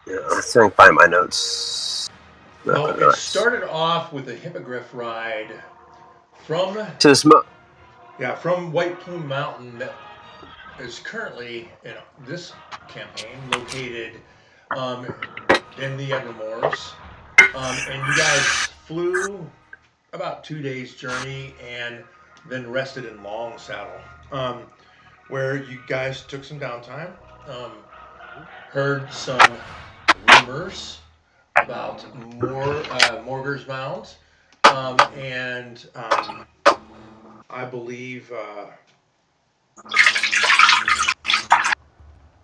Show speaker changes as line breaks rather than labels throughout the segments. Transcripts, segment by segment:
Yeah, let's see if I can find my notes.
Well, it started off with a hippogriff ride from
to the smoke.
from White Plume Mountain that is currently in this campaign located um, in the Evermores. And you guys flew about 2 days journey and then rested in Long Saddle, where you guys took some downtime, heard some rumors about Morgar's Mound, and I believe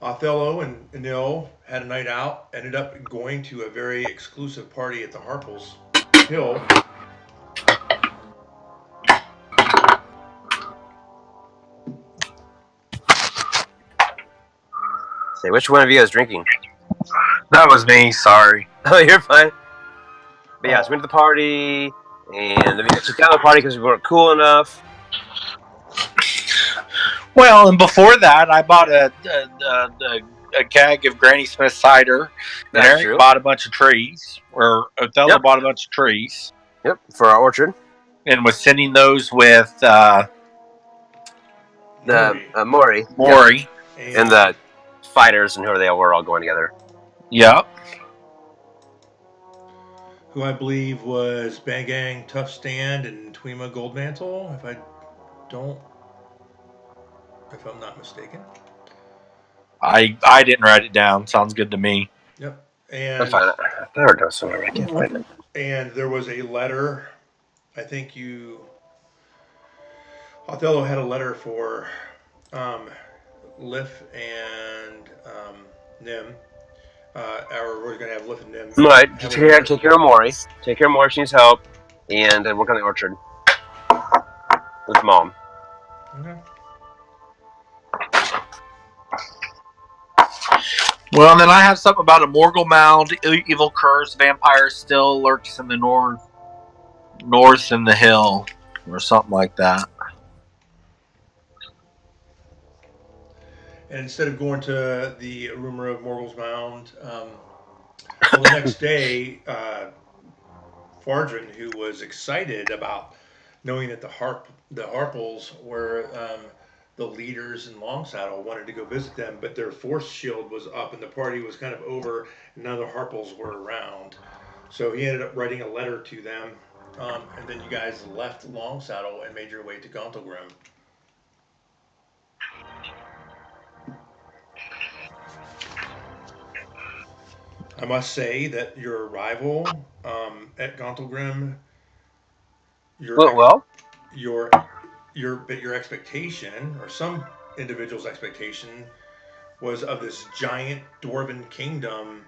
Othello and Anil had a night out, ended up going to a very exclusive party at the Harples Hill.
Say, which one of you is drinking?
That was me. Sorry.
Oh, you're fine. But yeah, so we went to the party, and then we took down the party because we weren't cool enough.
Well, and before that, I bought a keg of Granny Smith cider. And Eric
true.
bought a bunch of trees, or Othello bought a bunch of trees.
Yep, for our orchard.
And was sending those with
Maury.
Maury.
Yep. And the fighters and whoever they were all going together.
Yep.
Who I believe was Bangang Tough Stand and Tweema Goldmantle, if I'm not mistaken.
I didn't write it down. Sounds good to me.
Yep. And
I thought I heard it somewhere. I can't find it.
And there was a letter. I think Othello had a letter for Lif and Nim. Or we're going to have Lif and Nim.
Right. Take care of Maury. Take care of Maury. She needs help. And then work on the orchard. With Mom.
Okay.
Well, and then I have something about a Morgul Mound, evil curse, vampire still lurks in the north in the hill, or something like that.
And instead of going to the rumor of Morgul's Mound, the next day, Fardrin, who was excited about knowing that the Harples were the leaders in Longsaddle, wanted to go visit them, but their force shield was up and the party was kind of over, and none of the Harples were around. So he ended up writing a letter to them, and then you guys left Longsaddle and made your way to Gauntlgrym. I must say that your arrival at Gauntlgrym, your expectation, or some individual's expectation, was of this giant dwarven kingdom.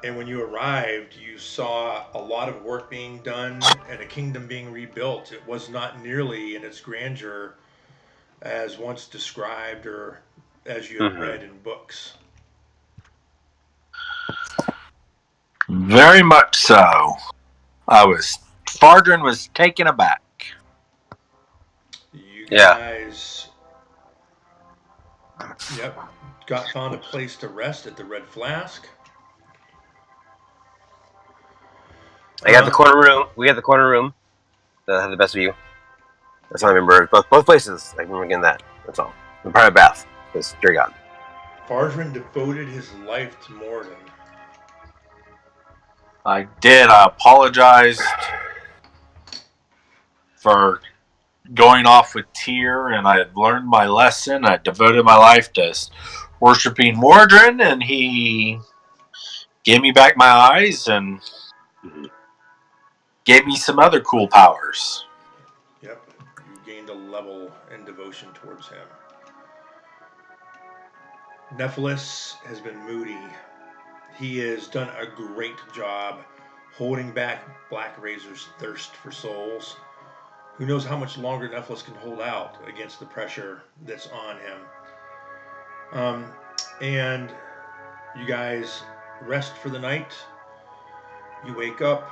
And when you arrived, you saw a lot of work being done and a kingdom being rebuilt. It was not nearly in its grandeur as once described or as you had read in books.
Very much so. Fardrin was taken aback.
You guys, found a place to rest at the Red Flask.
I got the corner room. We got the corner room that had the best view. That's all I remember. Both places. I remember getting that. That's all. The private bath. Because dear God.
Fardrin devoted his life to Morden.
I did. I apologized for going off with Tyr, and I had learned my lesson. I devoted my life to worshiping Mordrin, and he gave me back my eyes and gave me some other cool powers.
Yep, you gained a level in devotion towards him. Nephilis has been moody. He has done a great job holding back Black Razor's thirst for souls. Who knows how much longer Nephilis can hold out against the pressure that's on him. And you guys rest for the night. You wake up.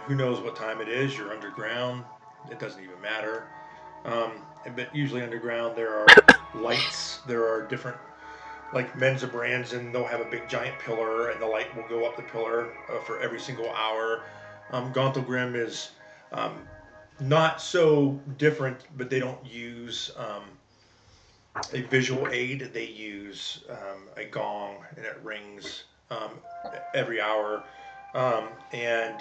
Who knows what time it is? You're underground. It doesn't even matter. But usually underground there are lights. There are different like Mensa Branson, they'll have a big giant pillar, and the light will go up the pillar for every single hour. Gauntlgrym is not so different, but they don't use a visual aid. They use a gong, and it rings every hour, and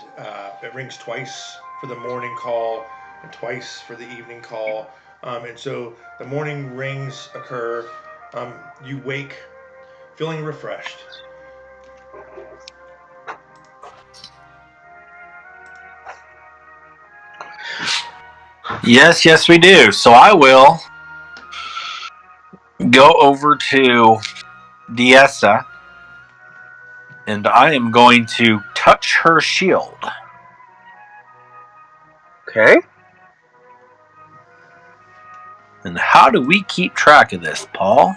it rings twice for the morning call and twice for the evening call. And so the morning rings occur. You wake feeling refreshed.
Yes, we do. So I will go over to Diessa, and I am going to touch her shield.
Okay.
And how do we keep track of this, Paul?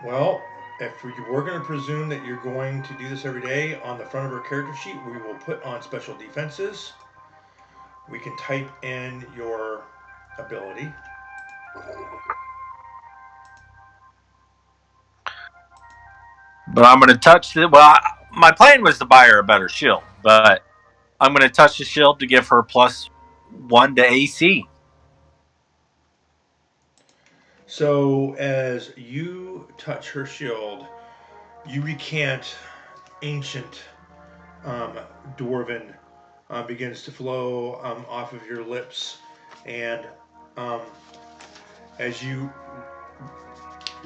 Well, if we're going to presume that you're going to do this every day, on the front of our character sheet, we will put on special defenses. We can type in your ability.
But I'm going to touch the. Well, my plan was to buy her a better shield, but I'm going to touch the shield to give her +1 to AC.
So as you touch her shield, you recant ancient dwarven begins to flow off of your lips, and um, as you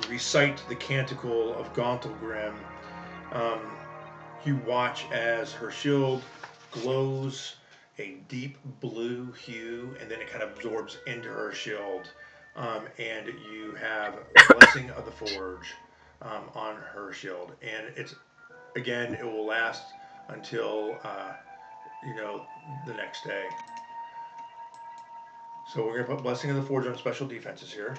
recite the canticle of Gauntlgrym, um, you watch as her shield glows a deep blue hue, and then it kind of absorbs into her shield, and you have Blessing of the Forge on her shield, and it's again it will last until the next day. So we're gonna put Blessing of the Forge on special defenses here.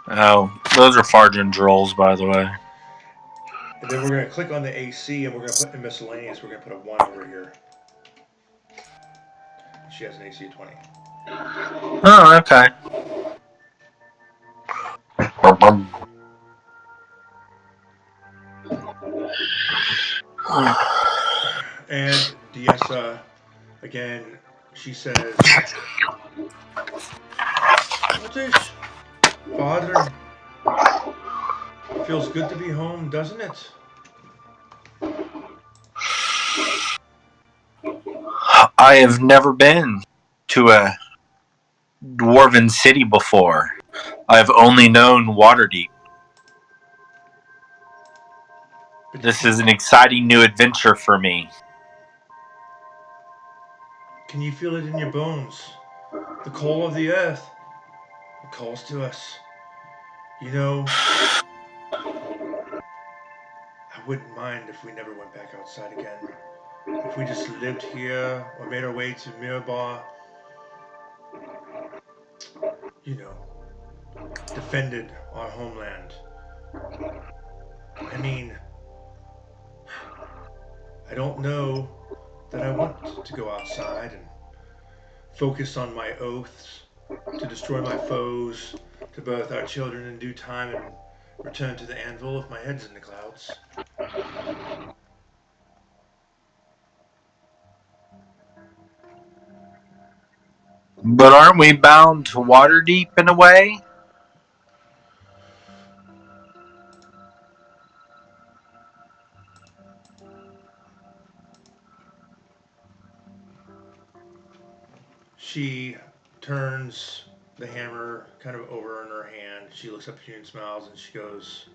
Oh, those are Fargent rolls, by the way.
And then we're going to click on the AC, and we're going to put in miscellaneous, we're going to put a 1 over here. She has an AC of 20.
Oh, okay.
And Diessa, again, she says, "What is, Father? Feels good to be home, doesn't it?"
I have never been to a dwarven city before. I've only known Waterdeep. This is an exciting new adventure for me.
Can you feel it in your bones? The call of the earth. It calls to us. You know, I wouldn't mind if we never went back outside again. If we just lived here or made our way to Mirabar, you know, defended our homeland. I mean, I don't know that I want to go outside and focus on my oaths to destroy my foes, to birth our children in due time, and return to the anvil if my head's in the clouds.
But aren't we bound to Waterdeep in a way?
She turns the hammer kind of over in her hand. She looks up at you and smiles, and she goes,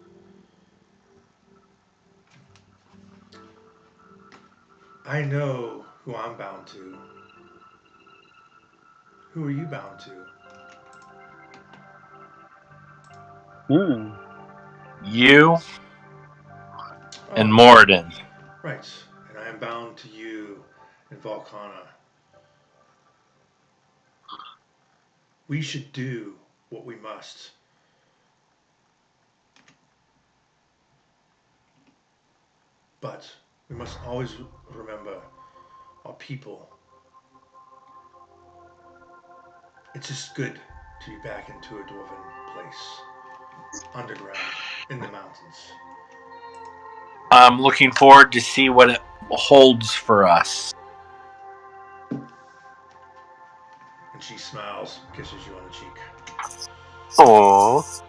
"I know who I'm bound to. Who are you bound to?"
You and
Oh,
Moradin.
right. And I am bound to you and Volcana. We should do what we must. But we must always remember our people. It's just good to be back into a dwarven place. underground in the mountains.
I'm looking forward to see what it holds for us.
And she smiles, kisses you on the cheek.
Aww.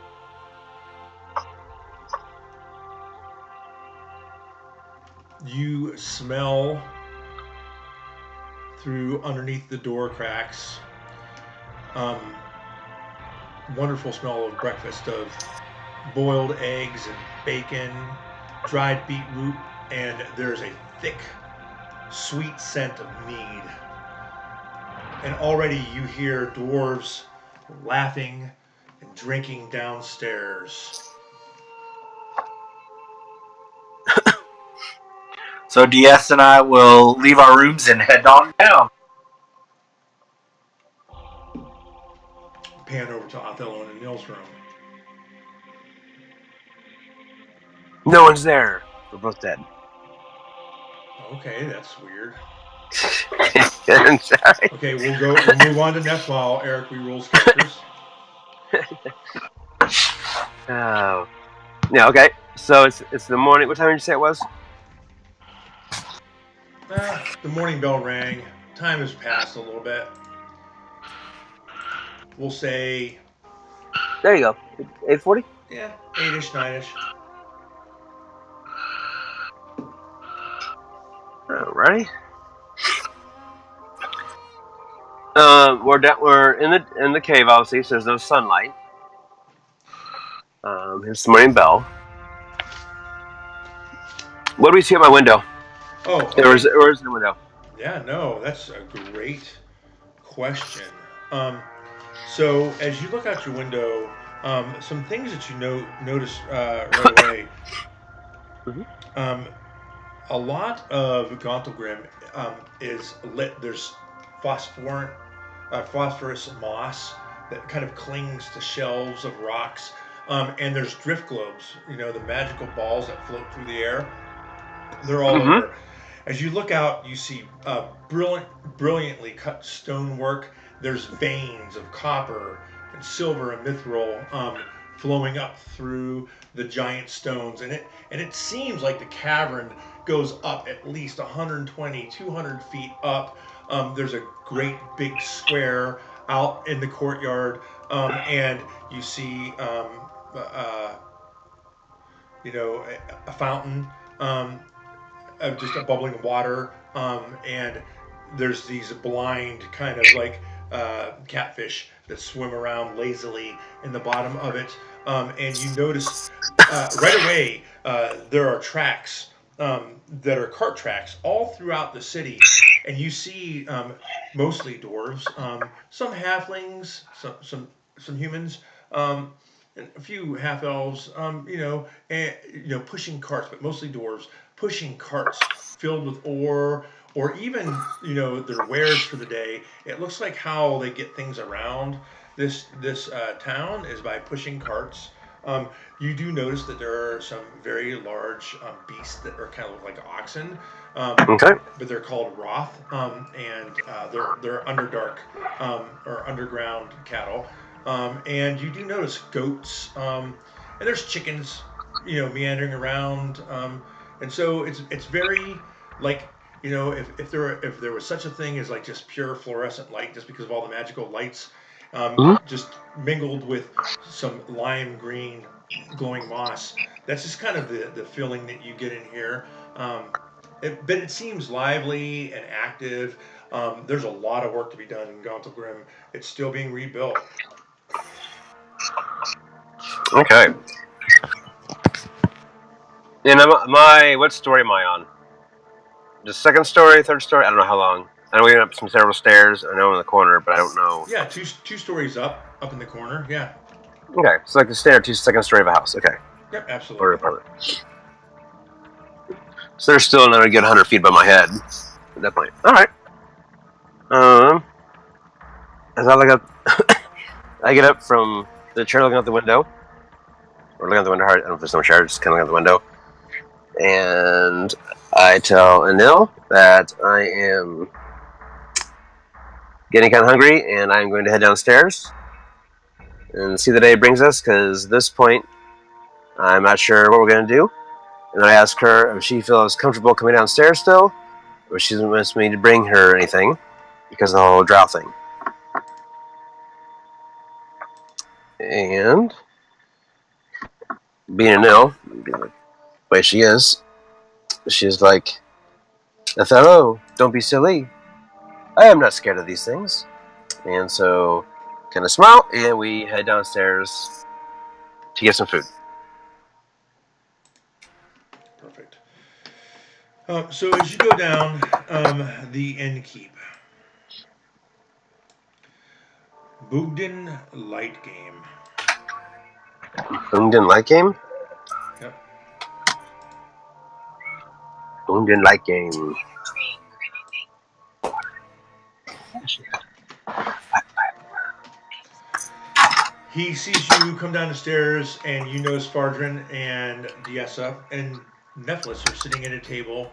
You smell through underneath the door cracks. Wonderful smell of breakfast, of boiled eggs and bacon, dried beetroot, and there's a thick, sweet scent of mead. And already you hear dwarves laughing and drinking downstairs.
So DS and I will leave our rooms and head on down.
Pan over to Othello and Nil's room.
No one's there. We're both dead.
Okay, that's weird.
I'm sorry.
Okay, we'll move on to Neff while Eric re-rolls characters.
Oh. Yeah, okay. So it's the morning. What time did you say it was?
The morning bell rang. Time has passed a little bit. We'll say,
There you go. 8:40?
yeah, 8-ish, 9-ish.
Alrighty. We're in the cave, obviously, so there's no sunlight. Here's the morning bell. What do we see at my window?
Oh, okay.
Where's the window?
Yeah, no, that's a great question. So as you look out your window, some things that you notice right away.
Mm-hmm.
A lot of Gauntlgrym is lit. There's phosphorus moss that kind of clings to shelves of rocks, and there's drift globes. You know, the magical balls that float through the air. They're all
Mm-hmm.
over. As you look out, you see brilliantly cut stonework. There's veins of copper and silver and mithril flowing up through the giant stones, and it seems like the cavern goes up at least 120, 200 feet up. There's a great big square out in the courtyard, and you see a fountain. Of just a bubbling water, and there's these blind kind of like catfish that swim around lazily in the bottom of it, and you notice right away there are tracks that are cart tracks all throughout the city, and you see mostly dwarves, some halflings, some humans. And a few half elves, pushing carts, but mostly dwarves pushing carts filled with ore, or even their wares for the day. It looks like how they get things around this town is by pushing carts. You do notice that there are some very large beasts that are kind of look like oxen,
Okay.
but they're called Roth, and they're underdark or underground cattle. And you do notice goats, and there's chickens, meandering around. And so it's very like if there was such a thing as like just pure fluorescent light, just because of all the magical lights,
Mm-hmm.
just mingled with some lime green glowing moss. That's just kind of the feeling that you get in here. But it seems lively and active. There's a lot of work to be done in Gauntlgrym. It's still being rebuilt.
Okay. And what story am I on? The second story, third story? I don't know how long. I know we went up some several stairs. I know I'm in the corner, but I don't know.
Yeah, two stories up in the corner. Yeah.
Okay, so like the standard second story of a house. Okay.
Yep,
Or
absolutely.
apartment. So they're still another good 100 feet above my head at that point. All right. As I look up, I get up from the chair looking out the window. Or looking out the window hard. I don't know if there's no chair, just kind of looking out the window. And I tell Anil that I am getting kind of hungry and I'm going to head downstairs. and see the day brings us, because at this point, I'm not sure what we're going to do. And I ask her if she feels comfortable coming downstairs still, or if she wants me to bring her anything, because of the whole drought thing. And being a no, the way she is, she's like, Othello, don't be silly. I am not scared of these things. And so, kind of smile, and we head downstairs to get some food.
Perfect. So as you go down the inn keep, Boogden Light Game.
Boomden Light Game?
Yep.
Boomden Light Game.
He sees you come down the stairs, and you notice Fardrin and Diessa and Nephlis are sitting at a table.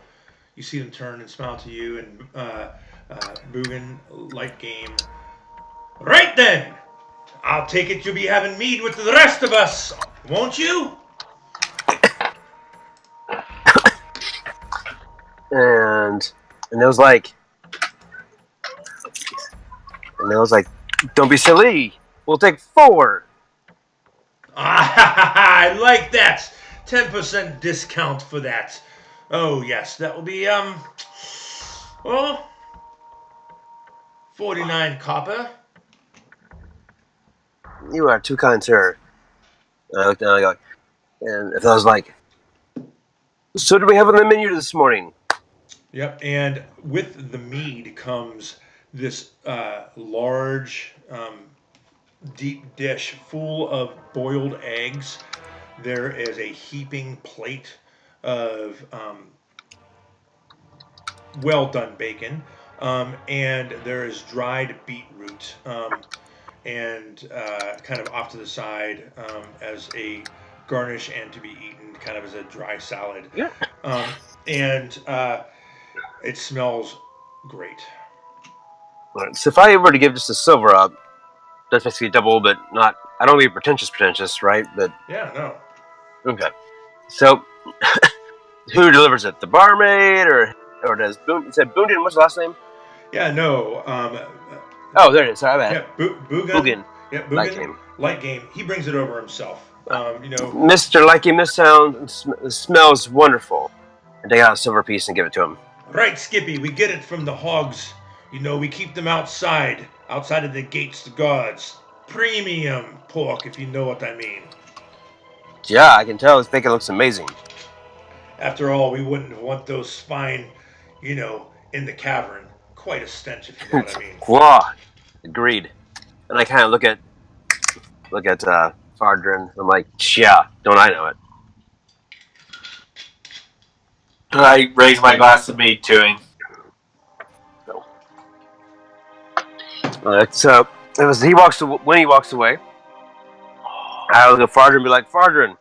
You see them turn and smile to you, and Boogan, Light Game. Right then! I'll take it you'll be having mead with the rest of us, won't you?
And it was like, don't be silly. We'll take 4.
I like that. 10% discount for that. Oh yes, that will be 49 copper.
You are too kind, sir. And I looked down and I go, and if I was like, so do we have on the menu this morning?
Yep, and with the mead comes this large, deep dish full of boiled eggs. There is a heaping plate of well done bacon, and there is dried beetroot, and kind of off to the side as a garnish and to be eaten kind of as a dry salad.
Yeah.
And it smells great.
Right, so if I were to give just a silver up, that's basically double, but not. I don't want to be pretentious, right? But
Yeah, no.
okay. So, who delivers it? The barmaid, or does Boone? Said Boone. What's the last name?
Yeah, no.
Oh, there it is. Sorry,
Yeah, Boogan.
Boogan.
Yeah,
Light
Boogan.
Game.
Light Game. He brings it over himself.
Mr. Light Game, this smells wonderful. And take out a silver piece and give it to him.
Right, Skippy. We get it from the hogs. We keep them outside of the gates to guards. Premium pork, if you know what I mean.
Yeah, I can tell. I think it looks amazing.
After all, we wouldn't want those spine, in the cavern. Quite a stench, if you know what I mean.
Whoa, agreed. And I kind of look at Fardrin. I'm like, yeah, don't I know it?
I raise my glass of mead to him.
So when he walks away, I look at Fardrin and be like, Fardrin,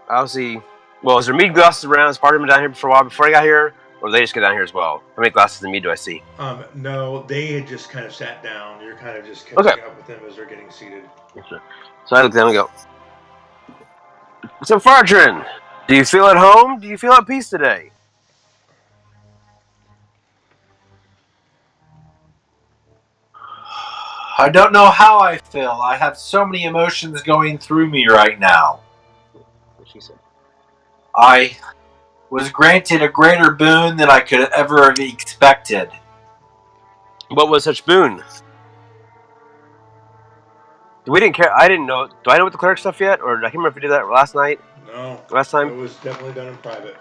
I'll see. Well, is there mead glasses around? Has Fardrin been down here for a while before I got here? Or did they just get down here as well? How many glasses of mead do I see?
No, they had just kind of sat down. You're kind of just catching up with them as they're getting seated.
So I look down and go, so Fardrin, do you feel at home? Do you feel at peace today?
I don't know how I feel. I have so many emotions going through me right now.
What she said.
I was granted a greater boon than I could ever have expected.
What was such boon? We didn't care. I didn't know. Do I know what the cleric stuff yet? Or I can't remember if we did that last night.
No.
Last time?
It was definitely done in private.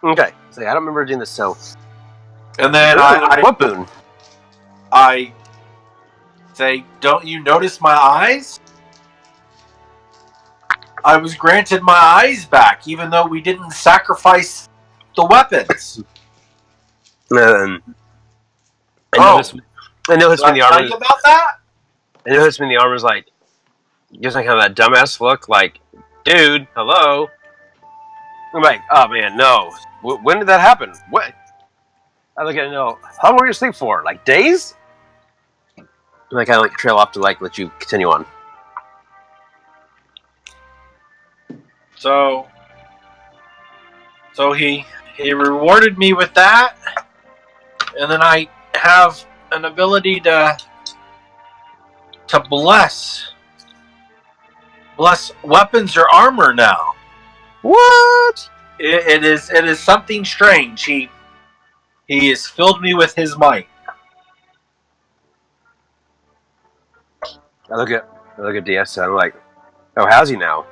Okay. So I don't remember doing this, so.
And then
what boon?
I say, don't you notice my eyes? I was granted my eyes back, even though we didn't sacrifice the weapons.
I noticed when the armor.
Think about that?
I noticed when the armor's like, gives me kind of that dumbass look, like, dude, hello. I'm like, oh man, no. When did that happen? What? I look at it, no. How long were you asleep for? Like days? And I kind of like trail off to like let you continue on.
So he rewarded me with that, and then I have an ability to bless weapons or armor now.
What?
It is something strange. He has filled me with his might.
I look at DS and I'm like, oh, how's he now?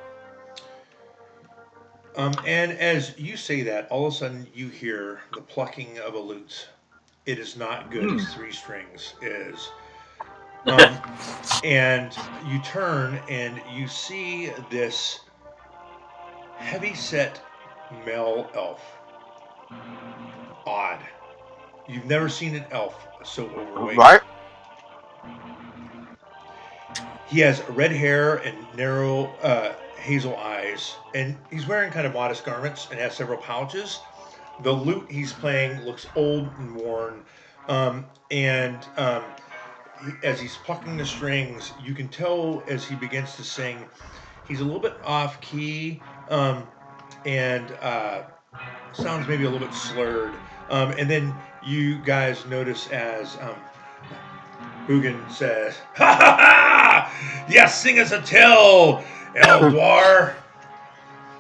And as you say that, all of a sudden you hear the plucking of a lute. It is not good as 3 strings is. And you turn and you see this heavy-set male elf. Odd. You've never seen an elf so overweight.
Right?
He has red hair and narrow hazel eyes, and he's wearing kind of modest garments and has several pouches. The lute he's playing looks old and worn, as he's plucking the strings, you can tell as he begins to sing, he's a little bit off key, and sounds maybe a little bit slurred. And then you guys notice as Hugin says, "Ha ha ha! Yes, sing us a tale, Eldwar."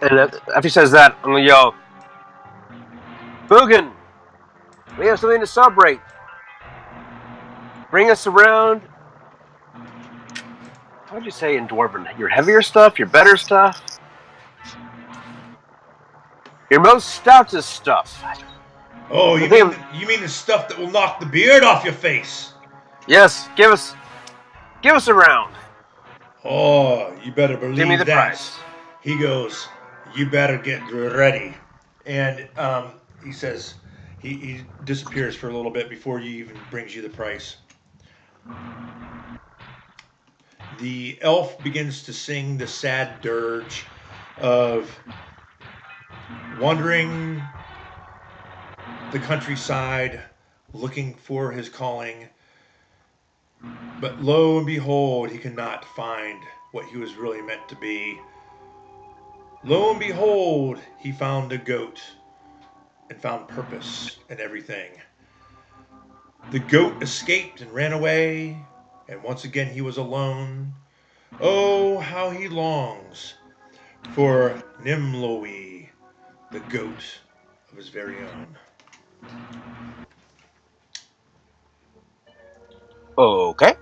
And after he says that, I'm gonna yell, Boogan, we have something to celebrate. Bring us around. How would you say in Dwarven? Your heavier stuff, your better stuff, your most stoutest stuff.
Oh, you mean the stuff that will knock the beard off your face?
Yes, give us a round.
Oh, you better believe
Give me the
that.
price.
He goes, you better get ready. And he says, he disappears for a little bit before he even brings you the price. The elf begins to sing the sad dirge of wandering the countryside, looking for his calling. But lo and behold, he cannot find what he was really meant to be. Lo and behold, he found a goat and found purpose in everything. The goat escaped and ran away, and once again he was alone. Oh, how he longs for Nimloe, the goat of his very own.
Okay.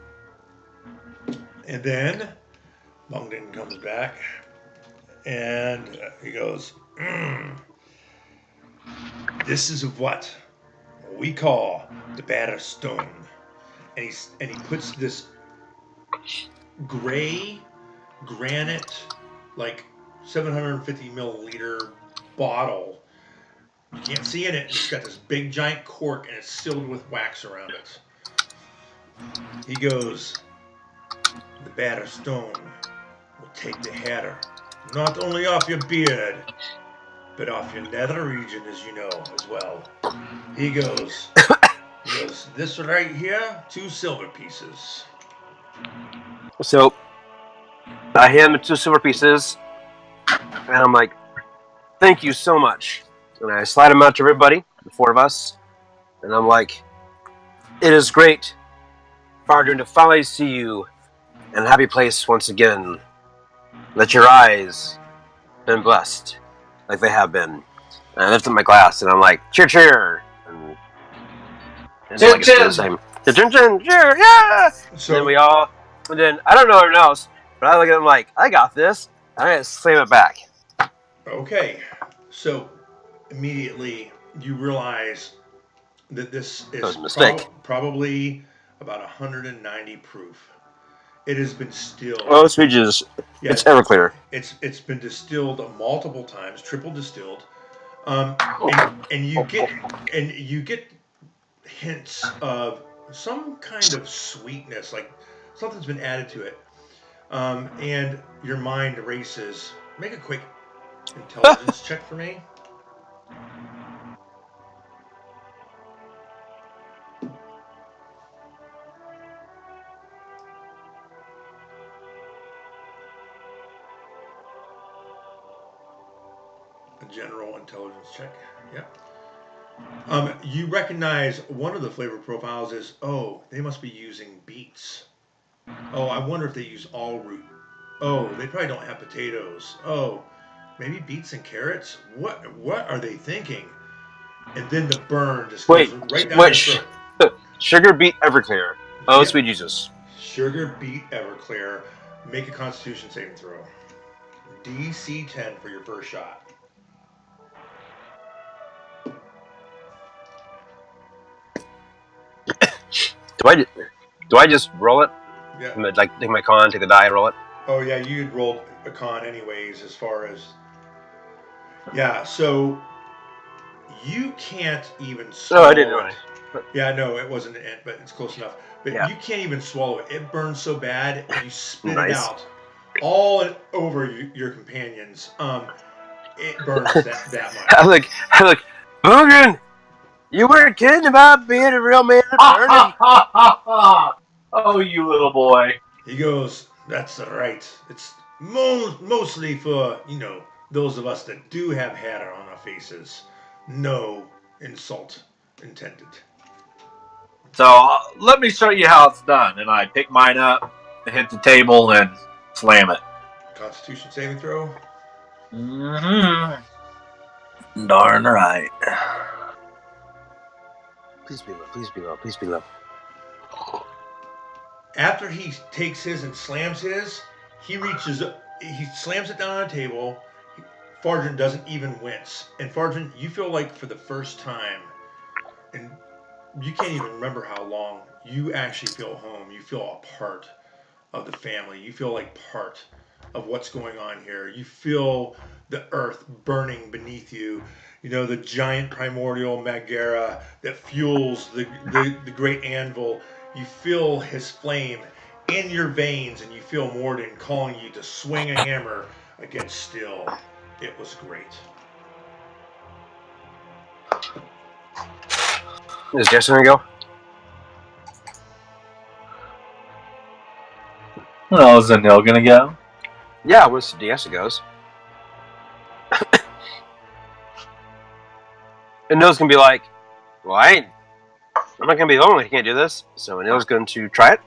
And then Longden comes back, and he goes, "This is what we call the Batter Stone." And he puts this gray granite, like 750 milliliter bottle. You can't see in it. It's got this big giant cork, and it's sealed with wax around it. He goes, "The Batter Stone will take the hair not only off your beard, but off your nether region, as you know, as well." He goes, "This right here, 2 silver pieces."
So I hand him 2 silver pieces, and I'm like, thank you so much. And I slide them out to everybody, the 4 of us, and I'm like, it is great, Fardrin, to finally see you in a happy place once again. Let your eyes been blessed, like they have been. And I lift up my glass, and I'm like, cheer, cheer. And
Chin,
like it's the same. Chin, chin, cheer, yeah!
So
And then we all, and then I don't know anyone else, but I look at him like, I got this. And I just slam it back.
okay, so immediately you realize that this
That was
is
a mistake.
probably about 190 proof. It has been distilled.
Oh, this speech is, it's ever clear.
It's been distilled multiple times, triple distilled, and you get hints of some kind of sweetness, like something's been added to it, and your mind races. Make a quick intelligence check for me. A general intelligence check. Yep. You recognize one of the flavor profiles is, oh, they must be using beets. Oh, I wonder if they use all root. Oh, they probably don't have potatoes. Oh, maybe beets and carrots. What are they thinking? And then the burn just goes right down your throat.
Sugar beet Everclear. Oh,
Yep.
sweet Jesus.
Sugar beet Everclear. Make a Constitution saving throw. DC 10 for your first shot.
Do I just roll it?
Yeah.
Like take my con, take the die, and roll it.
Oh yeah, you had rolled a con anyways. As far as so you can't even swallow.
No, I didn't know it.
Yeah, no, it wasn't an ant, but it's close enough. But
Yeah.
you can't even swallow it. It burns so bad, and you spit it
Nice.
out all over your companions. It burns that much.
I look, Boogan, you weren't kidding about being a real man and burning.
Oh, you little boy.
He goes, that's right. It's mostly for, those of us that do have hair on our faces. No insult intended.
So let me show you how it's done. And I pick mine up, hit the table, and slam it.
Constitution saving throw.
Mm-hmm. Darn right.
Please be low, please be low, please be low.
After he takes his and slams his, he slams it down on a table. Fardrin doesn't even wince. And Fardrin, you feel like for the first time, and you can't even remember how long, you actually feel home. You feel a part of the family. You feel like part of what's going on here. You feel the earth burning beneath you. The giant primordial Magera that fuels the great anvil. You feel his flame in your veins, and you feel Morden calling you to swing a hammer against steel. It was great.
Is Jess gonna go?
Well, is Anil gonna go?
Yeah, once DS goes. And Anil's gonna be like, well, I'm not gonna be lonely. I can't do this. So Anil's going to try it.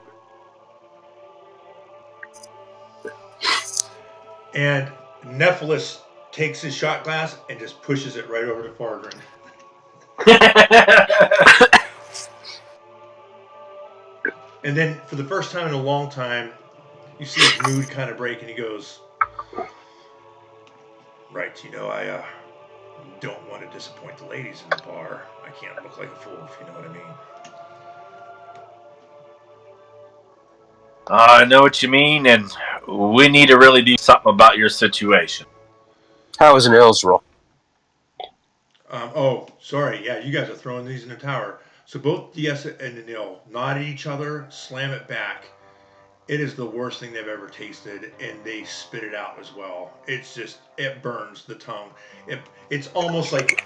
And Nephilis takes his shot glass and just pushes it right over to Fardrin. And then, for the first time in a long time, you see his mood kind of break, and he goes, right, I don't want to disappoint the ladies in the bar. I can't look like a fool, if you know what I mean.
I know what you mean, and we need to really do something about your situation.
How was Anil's roll?
Oh, sorry. Yeah, you guys are throwing these in the tower. So both DS and Anil nod at each other, slam it back. It is the worst thing they've ever tasted, and they spit it out as well. It's just, it burns the tongue. It's almost like,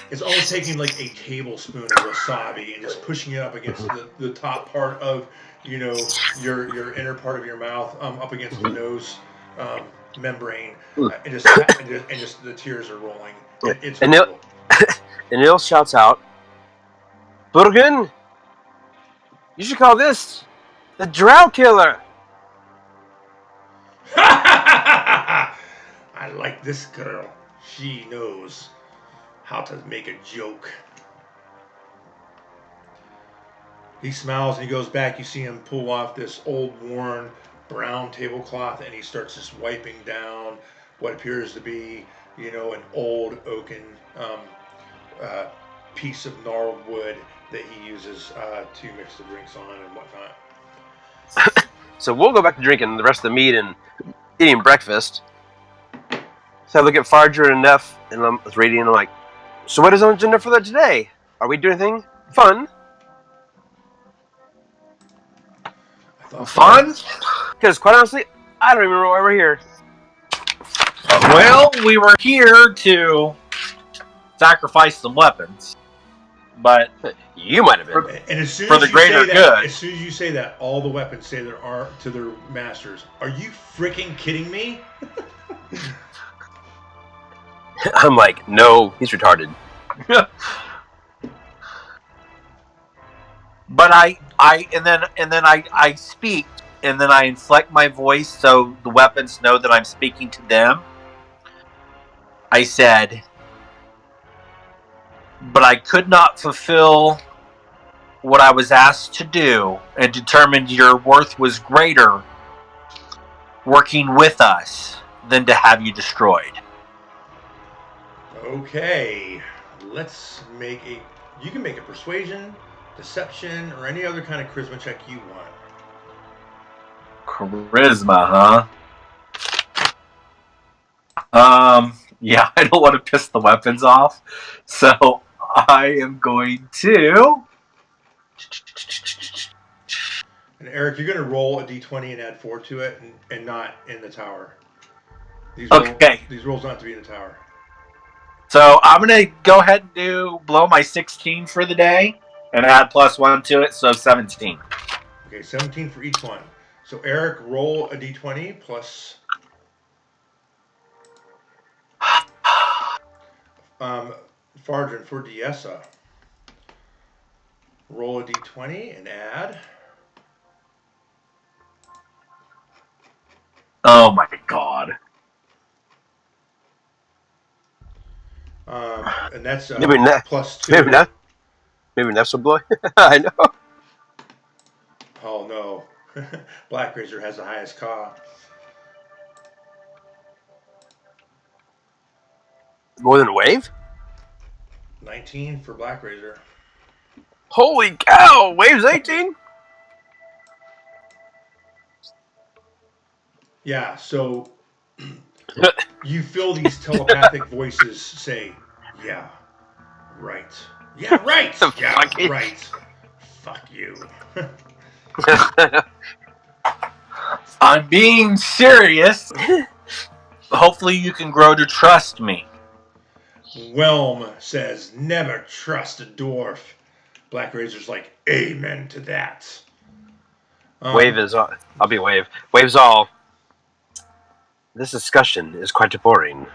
it's almost taking like a tablespoon of wasabi and just pushing it up against the top part of, your inner part of your mouth, up against the nose membrane, and just the tears are rolling. It's horrible.
Anil shouts out, Burgen, you should call this the Drow Killer.
I like this girl. She knows how to make a joke. He smiles and he goes back. You see him pull off this old worn brown tablecloth, and he starts just wiping down what appears to be, an old oaken piece of gnarled wood that he uses to mix the drinks on and whatnot.
So we'll go back to drinking the rest of the meat and eating breakfast. So I look at Fardrin and Neff, and I'm reading, and I'm like, so what is on the agenda for that today? Are we doing anything fun?
Fun?
Because quite honestly, I don't remember why we're here.
Well, we were here to sacrifice some weapons, but
you might have been.
And as soon
for
as
the
you
greater
say that,
good.
as soon as you say that, all the weapons say to their masters, "Are you freaking kidding me?"
I'm like, no, he's retarded.
But I speak, and then I inflect my voice so the weapons know that I'm speaking to them. I said, but I could not fulfill what I was asked to do, and determined your worth was greater working with us than to have you destroyed.
Okay, let's make a. You can make a persuasion, deception, or any other kind of charisma check you want.
Charisma, huh? Yeah, I don't want to piss the weapons off, so I am going to.
And Eric, you're going to roll a d20 and add 4 to it, and not in the tower.
Okay.
These rolls don't have to be in the tower.
So I'm going to go ahead and blow my 16 for the day and add +1 to it, so 17.
Okay, 17 for each one. So Eric, roll a d20 plus. Fardrin for Diessa. Roll a d20 and add.
Oh my god.
And that's
Maybe not.
+2.
Maybe not. Maybe Neff's will blow. I know.
Oh no. Black Razor has the highest Ka.
More than a wave?
19 for Black Razor.
Holy cow! Wave's 18?
Yeah, so you feel these telepathic voices say, yeah, right. Yeah, right. Yeah, right. Fuck you.
I'm being serious. Hopefully you can grow to trust me.
Whelm says, never trust a dwarf. Black Razor's like, amen to that.
Wave is all. I'll be Wave. Wave's all. This discussion is quite boring.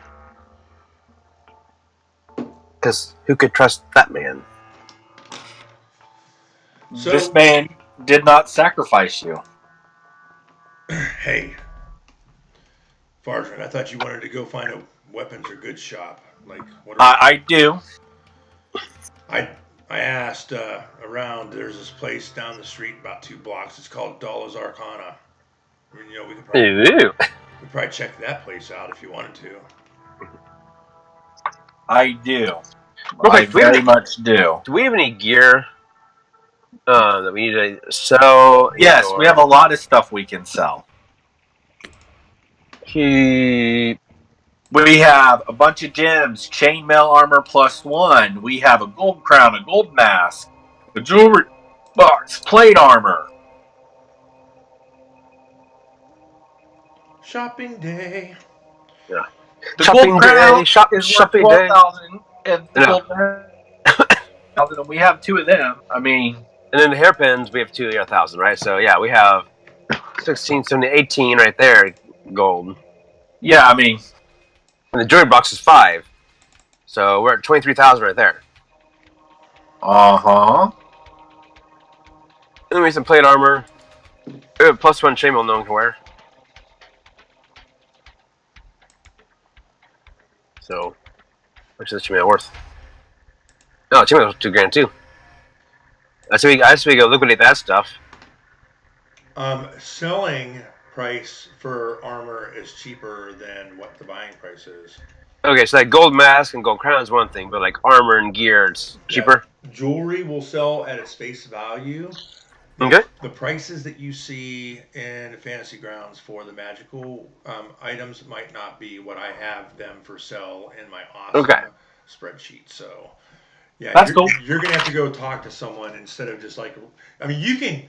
Because who could trust that man?
So, this man did not sacrifice you.
Hey, Fardrin, I thought you wanted to go find a weapons or goods shop. Like, what?
I do.
I asked around. There's this place down the street, about 2 blocks. It's called Dollars Arcana. I mean, we could probably check that place out if you wanted to.
I do. I very much do.
Do we have any gear that we need to sell?
Yes, we have a lot of stuff we can sell. We have a bunch of gems, chainmail armor +1. We have a gold crown, a gold mask, a jewelry box, plate armor.
Shopping day.
Yeah.
The shopping day. Shopping day. And the gold mask, and we have 2 of them. I mean,
and then the hairpins, we have 2 1,000, right? So yeah, we have 16, 17, 18 right there, gold.
Yeah, I mean.
And the jewelry box is 5. So we're at 23,000 right there.
Uh-huh.
And then we have some plate armor. We have +1 chainmail no one can wear. So, how much is the chainmail worth? No, chainmail was $2,000 too. I say we go liquidate that stuff.
Selling price for armor is cheaper than what the buying price is.
Okay, so that gold mask and gold crown is one thing, but like armor and gear, it's cheaper.
Jewelry will sell at its face value.
Okay.
The prices that you see in Fantasy Grounds for the magical items might not be what I have them for sale in my awesome spreadsheet. So, yeah,
that's cool.
You're going to have to go talk to someone instead of just like, I mean, you can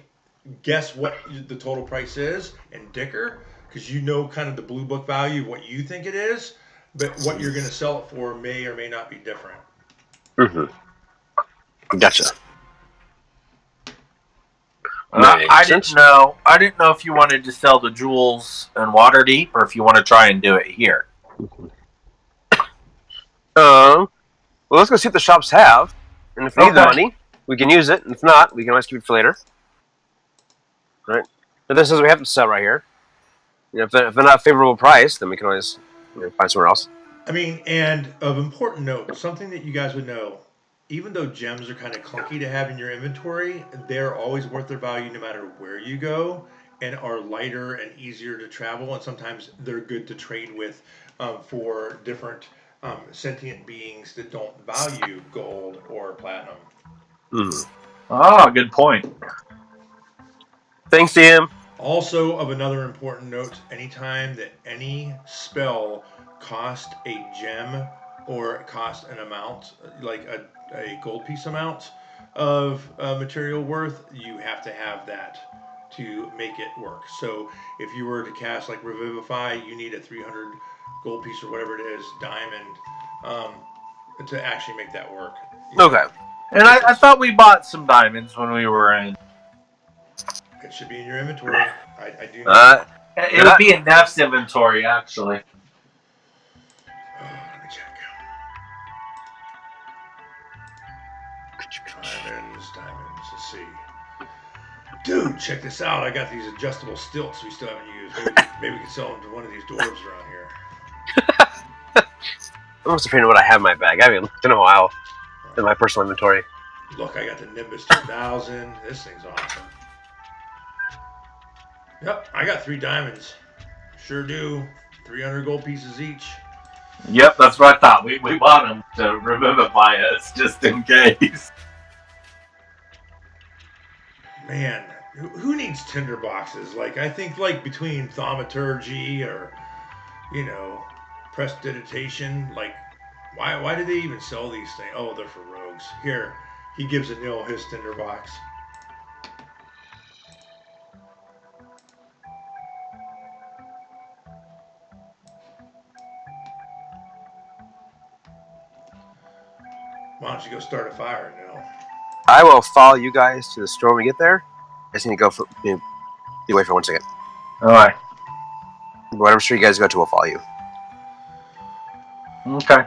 guess what the total price is and dicker because you know kind of the blue book value of what you think it is, but what you're going to sell it for may or may not be different.
Mm-hmm. Gotcha.
I didn't know if you wanted to sell the jewels in Waterdeep or if you want to try and do it here.
Well, let's go see what the shops have, and if we need the
Okay.
money, we can use it. And if not, we can always keep it for later. Right? But this is we have to sell right here. If they're not a favorable price, then we can always find somewhere else.
I mean, and of important note, something that you guys would know, even though gems are kind of clunky to have in your inventory, they're always worth their value no matter where you go, and are lighter and easier to travel, and sometimes they're good to trade with for different sentient beings that don't value gold or platinum.
Mm.
Ah, good point.
Thanks, DM.
Also, of another important note, anytime that any spell cost a gem or cost an amount, like a gold piece amount of material worth, you have to have that to make it work. So if you were to cast like Revivify, you need a 300 gold piece or whatever it is, diamond, um, to actually make that work. You know,
Okay.
And I thought we bought some diamonds when we were in.
it should be in your inventory. I do
Uh,
not.
It would be in Neff's inventory, actually.
Let me check. Diamonds. Let's see. Dude, check this out. I got these adjustable stilts we still haven't used. Maybe we can sell them to one of these dwarves around here.
I'm almost afraid of what I have in my bag. I haven't looked in a while in my personal inventory.
Look, I got the Nimbus 2000. This thing's awesome. Yep, I got 3 diamonds. Sure do. 300 gold pieces each.
Yep, that's what I thought. We bought them to revivify us, just in case.
Man, who needs tinder boxes? Like, I think, like, between thaumaturgy or, you know, prestidigitation, like, why do they even sell these things? Oh, they're for rogues. Here, he gives Anil his tinder box. Why don't you go start a fire, Anil?
I will follow you guys to the store when we get there. I just need to go for be away for 1 second.
Alright.
Whatever store you guys go to, we'll follow you.
Okay.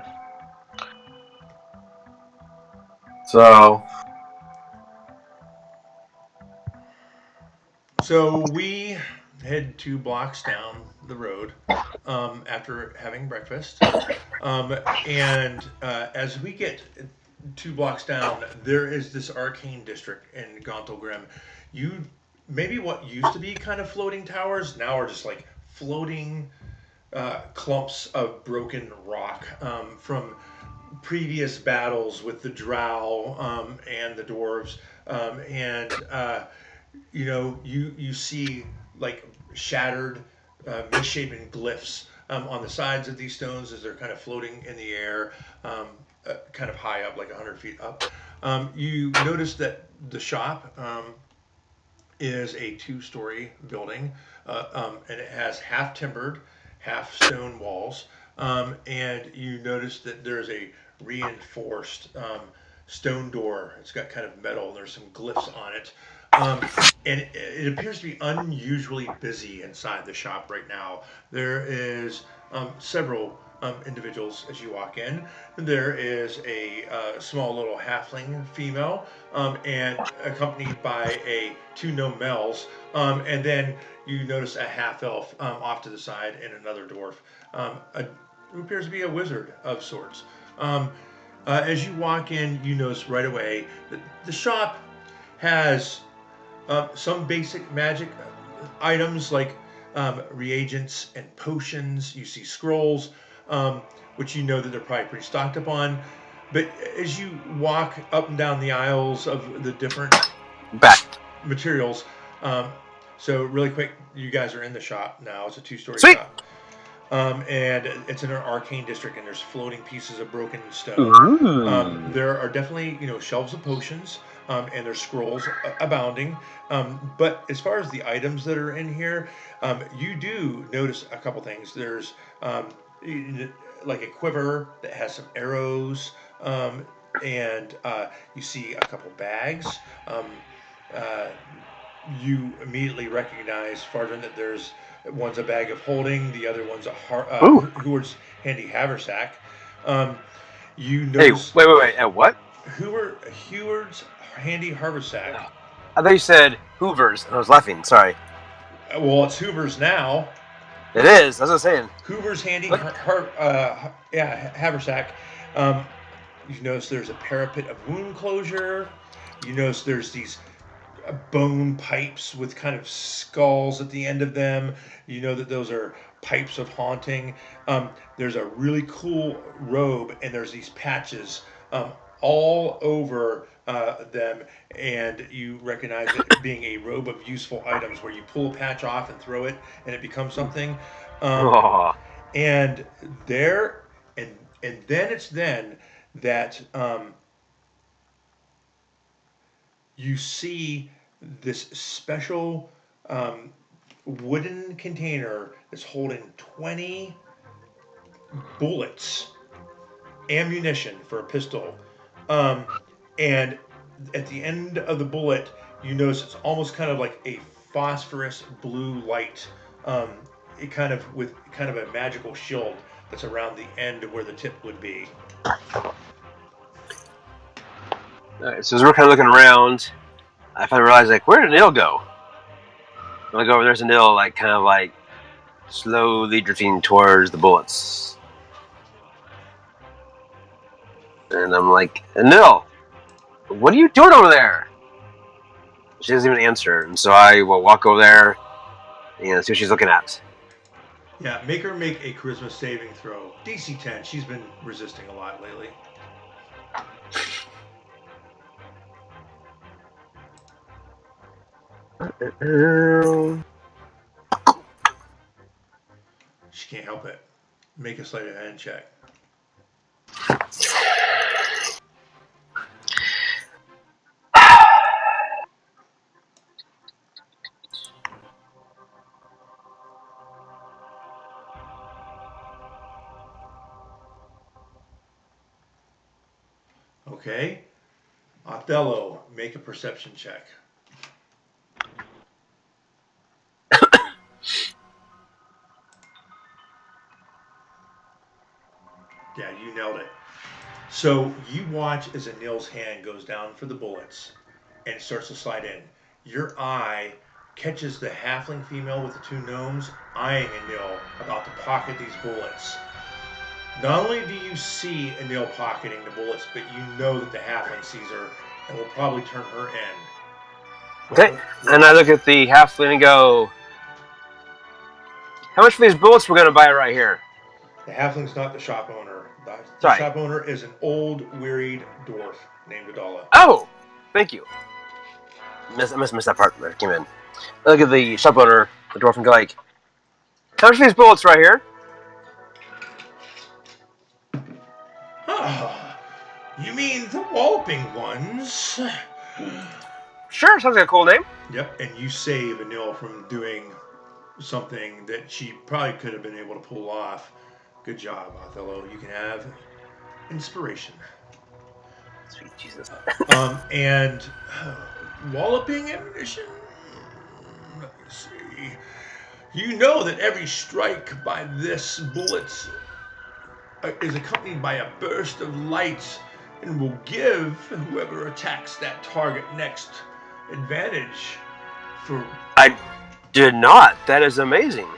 So we head 2 blocks down the road after having breakfast. And as we get 2 blocks down, there is this arcane district in Gauntlgrym. You maybe what used to be kind of floating towers now are just like floating clumps of broken rock from previous battles with the drow and the dwarves. You see like shattered, misshapen glyphs on the sides of these stones as they're kind of floating in the air, kind of high up, like 100 feet up. You notice that the shop is a 2-story building, and it has half timbered, half stone walls. And you notice that there's a reinforced stone door. It's got kind of metal. There's some glyphs on it. And it appears to be unusually busy inside the shop right now. There is several individuals as you walk in. There is a small little halfling female, and accompanied by 2 gnome males, and then you notice a half elf off to the side and another dwarf, who appears to be a wizard of sorts. As you walk in, you notice right away that the shop has some basic magic items like reagents and potions. You see scrolls, which you know that they're probably pretty stocked up on. But as you walk up and down the aisles of the different
Back.
materials, so really quick, you guys are in the shop now. It's a 2-story
Sweet.
shop. And it's in an arcane district, and there's floating pieces of broken stone. There are definitely shelves of potions, and there's scrolls abounding. But as far as the items that are in here, you do notice a couple things. There's like a quiver that has some arrows, and you see a couple bags. Uh, you immediately recognize, Farden, that there's one's a bag of holding, the other one's a Hooard's handy haversack. Um, You
Hey,
notice
wait. At what?
Heward's handy haversack.
I thought you said Hoover's, and I was laughing. Sorry.
Well, it's Hoover's now.
It is. That's what I was saying.
Hoover's handy
Look.
haversack. Um, you notice there's a parapet of wound closure. You notice there's these bone pipes with kind of skulls at the end of them. You know that those are pipes of haunting. There's a really cool robe, and there's these patches all over them, and you recognize it being a robe of useful items where you pull a patch off and throw it, and it becomes something. Um,
Oh,
and there, and then it's then that you see this special wooden container that's holding 20 bullets, ammunition for a pistol. Um, and at the end of the bullet, you notice it's almost kind of like a phosphorus blue light. It kind of with kind of a magical shield that's around the end of where the tip would be.
all right. So as we're kind of looking around, I finally realize, like, where did Neil go? I look over. There's a Neil, like, kind of like slowly drifting towards the bullets, and I'm like, Neil, what are you doing over there? She doesn't even answer, and so I will walk over there and see what she's looking at.
Yeah, make her make a charisma saving throw. DC 10. She's been resisting a lot lately. She can't help it. Make a sleight of hand check. Okay. Othello, make a perception check. Yeah, you nailed it. So you watch as Anil's hand goes down for the bullets and starts to slide in. Your eye catches the halfling female with the two gnomes eyeing Anil about to pocket these bullets. Not only do you see Anil pocketing the bullets, but you know that the halfling sees her and will probably turn her in.
Okay, and I look at the halfling and go, how much for these bullets we're going to buy right here?
The halfling's not the shop owner. The
Sorry.
shop owner is an old, wearied dwarf named Adala.
Oh, thank you. I must miss that part that came in. I look at the shop owner, the dwarf, and go like, how much for these bullets right here?
Ah, you mean the walloping ones?
Sure, sounds like a cool name.
Yep, and you save Anil from doing something that she probably could have been able to pull off. Good job, Othello. You can have inspiration.
Sweet Jesus.
And walloping ammunition? Let me see. You know that every strike by this bullet is accompanied by a burst of light and will give whoever attacks that target next advantage for
I did not. That is amazing.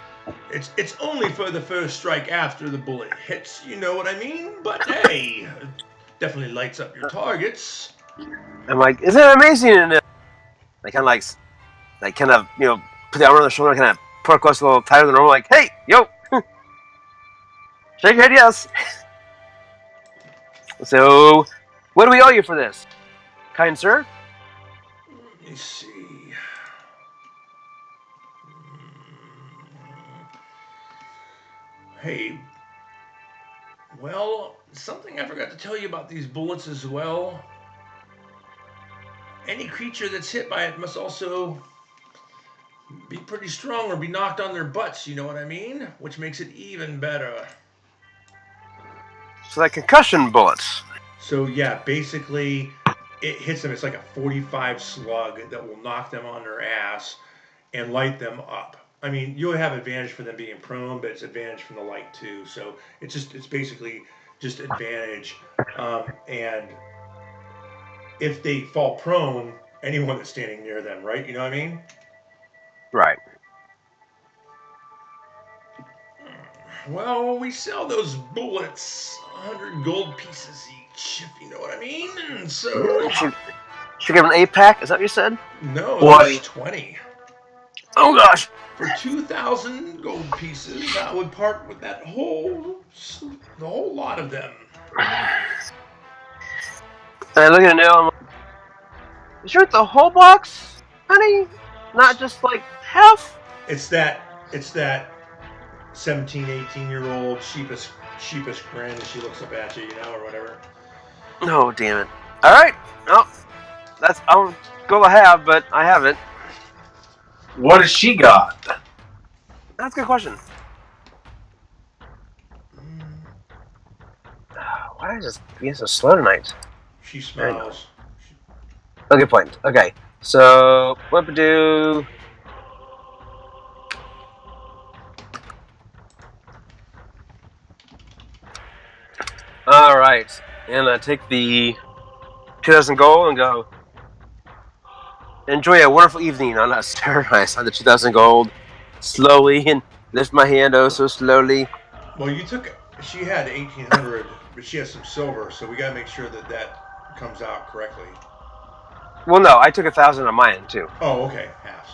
it's only for the first strike after the bullet hits, you know what I mean? But hey, it definitely lights up your targets.
I'm like, isn't it amazing? And I kind of kind of, put the arm on the shoulder, kind of put across a little tighter than normal, like, hey, yo, shake your head, yes. So, what do we owe you for this, kind sir?
Let me see. Hey, well, something I forgot to tell you about these bullets as well. Any creature that's hit by it must also be pretty strong or be knocked on their butts, you know what I mean? Which makes it even better.
So, like concussion bullets.
So, yeah, basically, it hits them. It's like a 45 slug that will knock them on their ass and light them up. I mean, you'll have advantage for them being prone, but it's advantage from the light too. So it's basically just advantage. And if they fall prone, anyone that's standing near them, right? You know what I mean?
Right.
Well, we sell those bullets 100 gold pieces each, if you know what I mean. So,
Should give an 8-pack? Is that what you said?
no,
What?
there's 20.
Oh gosh.
For 2,000 gold pieces, I would part with the whole lot of them.
And I look at it now. I'm like, you sure it's the whole box, honey? Not just like half?
It's that 17, 18-year-old sheepish grin as she looks up at you, or whatever.
Oh damn it! All right. No, that's I'll go. I have, but I haven't.
What has she got?
That's a good question. Why is this being so slow tonight?
She smiles.
Oh, good point. Okay, so what to do? All right, and I take the 2,000 gold and go. Enjoy a wonderful evening on us. I saw the 2,000 gold slowly and lift my hand oh so slowly.
Well, she had 1,800, but she has some silver, so we gotta make sure that comes out correctly.
Well, no, I took 1,000 on mine too.
Oh, okay, halves.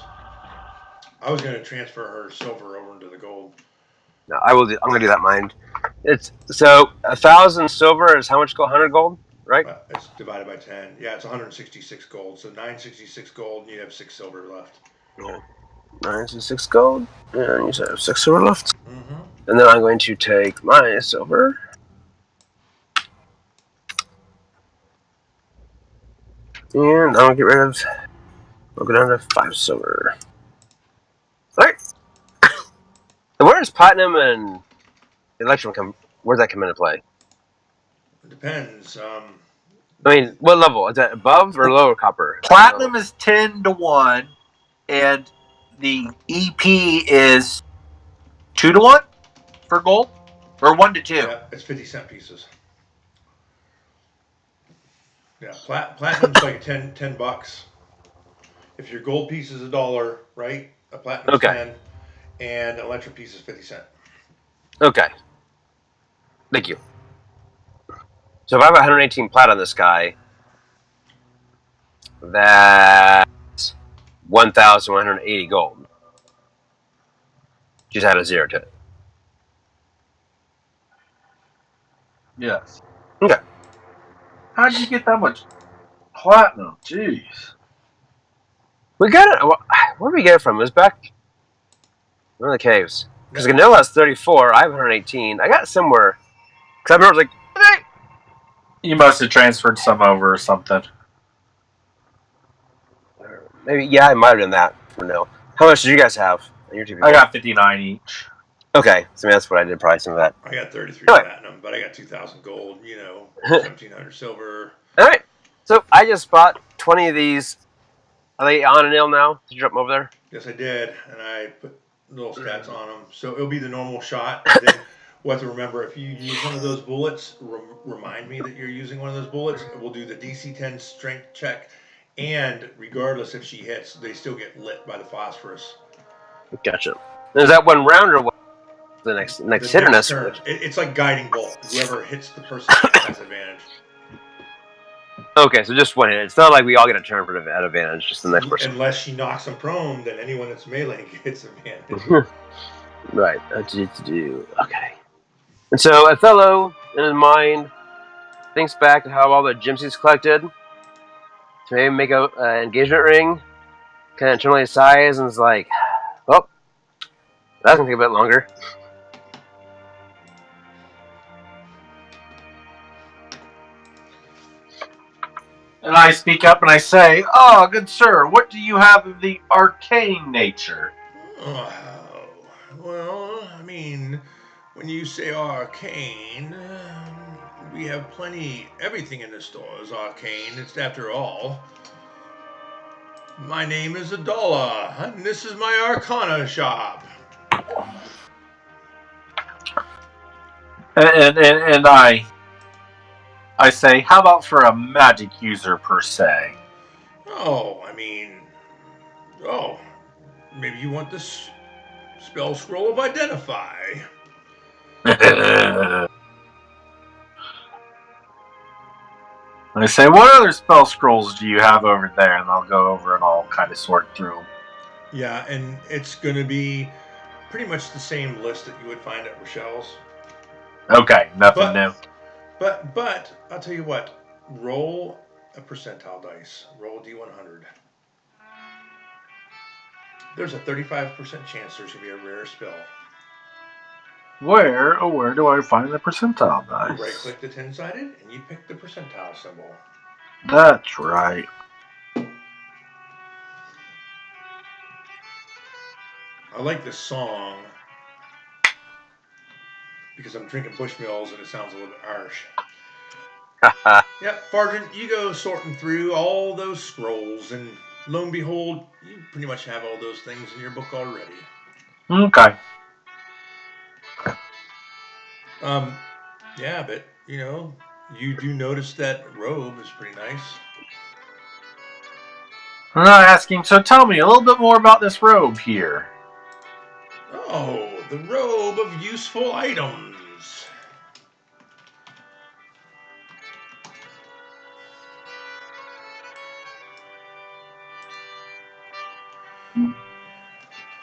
I was gonna transfer her silver over into the gold.
No, I will. I'm gonna do that. Mine. It's so 1,000 silver is how much gold? 100 gold, right?
It's divided by 10. Yeah, it's 166 gold. So 966 gold, and you have 6 silver left.
Yeah. 96 gold, and you said 6 silver left.
Mm-hmm.
And then I'm going to take my silver. And I'll get rid of. I'll go down to 5 silver. Alright. Where does platinum and electrum come? Where does that come into play?
It depends.
I mean, what level? Is that above or lower copper?
Platinum is 10-1, and the EP is 2-1 for gold, or 1-2.
Yeah, it's 50-cent pieces. Yeah, platinum's like 10 bucks. If your gold piece is $1, right? A platinum's
Okay.
10, and an electrum piece is 50 cents.
Okay. Thank you. So if I have 118 plat on this guy, that's 1,180 gold. Just add a 0 to it.
Yes.
Okay.
How did you get that much platinum? Jeez.
We got it. Where did we get it from? It was back in the caves. Because Ganilla has 34. I have 118. I got it somewhere. Because I remember I was like, hey!
You must have transferred some over or something.
Maybe, yeah, I might have done that. For no. How much did you guys have?
I got 59 each.
Okay, so that's what I did. Probably some of that.
I got 33
All right.
platinum, but I got 2,000 gold. 1,700 silver.
All right. So I just bought 20 of these. Are they on and ill now? Did you drop them over there?
Yes, I did, and I put little stats on them. So it'll be the normal shot. And then we'll have to remember, if you use one of those bullets, remind me that you're using one of those bullets. We'll do the DC 10 strength check, and regardless if she hits, they still get lit by the phosphorus.
Gotcha. Is that one round or what? The next hit or next
turn? It's like guiding bolt. Whoever hits the person has advantage.
Okay, so just one hit. It's not like we all get a turn for at advantage. Just the next person.
Unless she knocks them prone, then anyone that's melee gets advantage.
Right. Okay. And so Othello, in his mind, thinks back to how all the gems he's collected to maybe make an engagement ring. Kind of internally sighs and is like, "Well, that's gonna take a bit longer."
And I speak up and I say, "Oh, good sir, what do you have of the arcane nature?"
Oh, well, I mean, when you say arcane, we have everything in the store is arcane. It's after all. My name is Adala, and this is my Arcana shop.
And I I say, how about for a magic user per se?
Oh, maybe you want this spell scroll of identify.
I say, what other spell scrolls do you have over there? And I'll go over and I'll kind of sort through them.
Yeah, and it's going to be pretty much the same list that you would find at Rochelle's.
Okay, nothing
But,
new.
but, I'll tell you what. Roll a percentile dice. Roll a d100. There's a 35% chance there's going to be a rare spell.
Where do I find the percentile dice?
You right click the 10-sided and you pick the percentile symbol.
That's right.
I like this song because I'm drinking Bushmills and it sounds a little bit harsh. Yep, Sergeant, you go sorting through all those scrolls, and lo and behold, you pretty much have all those things in your book already.
Okay.
Yeah, but you do notice that robe is pretty nice.
I'm not asking, so tell me a little bit more about this robe here.
Oh, the robe of useful items.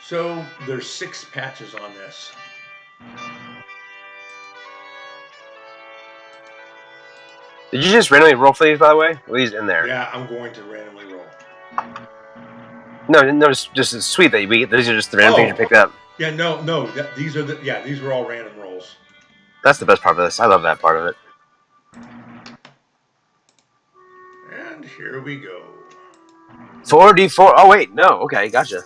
So there's 6 patches on this.
Did you just randomly roll for these, by the way? Or these in there?
Yeah, I'm going to randomly roll.
No, just it's sweet that we get. These are just the random things you picked up.
Yeah, no. These were all random rolls.
That's the best part of this. I love that part of it.
And here we go.
4d4. Oh wait, no. Okay, gotcha.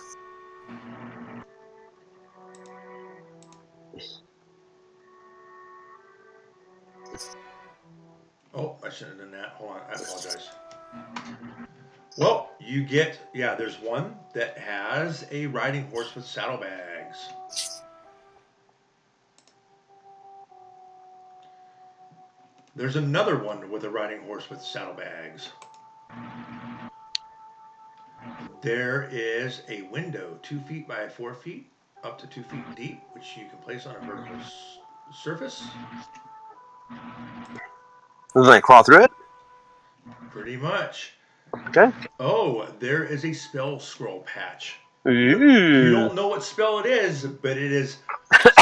Oh, I shouldn't have done that. Hold on, I apologize. Well, you get, there's one that has a riding horse with saddlebags. There's another one with a riding horse with saddlebags. There is a window 2 feet by 4 feet, up to 2 feet deep, which you can place on a vertical surface.
Does it crawl through it?
Pretty much.
Okay.
Oh, there is a spell scroll patch.
Ooh.
You don't know what spell it is, but it is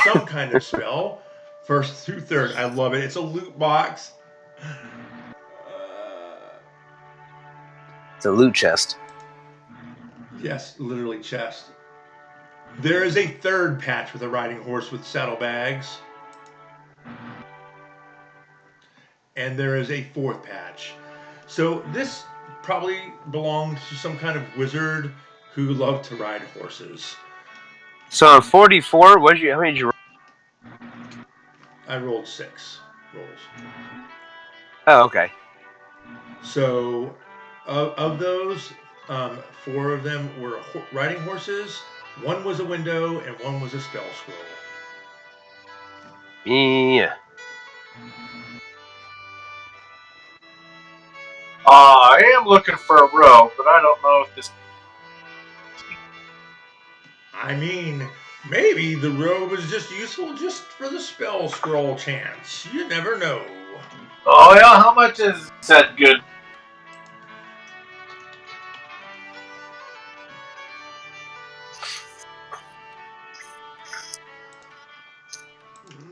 some kind of spell. First through third. I love it. It's a loot box.
It's a loot chest.
Yes, literally chest. There is a third patch with a riding horse with saddlebags. And there is a fourth patch. So this probably belonged to some kind of wizard who loved to ride horses.
So on 44, how many did you roll?
I rolled 6 rolls.
Oh, okay.
So of those, 4 of them were riding horses. 1 was a window, and 1 was a spell scroll.
Yeah.
I am looking for a robe, but I don't know if this.
I mean, maybe the robe is just useful just for the spell scroll chance. You never know.
Oh yeah, how much is that good?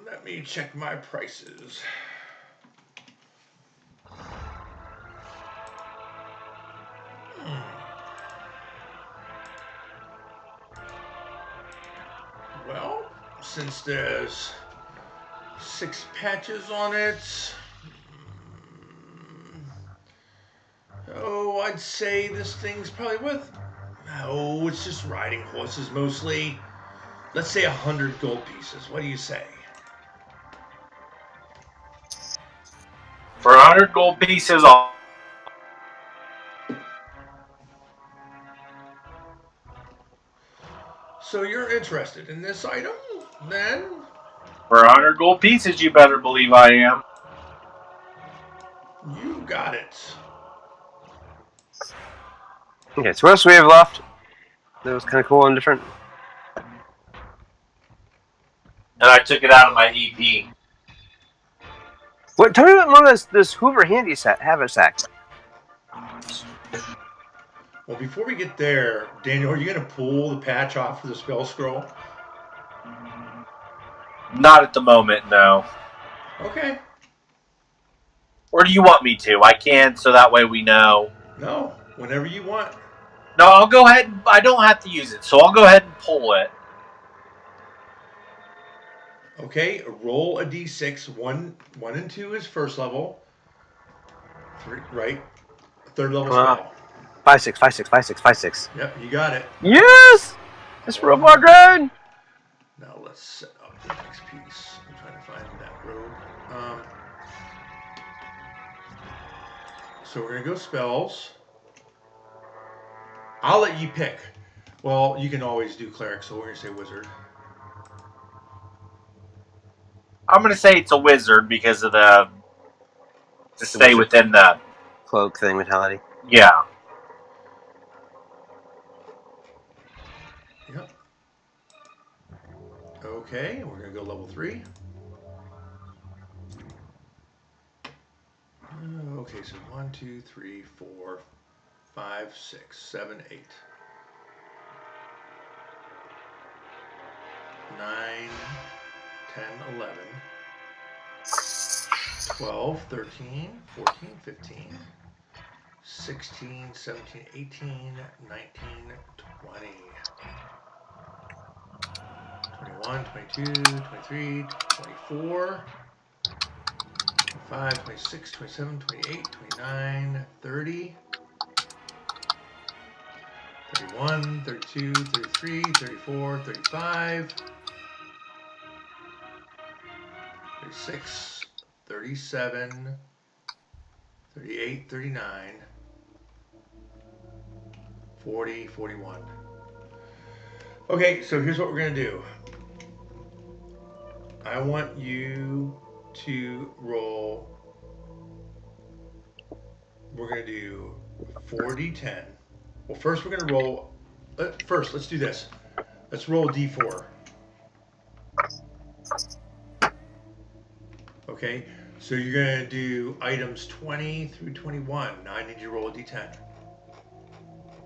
Let me check my prices. Well, since there's 6 patches on it, I'd say this thing's probably worth. Oh, it's just riding horses mostly. Let's say 100 gold pieces. What do you say?
For 100 gold pieces, I'll.
So you're interested in this item, then?
For 100 gold pieces, you better believe I am.
got it.
Okay, so what else do we have left? That was kind of cool and different.
And I took it out of my EP.
What? Tell me about more of this Hoover Handy Haversack.
Well, before we get there, Daniel, are you going to pull the patch off of the spell scroll?
Not at the moment, no.
Okay.
Or do you want me to? I can, so that way we know.
No, whenever you want.
No, I'll go ahead and I don't have to use it, so I'll go ahead and pull it.
Okay, roll a d6. One and 2 is first level. 3, right? Third level spell.
5, 6, 5, 6, 5, 6, 5, 6.
Yep, you got it.
Yes! It's Robot Dragon!
Now let's set up the next piece. I'm trying to find that rogue. So we're going to go spells. I'll let you pick. Well, you can always do cleric, so we're going to say wizard.
I'm going to say it's a wizard because of to stay within the
cloak thing mentality.
Yeah.
Yep. Okay, we're going to go level 3. Okay, so 1, 2, 3, 4, 5, 6, 7, 8. 9, 10, 11, 12, 13, 14, 15, 16, 17, 18, 19, 20, 21, 22, 23, 24, 25, 26, 27, 28, 29, 30, 31, 32, 33, 34, 35, 36, 37, 38, 39, 40, 41. Okay, so here's what we're going to do. I want you to roll. We're going to do 4d10. Well, first we're going to roll. First, let's do this. Let's roll a d4. Okay, so you're going to do items 20 through 21. Now I need you to roll a d10.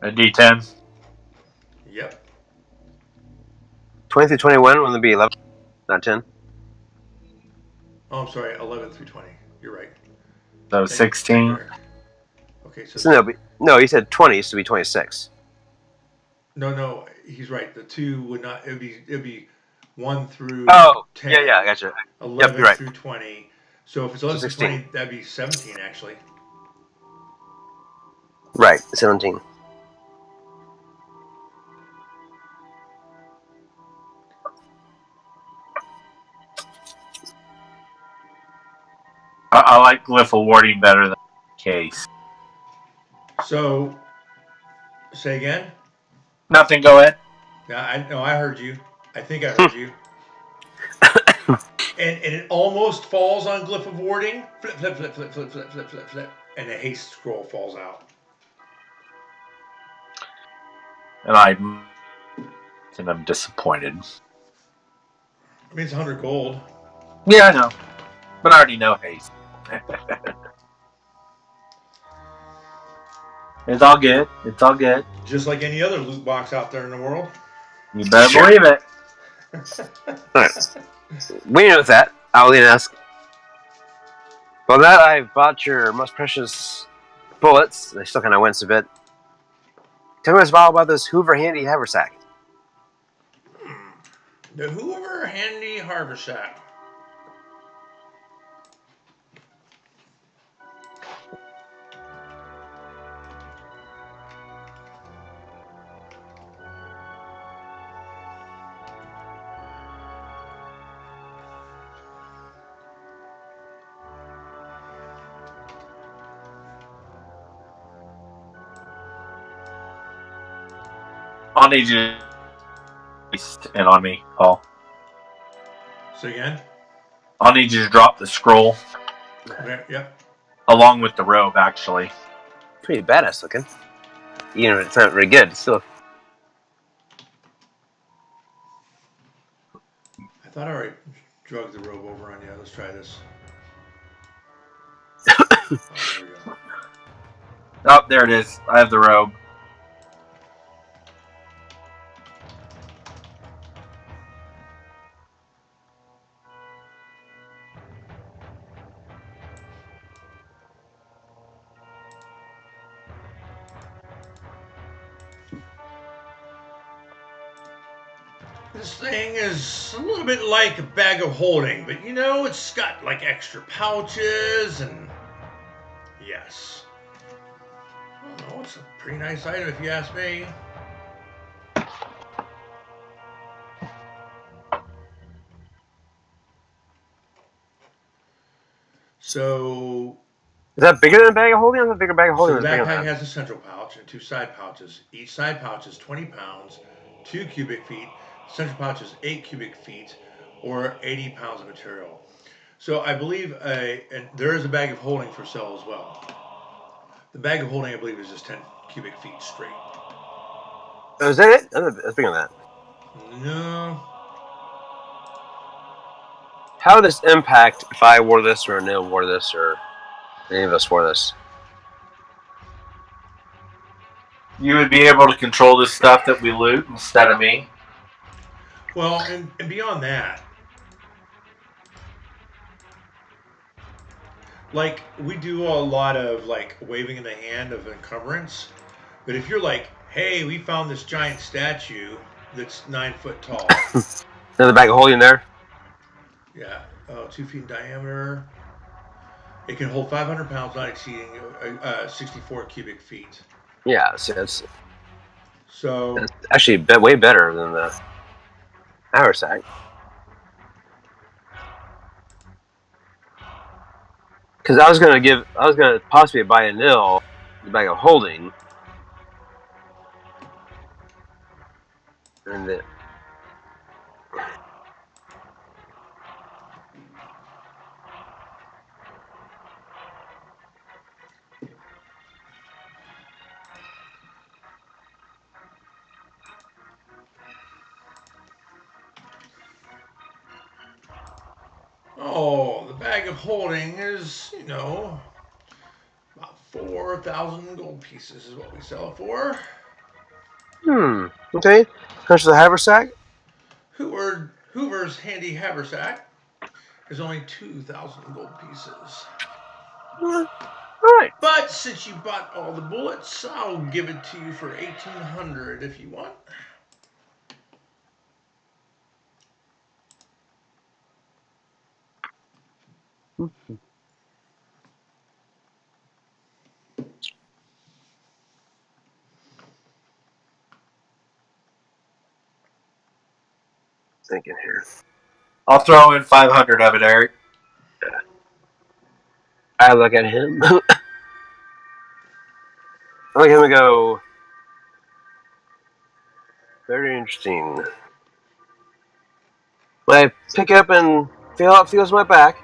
A D10.
Yep.
20 through 21, wouldn't it be 11? Not 10?
Oh, I'm sorry, 11 through 20. You're right.
So 16.
Okay, so
no, he said 20, so it'd be 26.
No, he's right. The 2 would not. It'd be 1 through 10.
Yeah, I gotcha.
11
right.
through 20. So if it's 11 through 20, that'd be 17 actually.
Right, 17.
I like glyph awarding better than case.
So, say again.
Nothing. Go ahead.
Yeah, I heard you. I think I heard you. And it almost falls on glyph of warding. Flip, flip, flip, flip, flip, flip, flip, flip, flip, and the haste scroll falls out.
And I'm disappointed.
I mean, it's 100 gold.
Yeah, I know, but I already know haste. It's all good. It's all good.
Just like any other loot box out there in the world.
You better believe it.
Alright. We know that. I'll ask. Well, that I've bought your most precious bullets. They still kind of wince a bit. Tell me what's about this Hoover Handy Haversack.
The Hoover Handy Haversack.
I'll need you to and on me, Paul.
So again?
I'll need you to drop the scroll.
Okay, yep.
along with the robe, actually.
Pretty badass looking. Even if it's not very good, still.
I thought I already drugged the robe over on you. Let's try this. Oh, there we go.
Oh, there it is. I have the robe.
This thing is a little bit like a bag of holding, but you know, it's got like extra pouches and yes. I don't know, it's a pretty nice item if you ask me. So
Is that bigger than a bag of holding? Or is a bigger bag of holding?
So the
Bigger
backpack
than that?
has a central pouch and two side pouches. Each side pouch is 20 pounds, 2 cubic feet. Central pouch is 8 cubic feet, or 80 pounds of material. So I believe and there is a bag of holding for sale as well. The bag of holding, I believe, is just 10 cubic feet straight.
Oh, is that it? That's bigger than that.
No.
How would this impact if I wore this, or Neil wore this, or any of us wore this?
You would be able to control the stuff that we loot instead of me.
Well, and beyond that, like we do a lot of like waving in the hand of encumbrance. But if you're like, hey, we found this giant statue that's 9 foot tall.
Another bag of holding there.
Yeah, 2 feet in diameter. It can hold 500 pounds, not exceeding 64 cubic feet.
Yeah, see, that's
So
actually way better than the haversack. Because I was gonna possibly buy a Nil the bag of holding, and the,
oh, the bag of holding is, about 4,000 gold pieces is what we sell it for.
okay. How much is the haversack?
Hoover's handy haversack is only 2,000 gold pieces.
All right.
But since you bought all the bullets, I'll give it to you for 1,800 if you want.
Thinking here.
I'll throw in 500 of it, Eric.
I look at him. I look at him and go, very interesting. I pick up and feel how it feels my back.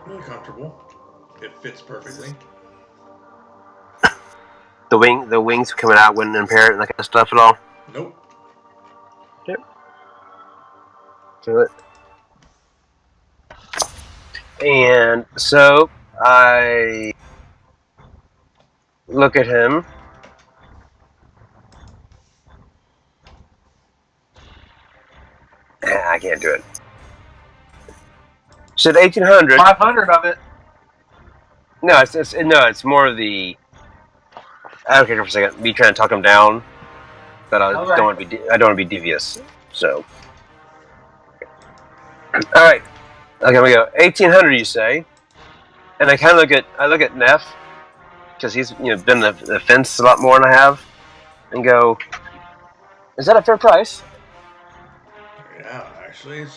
Really comfortable. It fits perfectly.
The wings coming out wouldn't impair it and that kind of stuff at all.
Nope.
Yep. Feel it. And so I look at him. I can't do it. Said 1,800.
500 of it.
No, it's more of the. I don't care for a second. Me trying to talk him down, but I
Okay.
don't want to be devious. So, all right. Okay, we go. 1,800, you say? And I kind of look at Neff because he's been the fence a lot more than I have, and go, is that a fair price?
Yeah, actually, it's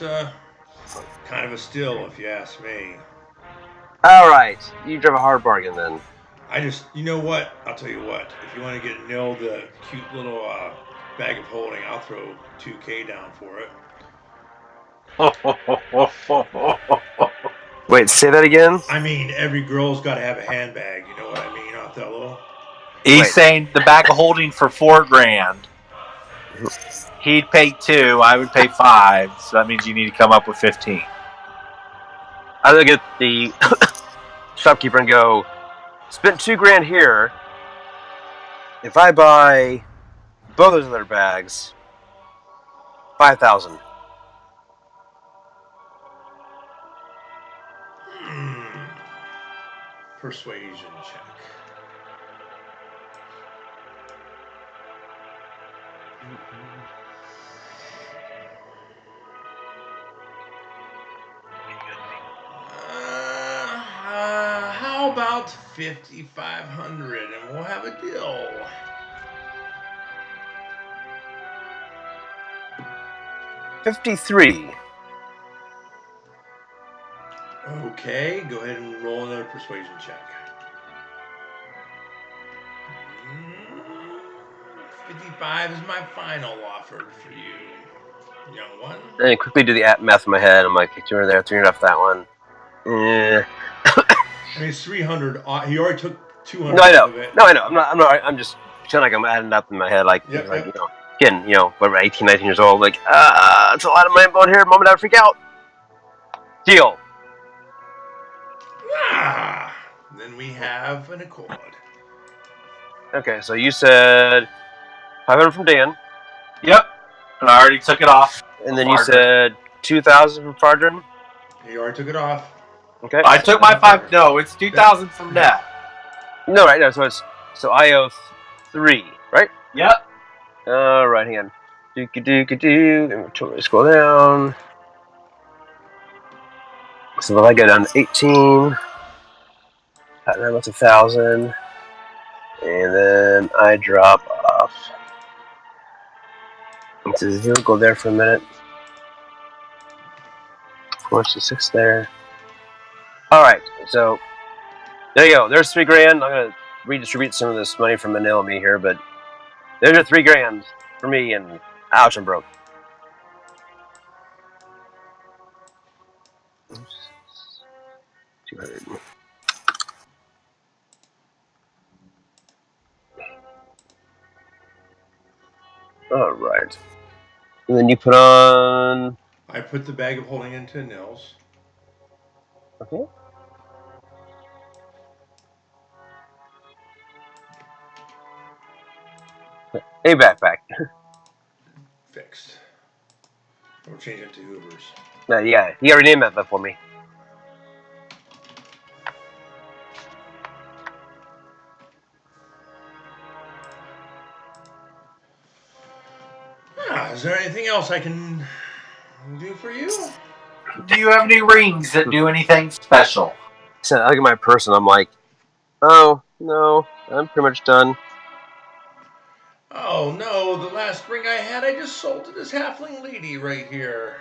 kind of a steal if you ask me.
All right, you drive a hard bargain then.
You know what? I'll tell you what. If you want to get Nil the cute little bag of holding, I'll throw 2K down for it.
What Wait, say that again.
I mean, every girl's got to have a handbag. You know what I mean, Othello?
He's
Wait.
saying the bag of holding for $4,000. He'd pay 2. I would pay 5. So that means you need to come up with 15.
I look at the shopkeeper and go, spent $2,000 here. If I buy both those other bags, 5,000.
Persuasion check. How about 5,500 and we'll have a deal.
$53.
Okay, go ahead and roll another persuasion check. 55 is my final offer for you, young one.
And I quickly do the math in my head. I'm like, 200 there, 300 off that one.
I mean, it's 300. He already took 200
No, I know.
of it.
No, I know. I'm not. I'm just feeling like I'm adding up in my head, like,
Yep,
like
yep.
you know, again, 18, 19 years old. Like, it's a lot of money going here. Mom and Dad freak out. Deal.
Then we have an accord.
Okay, so you said 500 from Dan,
Yep. And I already took it off.
and then you said 2,000 from Fardrin.
He already took it off.
Okay.
I took my 5. No, it's 2,000 from that.
No, right. No, so I owe 3, right?
Yep.
All right, hang on. Do. Inventory. Scroll down. So if I go down to 18, that's 1,000, and then I drop off. Into 0. Go there for a minute. Of course, the 6 there. All right, so there you go. There's $3,000. I'm gonna redistribute some of this money from Manila me here, but there's your $3,000 for me, and ouch, I'm broke. Oops. 200. All right. And then you put on.
I put the bag of holding into Nils.
Okay. A backpack.
Fixed. We'll change it to Hoover's.
Yeah, you gotta rename that for me.
Is there anything else I can do for you?
Do you have any rings that do anything special?
So I look at my purse and I'm like, oh no, I'm pretty much done.
Oh no, the last ring I had, I just sold to this halfling lady right here.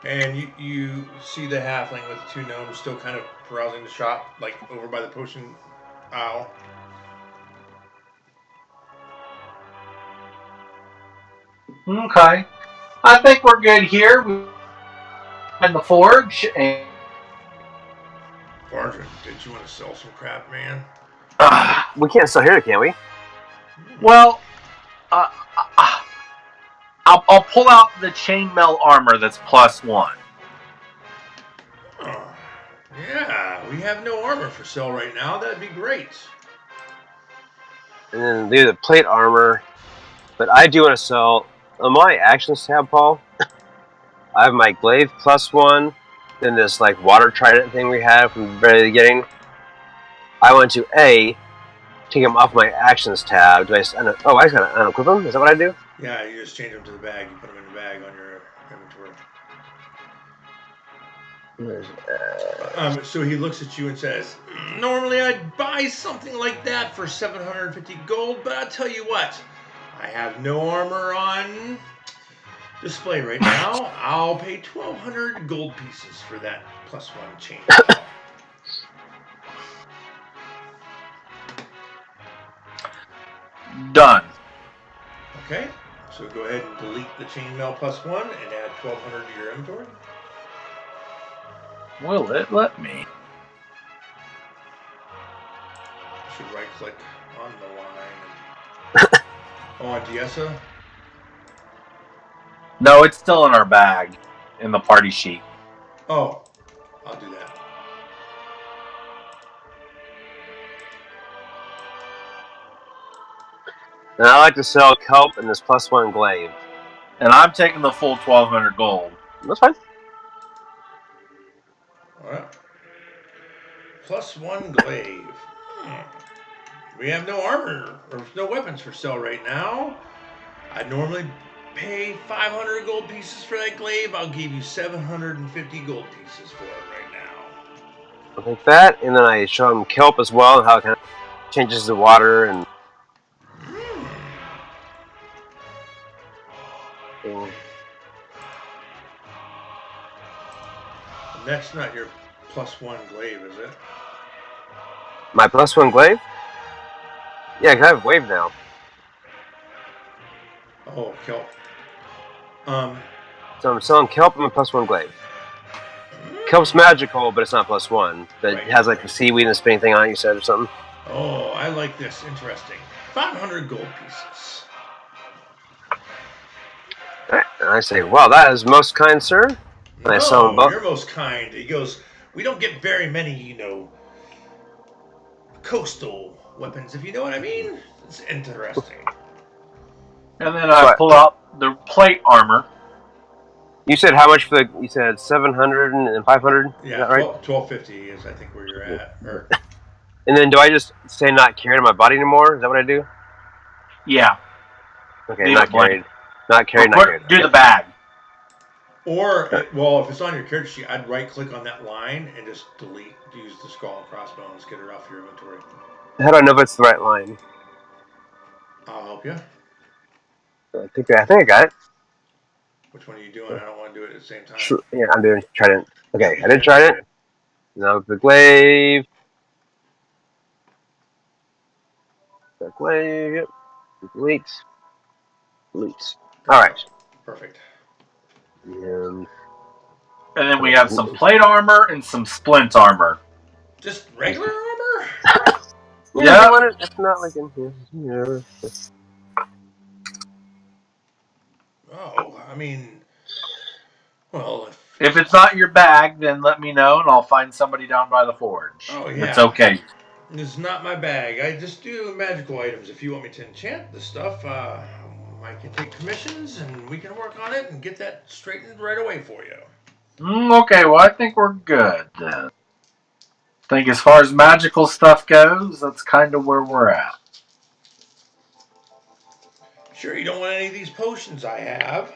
And you see the halfling with the 2 gnomes still kind of browsing the shop, like over by the potion aisle.
Okay. I think we're good here. We're in the forge. And
Bartram, did you want to sell some crap, man?
We can't sell here, can we?
Well, I'll pull out the chainmail armor that's +1.
Oh, yeah, we have no armor for sale right now. That'd be great.
And then do the plate armor. But I do want to sell on my actions tab, Paul. I have my glaive +1, then this like water trident thing we had from the very beginning. I want to take them off my actions tab. I just gotta unequip them? Is that what I do?
Yeah, you just change them to the bag. You put them in the bag on your inventory. So he looks at you and says, normally I'd buy something like that for 750 gold, but I'll tell you what, I have no armor on display right now. I'll pay 1,200 gold pieces for that +1 chain.
Done.
Okay, so go ahead and delete the chainmail +1 and add 1,200 to your inventory.
Will it let me?
Should right click on the line. Oh, on Diessa?
No, it's still in our bag in the party sheet.
Oh, I'll do that.
And I like to sell kelp and this +1 glaive.
And I'm taking the full 1,200 gold.
That's fine.
Alright. +1 glaive. We have no armor or no weapons for sale right now. I'd normally pay 500 gold pieces for that glaive. I'll give you 750 gold pieces for it right now.
I'll take that, and then I show him kelp as well, and how it kind of changes the water and.
That's not your +1 glaive, is it?
My +1 glaive? Yeah, 'cause I have wave now.
Oh, kelp.
So I'm selling kelp and my +1 glaive. Kelp's magical, but it's not +1. But it has like the seaweed and the spinning thing on it, you said, or something.
Oh, I like this. Interesting. 500 gold pieces.
Alright, and I say, wow, that is most kind, sir. And I sell them
No,
both.
you're most kind. He goes, we don't get very many, coastal weapons, if you know what I mean. It's interesting.
And then I pull out the plate armor.
You said how much for the? You said 700 and 500.
Yeah,
is that right?
1250 is I think where you're at. Or
and then do I just say not carried in my body anymore? Is that what I do?
Yeah.
Okay, not carried. Not carried. Not carried.
Do the bag.
Or if it's on your character sheet, I'd right click on that line and just delete. Use the skull and crossbones, get it off your inventory.
How do I know if it's the right line?
I'll help you.
I think I got it.
Which one are you doing? I don't want to do it at the same time.
Yeah, I'm doing trident. Okay, I did trident. Now the glaive. The glaive. Yep. Delete. Delete. All right.
Perfect.
And
then we have some plate armor and some splint armor.
Just regular armor?
Yeah. It's not like in here.
Oh, I mean, well,
if it's not your bag, then let me know and I'll find somebody down by the forge.
Oh yeah,
it's okay.
It's not my bag. I just do magical items. If you want me to enchant the stuff, I can take commissions and we can work on it and get that straightened right away for you.
Okay, well I think we're good then. I think as far as magical stuff goes, that's kind of where we're at.
Sure, you don't want any of these potions I have?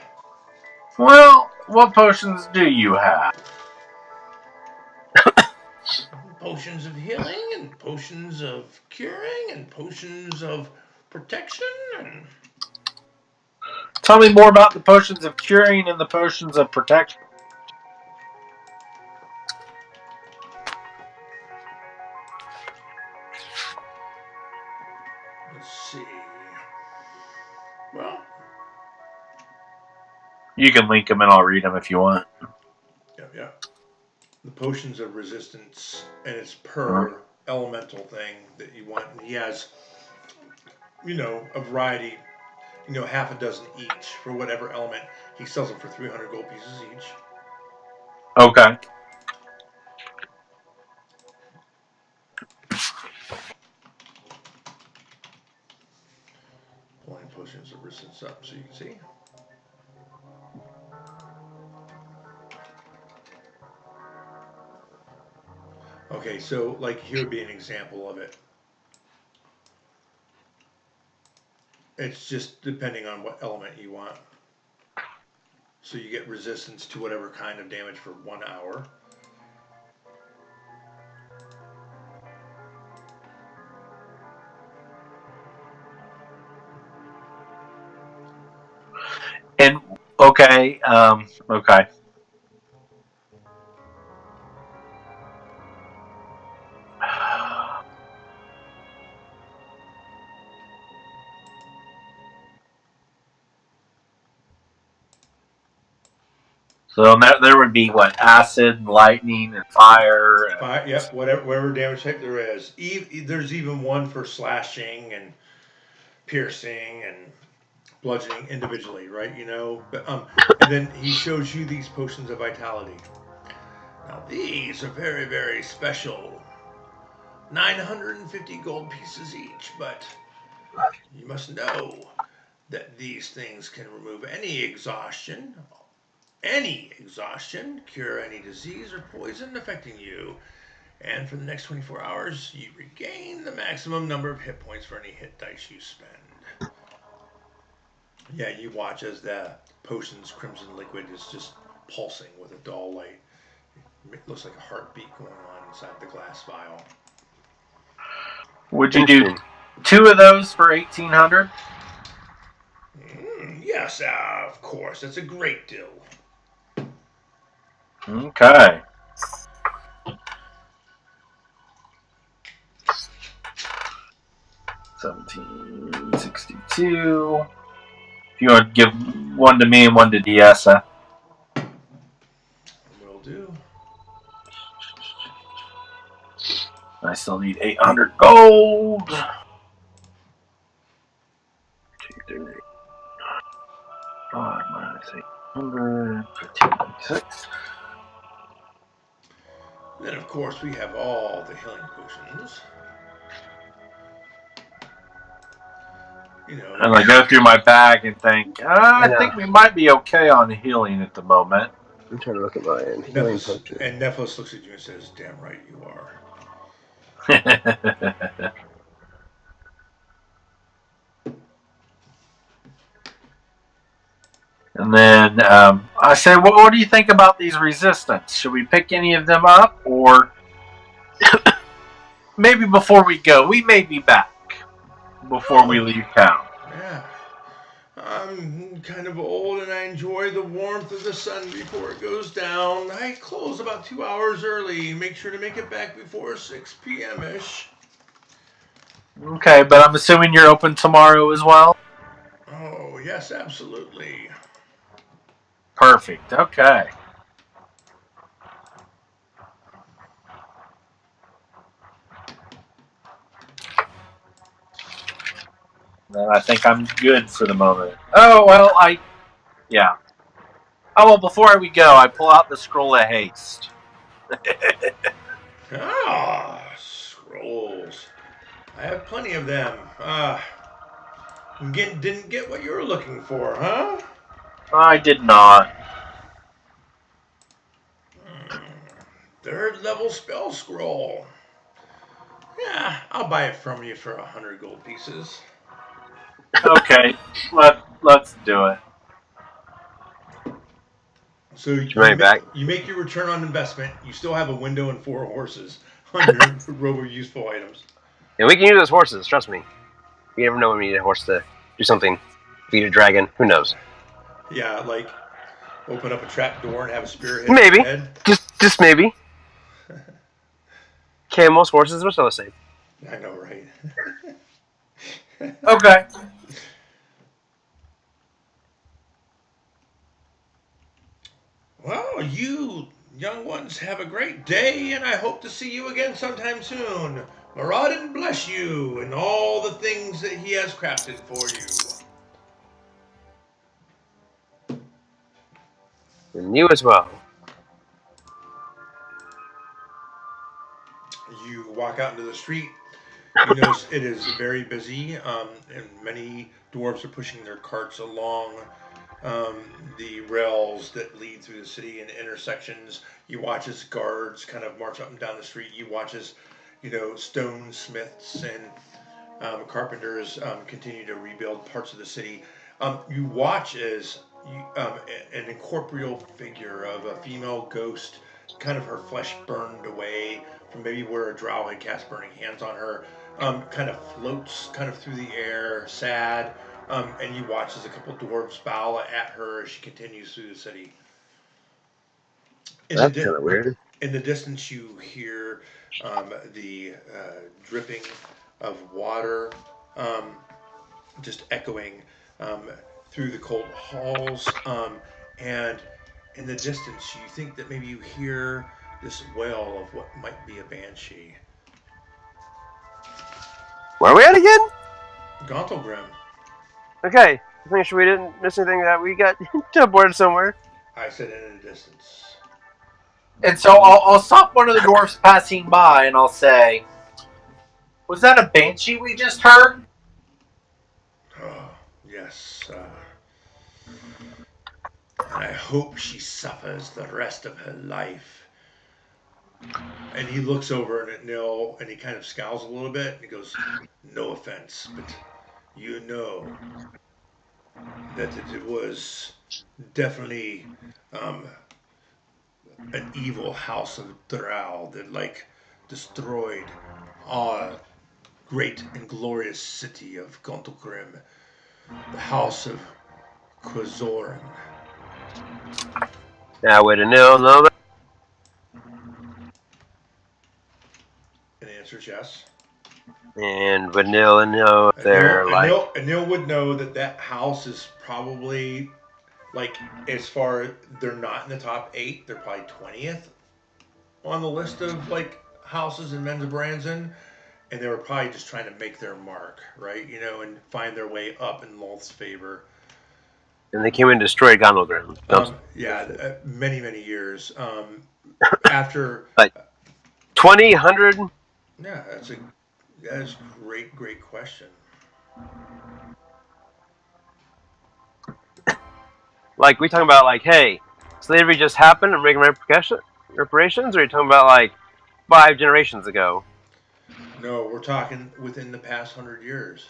Well, what potions do you have?
Potions of healing and potions of curing and potions of protection and...
Tell me more about the potions of curing and the potions of protection.
Let's see. Well,
you can link them and I'll read them if you want.
Yeah. The potions of resistance, and it's per elemental thing that you want. And he has, a variety, half a dozen each for whatever element. He sells them for 300 gold pieces each.
Okay.
Pulling potions of resistance up so you can see. Okay, so like here would be an example of it. It's just depending on what element you want. So you get resistance to whatever kind of damage for 1 hour.
And okay. So there would be what, acid, lightning, and fire. And...
Yep, whatever damage type there is. There's even one for slashing and piercing and bludgeoning individually, right? And then he shows you these potions of vitality. Now these are very, very special. 950 gold pieces each, but you must know that these things can remove any exhaustion, cure any disease or poison affecting you, and for the next 24 hours, you regain the maximum number of hit points for any hit dice you spend. Yeah, you watch as the potion's crimson liquid is just pulsing with a dull light. It looks like a heartbeat going on inside the glass vial.
Would you do 2 of those for 1,800?
Yes, of course. That's a great deal.
Okay. $17.62. If you want to give one to me and one to Diasa.
Will do.
I still need 800 gold. 5 minus 800, 1596.
Then, of course, we have all the healing potions.
And I go through my bag and think, I think we might be okay on healing at the moment.
I'm trying to look at my healing potion.
And Nephilus looks at you and says, "Damn right you are."
And then I say, what do you think about these resistance? Should we pick any of them up? Or maybe before we go, we may be back before we leave town.
Yeah. I'm kind of old and I enjoy the warmth of the sun before it goes down. I close about 2 hours early. Make sure to make it back before 6 p.m. ish.
Okay, but I'm assuming you're open tomorrow as well?
Oh, yes, absolutely.
Perfect. Okay. Then I think I'm good for the moment. Oh, well, yeah. Oh, well, before we go, I pull out the scroll of haste.
Scrolls. I have plenty of them. Didn't get what you were looking for, huh?
I did not.
Third level spell scroll. Yeah, I'll buy it from you for 100 gold pieces.
Okay, let's do it.
So you make your return on investment. You still have a window and 4 horses on your robo useful items.
Yeah, we can use those horses. Trust me. You never know when we need a horse to do something. Feed a dragon. Who knows?
Yeah, like open up a trap door and have a spear hit
Maybe.
head.
Just maybe. Camels, horses, we're still the same.
I know, right?
Okay.
Well, you young ones have a great day, and I hope to see you again sometime soon. Maradin bless you and all the things that he has crafted for you.
And you as well.
You walk out into the street. You notice it is very busy, and many dwarves are pushing their carts along the rails that lead through the city and intersections. You watch as guards kind of march up and down the street. You watch as stonesmiths and carpenters continue to rebuild parts of the city. You watch as an incorporeal figure of a female ghost, kind of her flesh burned away from maybe where a drow had cast burning hands on her, kind of floats kind of through the air, sad. And you watch as a couple dwarves bow at her as she continues through the city.
That's kind of weird.
In the distance, you hear the dripping of water just echoing through the cold halls, and In the distance, you think that maybe you hear this wail of what might be a banshee.
Where are we at again?
Gauntlgrym,
Okay. I think sure we didn't miss anything that we got teleported somewhere.
I said in the distance.
And so I'll stop one of the dwarfs passing by and I'll say, "Was that a banshee we just heard?"
Oh, yes. And I hope she suffers the rest of her life. And he looks over at Nil and he kind of scowls a little bit and he goes, "No offense, but you know that it was definitely um, an evil house of Drow that destroyed our great and glorious city of Gauntlgrym, the house of Quazorin."
Now, wait a no.
And the answer is yes.
And Vanilla know if they're like.
Anil would know that that house is probably like as far they're not in the top 8, they're probably 20th on the list of like houses in Menza Branson, and they were probably just trying to make their mark, right? You know, and find their way up in Lolth's favor.
And they came and destroyed Gauntlgrym.
Many years after.
Like 20, 100?
Yeah, that is great question.
Like, we talking about, like, hey, slavery just happened and making reparations? Or are you talking about, like, 5 generations ago?
No, we're talking within the past 100 years.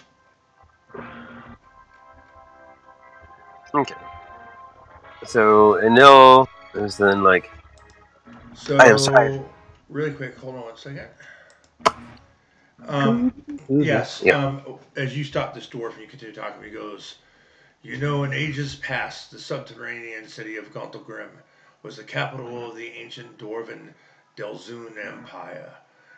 Okay. So, Enil is then, like. I am sorry.
So, really quick, hold on 1 second. Yes,
Yeah.
as you stop this dwarf and you continue talking, he goes, "You know, in ages past, the subterranean city of Gauntlgrym was the capital of the ancient Dwarven Delzoon Empire.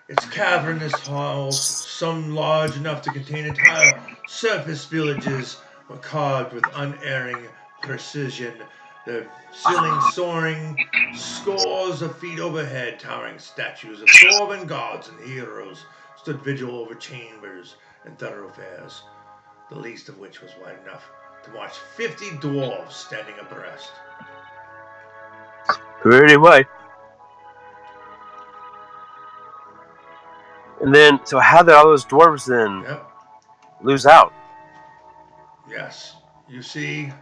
Its cavernous halls, some large enough to contain entire surface villages, were carved with unerring precision, their ceilings soaring scores of feet overhead. Towering statues of dwarven gods and heroes stood vigil over chambers and thoroughfares, the least of which was wide enough to watch 50 dwarves standing abreast."
Pretty white. And then, so how did all those dwarves then
Yep.
lose out?
Yes. You see,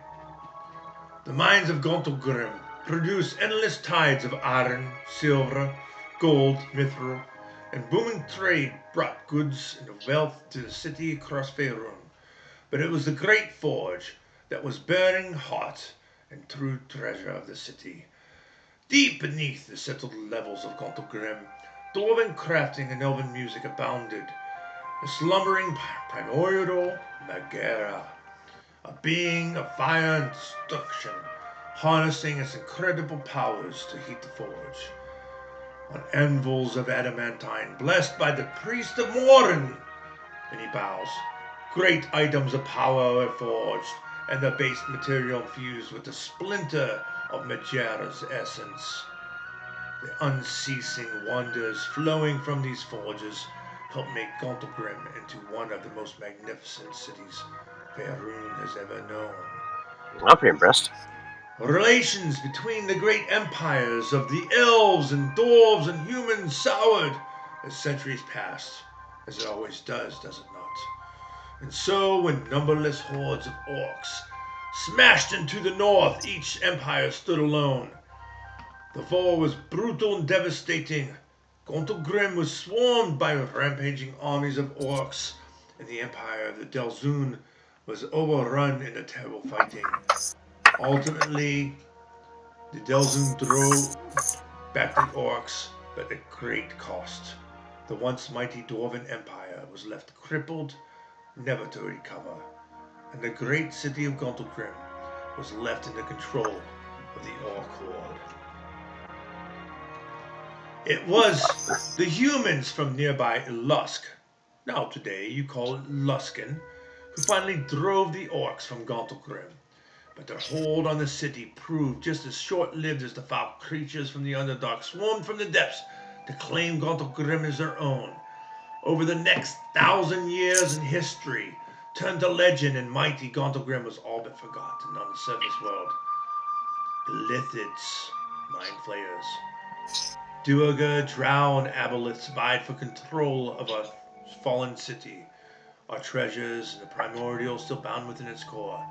the mines of Gauntlgrym produce endless tides of iron, silver, gold, mithril, and booming trade brought goods and wealth to the city across Faerun. But it was the great forge that was burning hot and true treasure of the city. Deep beneath the settled levels of Gauntlgrym, dwarven crafting and elven music abounded. The slumbering primordial Megara, a being of fire and destruction, harnessing its incredible powers to heat the forge. On anvils of adamantine, blessed by the priest of Morin, and he bows. Great items of power are forged, and the base material infused with the splinter of Megara's essence. The unceasing wonders flowing from these forges help make Gauntlgrym into one of the most magnificent cities Faerun has ever known.
I'm pretty impressed.
Relations between the great empires of the elves and dwarves and humans soured as centuries passed, as it always does it not? And so, when numberless hordes of orcs smashed into the north, each empire stood alone. The war was brutal and devastating. Gauntlgrym was swarmed by rampaging armies of orcs, and the empire of the Delzoon was overrun in the terrible fighting. Ultimately, the Delzoon drove back the orcs, but at great cost. The once mighty Dwarven Empire was left crippled, never to recover, and the great city of Gauntlgrym was left in the control of the Orc Horde. It was the humans from nearby Lusk, now today you call it Luskan, who finally drove the orcs from Gauntlgrym. But their hold on the city proved just as short-lived as the foul creatures from the Underdark swarmed from the depths to claim Gauntlgrym as their own. Over the next 1,000 years in history, turned to legend, and mighty Gauntlgrym was all but forgotten on the surface world. The Lithids, mind flayers, Duergar, Drow, and Aboleths vied for control of our fallen city. Our treasures and the primordial still bound within its core.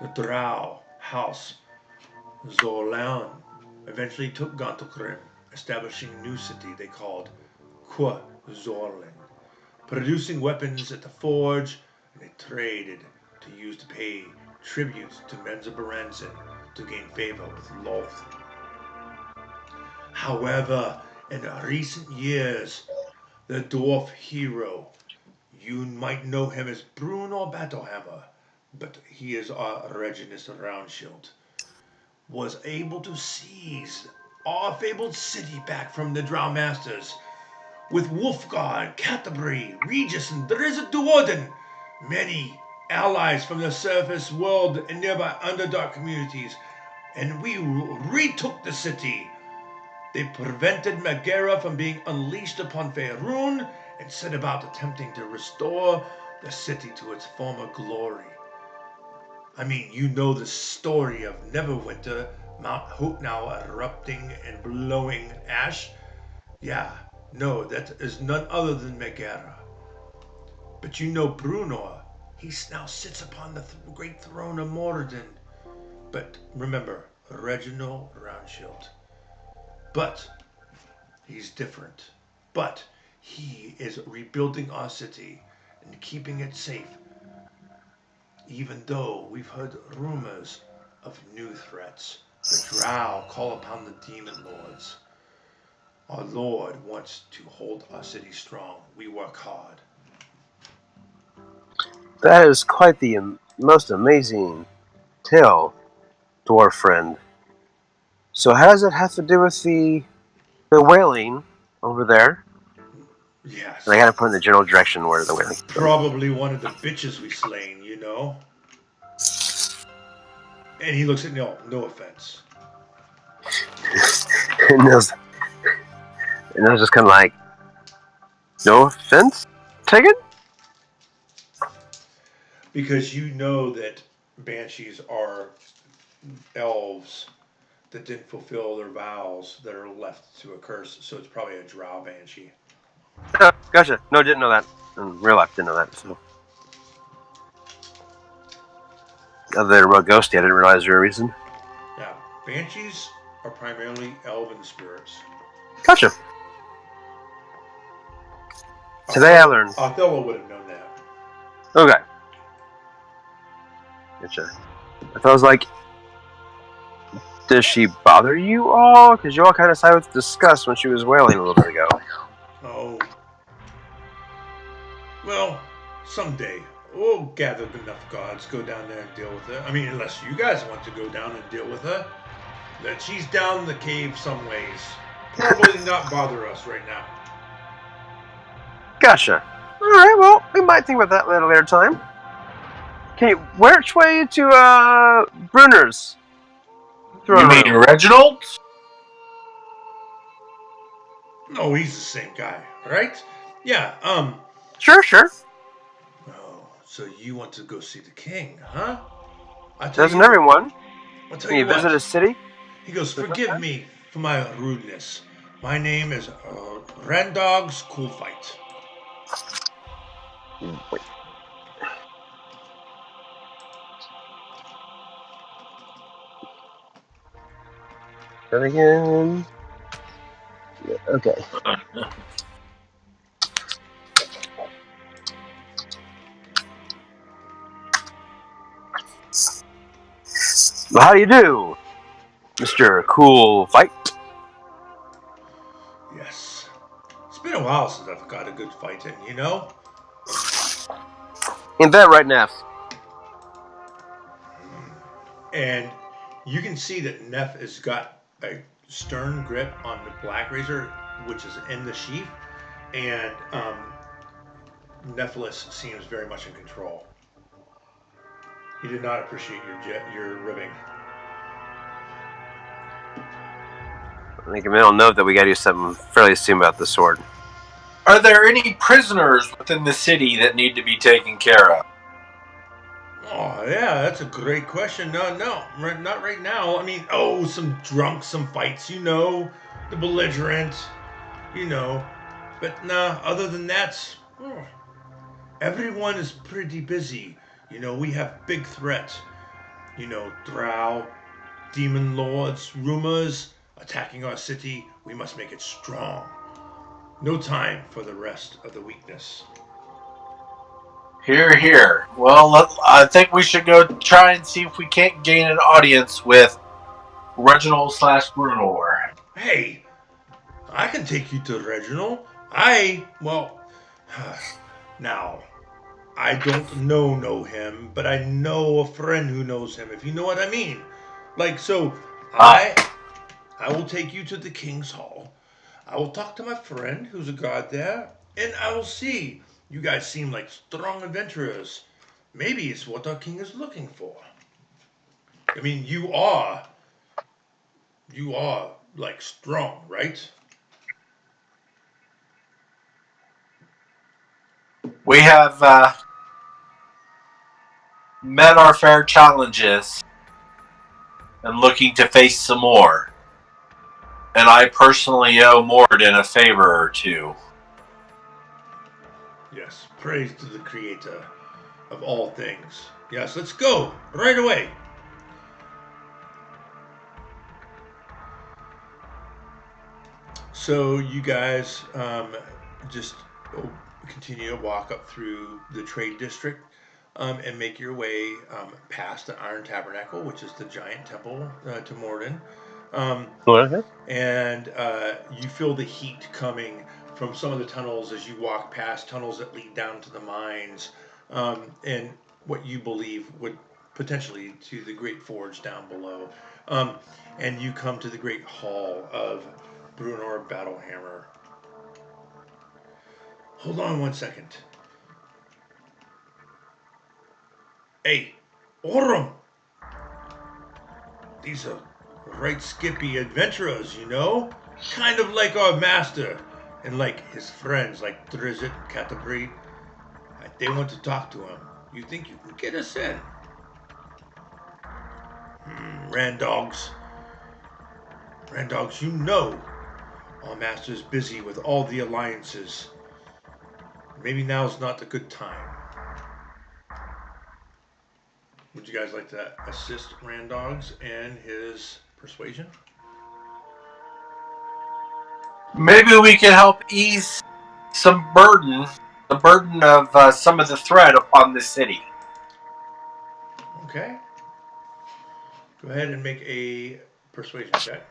The Drow house Zorlan eventually took Gauntlgrym, establishing a new city they called Qua Zorlan, producing weapons at the forge, and they traded to use to pay tributes to Menza Berenson to gain favor with Loth. However, in recent years, the dwarf hero, you might know him as Bruno Battlehammer, but he is our Reginus Roundshield, was able to seize our fabled city back from the Drow Masters, with Wolfguard, Canterbury, Regis, and Drizzt Duoden, many allies from the surface world and nearby Underdark communities, and we retook the city. They prevented Megara from being unleashed upon Faerun and set about attempting to restore the city to its former glory. I mean, you know the story of Neverwinter, Mount Hope now erupting and blowing ash. Yeah, no, that is none other than Megara. But you know Bruenor, he now sits upon the great throne of Moradin. But remember, Reginald Roundshield. But he's different. But he is rebuilding our city and keeping it safe, even though we've heard rumors of new threats. The Drow call upon the demon lords. Our Lord wants to hold our city strong. We work hard.
That is quite the most amazing tale, dwarf friend. So how does it have to do with the whaling over there?
Yes.
And I gotta put in the general direction where the whaling.
Probably one of the bitches we slain, you know? And he looks at no offense.
and I was just kind of like, no offense, taken.
Because you know that banshees are elves that didn't fulfill their vows that are left to a curse, so it's probably a drow banshee.
Oh, gotcha. No, didn't know that. In real life, didn't know that. So, other than real ghosty, I didn't realize there was a reason.
Yeah, banshees are primarily elven spirits.
Gotcha. Today I learned.
Othello would have known that.
Okay. Gotcha. I thought I was like, does she bother you all? Because you all kind of sighed with disgust when she was wailing a little bit ago.
Oh. Well, someday we'll gather enough gods, go down there and deal with her. I mean, unless you guys want to go down and deal with her. That she's down the cave some ways. Probably not bother us right now.
Gotcha. Alright, well, we might think about that at a later time. Okay, which way to, Brunner's?
You mean Reginald?
No, he's the same guy, right? Yeah,
Sure.
Oh, so you want to go see the king, huh?
Doesn't everyone?
I'll tell
Can
you
you visit
what.
a city?
He goes, forgive me for my rudeness. My name is Randog's Cool Fight.
Wait. That again. Okay. Well, how do you do, Mr. Cool Fight?
Yes. It's been a while since I've got a good fight in, you know?
Ain't that right, Neff?
And you can see that Neff has got a stern grip on the Black Razor, which is in the sheath, and Nephilis seems very much in control. He did not appreciate your ribbing.
Make a mental note that we gotta do something fairly soon about the sword.
Are there any prisoners within the city that need to be taken care of?
Oh yeah, that's a great question. No, not right now. I mean, some drunks, some fights, the belligerent, you know. But nah, other than that, everyone is pretty busy. We have big threats. Drow, demon lords, rumors attacking our city. We must make it strong. No time for the rest of the weakness.
Here, here. Well, I think we should go try and see if we can't gain an audience with Reginald/Brunor.
Hey, I can take you to Reginald. Well, now, I don't know him, but I know a friend who knows him, if you know what I mean. Like, so,
Ah,
I will take you to the King's Hall. I will talk to my friend who's a guard there, and I will see. You guys seem like strong adventurers. Maybe it's what our king is looking for. I mean, you are like strong, right?
we have met our fair challenges and looking to face some more. And I personally owe Morden a favor or two.
Yes, praise to the Creator of all things. Yes, let's go right away. So you guys just continue to walk up through the trade district and make your way past the Iron Tabernacle, which is the giant temple to Morden. Um, and you feel the heat coming from some of the tunnels as you walk past tunnels that lead down to the mines, and what you believe would potentially to the great forge down below. Um, and you come to the great hall of Brunor Battlehammer. Hold on one second. Hey, Orem! These are right skippy adventurers. Kind of like our master and like his friends like Drizzt and Catabri. They want to talk to him. You think you can get us in? Randogs. Randogs, our master's busy with all the alliances. Maybe now's not the good time. Would you guys like to assist Randogs and his persuasion?
Maybe we can help ease some burden, the burden of some of the threat upon the city.
Okay. Go ahead and make a persuasion check.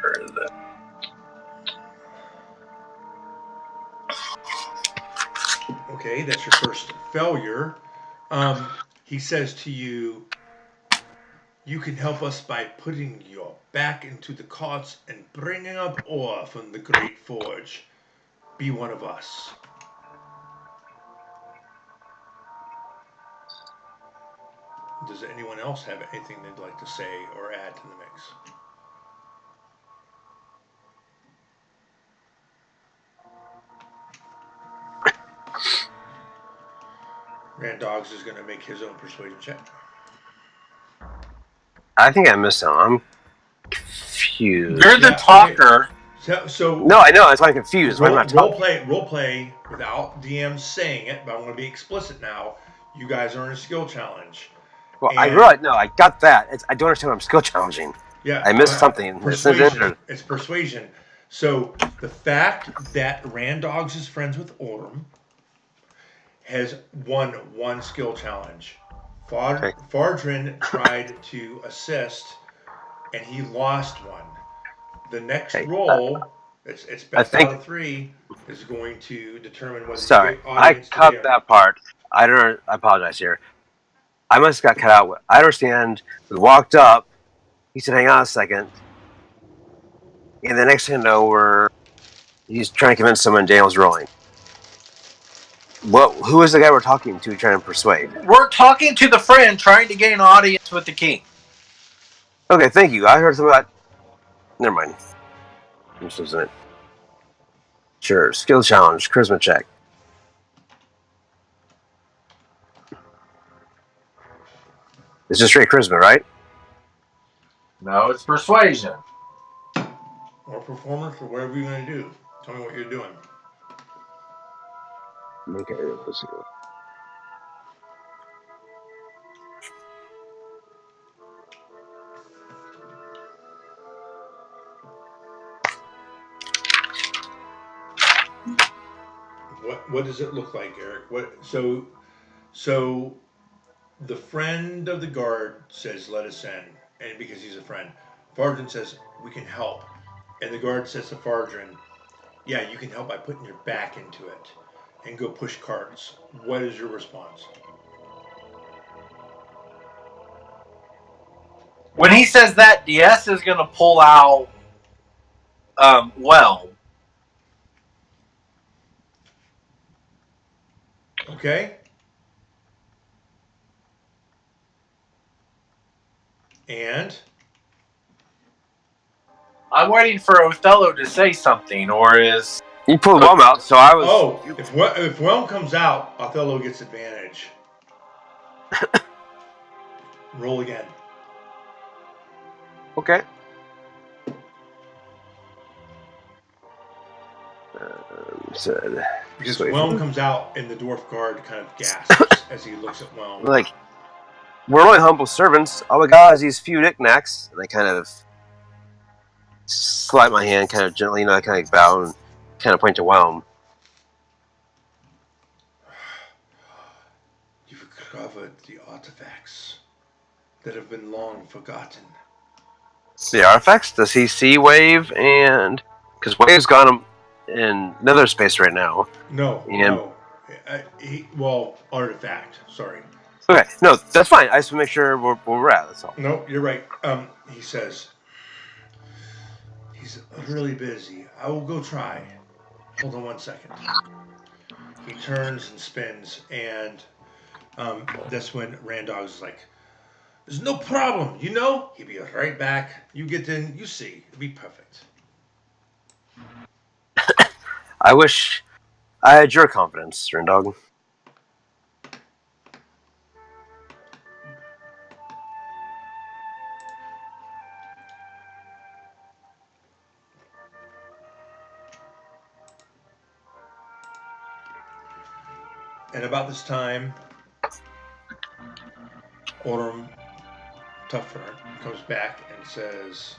Where is it?
Okay, that's your first failure. He says to you, you can help us by putting your back into the carts and bringing up ore from the Great Forge. Be one of us. Does anyone else have anything they'd like to say or add to the mix? Randogs is going to make his own persuasion check.
I think I missed some. I'm confused.
You're the talker.
Okay. So
no, I know. That's why I'm confused. Why am I not talking?
Role play without DM saying it, but I want to be explicit now. You guys are in a skill challenge.
Well, I realize. No, I got that. I don't understand what I'm skill challenging.
Yeah,
I missed something.
Persuasion. It's persuasion. So the fact that Randogs is friends with Orem has won one skill challenge. Fardrin tried to assist, and he lost one. The next roll, it's best out of 3, is going to determine whether
you get audience. I cut that part. I apologize here. I must have got cut out. I understand. We walked up. He said, "Hang on a second." And the next thing I know, we're He's trying to convince someone Daniel's rolling. Who is the guy we're talking to trying to persuade?
We're talking to the friend trying to gain an audience with the king.
Okay, thank you. I heard something about... Never mind. This isn't it. Sure. Skill challenge. Charisma check. It's just straight charisma, right?
No, it's persuasion.
Or performance, or whatever you're going to do. Tell me what you're doing.
Okay, let's see.
What does it look like, Eric? So the friend of the guard says, "Let us in," and because he's a friend, Fardrin says, "We can help," and the guard says to Fardrin, "Yeah, you can help by putting your back into it and go push carts." What is your response?
When he says that, DS is going to pull out Well.
Okay. And
I'm waiting for Othello to say something, or is...
You pulled Whelm out, so I was...
oh, if Whelm comes out, Othello gets advantage. Roll again.
Okay. Said...
Because
persuasion.
Whelm comes out and the dwarf guard kind of gasps as he looks at Whelm.
Like, we're only humble servants. All we got is these few knickknacks. And I kind of slide my hand kind of gently, I kind of bow and kind of point to Whelm.
You've recovered the artifacts that have been long forgotten.
The artifacts? Does he see Wave and... Because Wave's gone in nether space right now.
No,
and...
no. Artifact. Sorry.
Okay, no, that's fine. I just want to make sure where we're at, that's all.
No, you're right. He says, he's really busy. I will go try. Hold on 1 second. He turns and spins, and that's when Randog's like, "There's no problem, He'll be right back. You get in, you see. It'll be perfect."
I wish I had your confidence, Rendog.
And about this time, Orm Tougher comes back and says,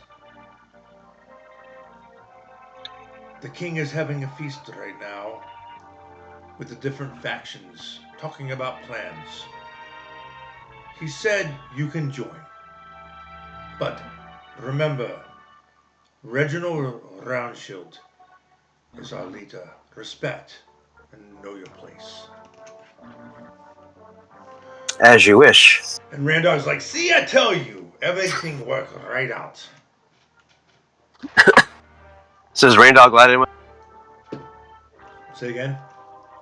"The king is having a feast right now with the different factions, talking about plans. He said you can join. But remember, Reginald Roundshield is our leader. Respect and know your place."
As you wish.
And Randog's like, "See, I tell you, everything worked right out."
So is Randog allowed in with...
Say again?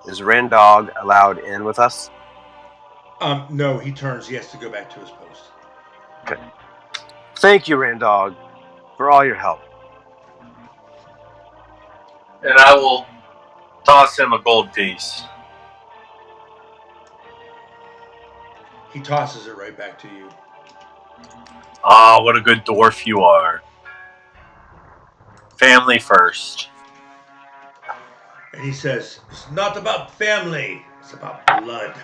Is Randog allowed in with us?
No, he turns. He has to go back to his post.
Okay. Thank you, Randog, for all your help.
And I will toss him a gold piece.
He tosses it right back to you.
Ah, what a good dwarf you are. Family first.
And he says, "It's not about family, it's about blood."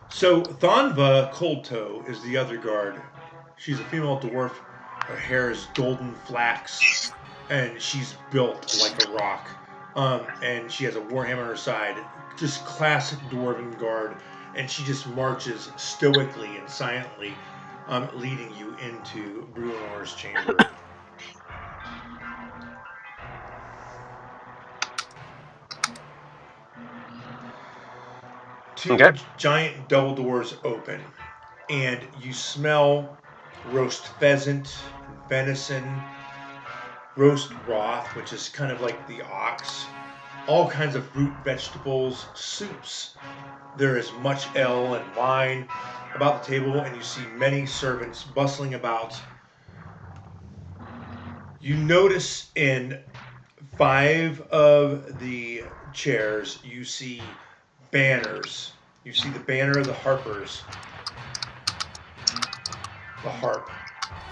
So Thonva Coldtoe is the other guard. She's a female dwarf. Her hair is golden flax, and she's built like a rock. And she has a warhammer on her side. Just classic dwarven guard. And she just marches stoically and silently, leading you into Bruenor's chamber. Two giant double doors open, and you smell roast pheasant, venison, roast broth, which is kind of like the ox, all kinds of root vegetables, soups. There is much ale and wine about the table, and you see many servants bustling about. You notice in 5 of the chairs, you see banners. You see the banner of the Harpers, the harp.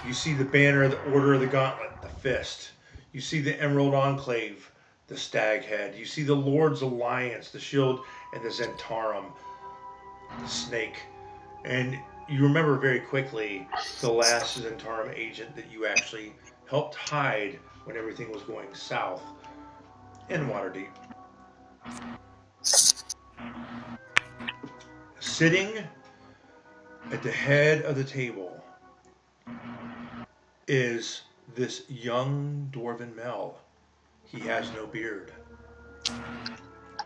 You see the banner of the Order of the Gauntlet, the fist. You see the Emerald Enclave, the stag head. You see the Lord's Alliance, the shield, and the Zentarum, the snake. And you remember very quickly the last Zentarum agent that you actually helped hide when everything was going south in Waterdeep. Sitting at the head of the table is this young dwarven Mel. He has no beard.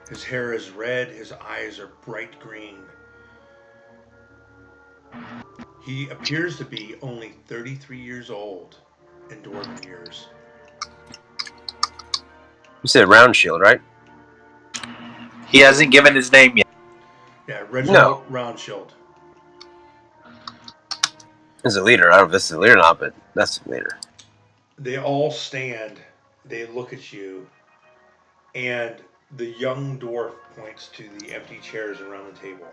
His hair is red, his eyes are bright green. He appears to be only 33 years old in dwarven years.
You said Round Shield, right?
He hasn't given his name yet.
Yeah, Reginald Roundshield.
He's a leader. I don't know if this is a leader or not, but that's a leader.
They all stand, they look at you, and the young dwarf points to the empty chairs around the table.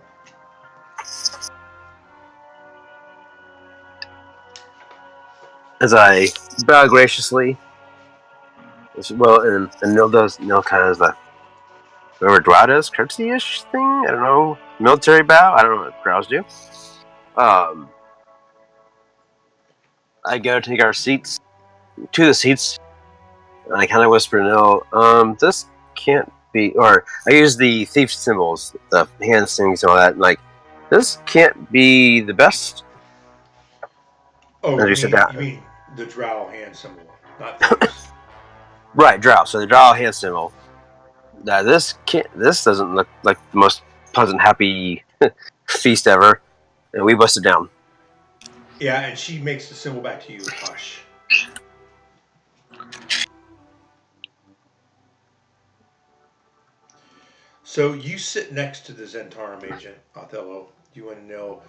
As I bow graciously, well, and Nil does. Nil kind of does the whoever Drow does, curtsy-ish thing. I don't know, military bow. I don't know what Drows do. I go to take our seats, to the seats, and I kind of whisper to Nil, this can't be, or I use the thief symbols, the hand things and all that, and like, this can't be the best.
Oh,
And
you mean the drow hand symbol, not thieves.
Right, Drow. So the Drow hand symbol. This doesn't look like the most pleasant, happy feast ever, and we busted down.
Yeah, and she makes the symbol back to you. Hush. So you sit next to the Zentarum agent, Othello. You want to know,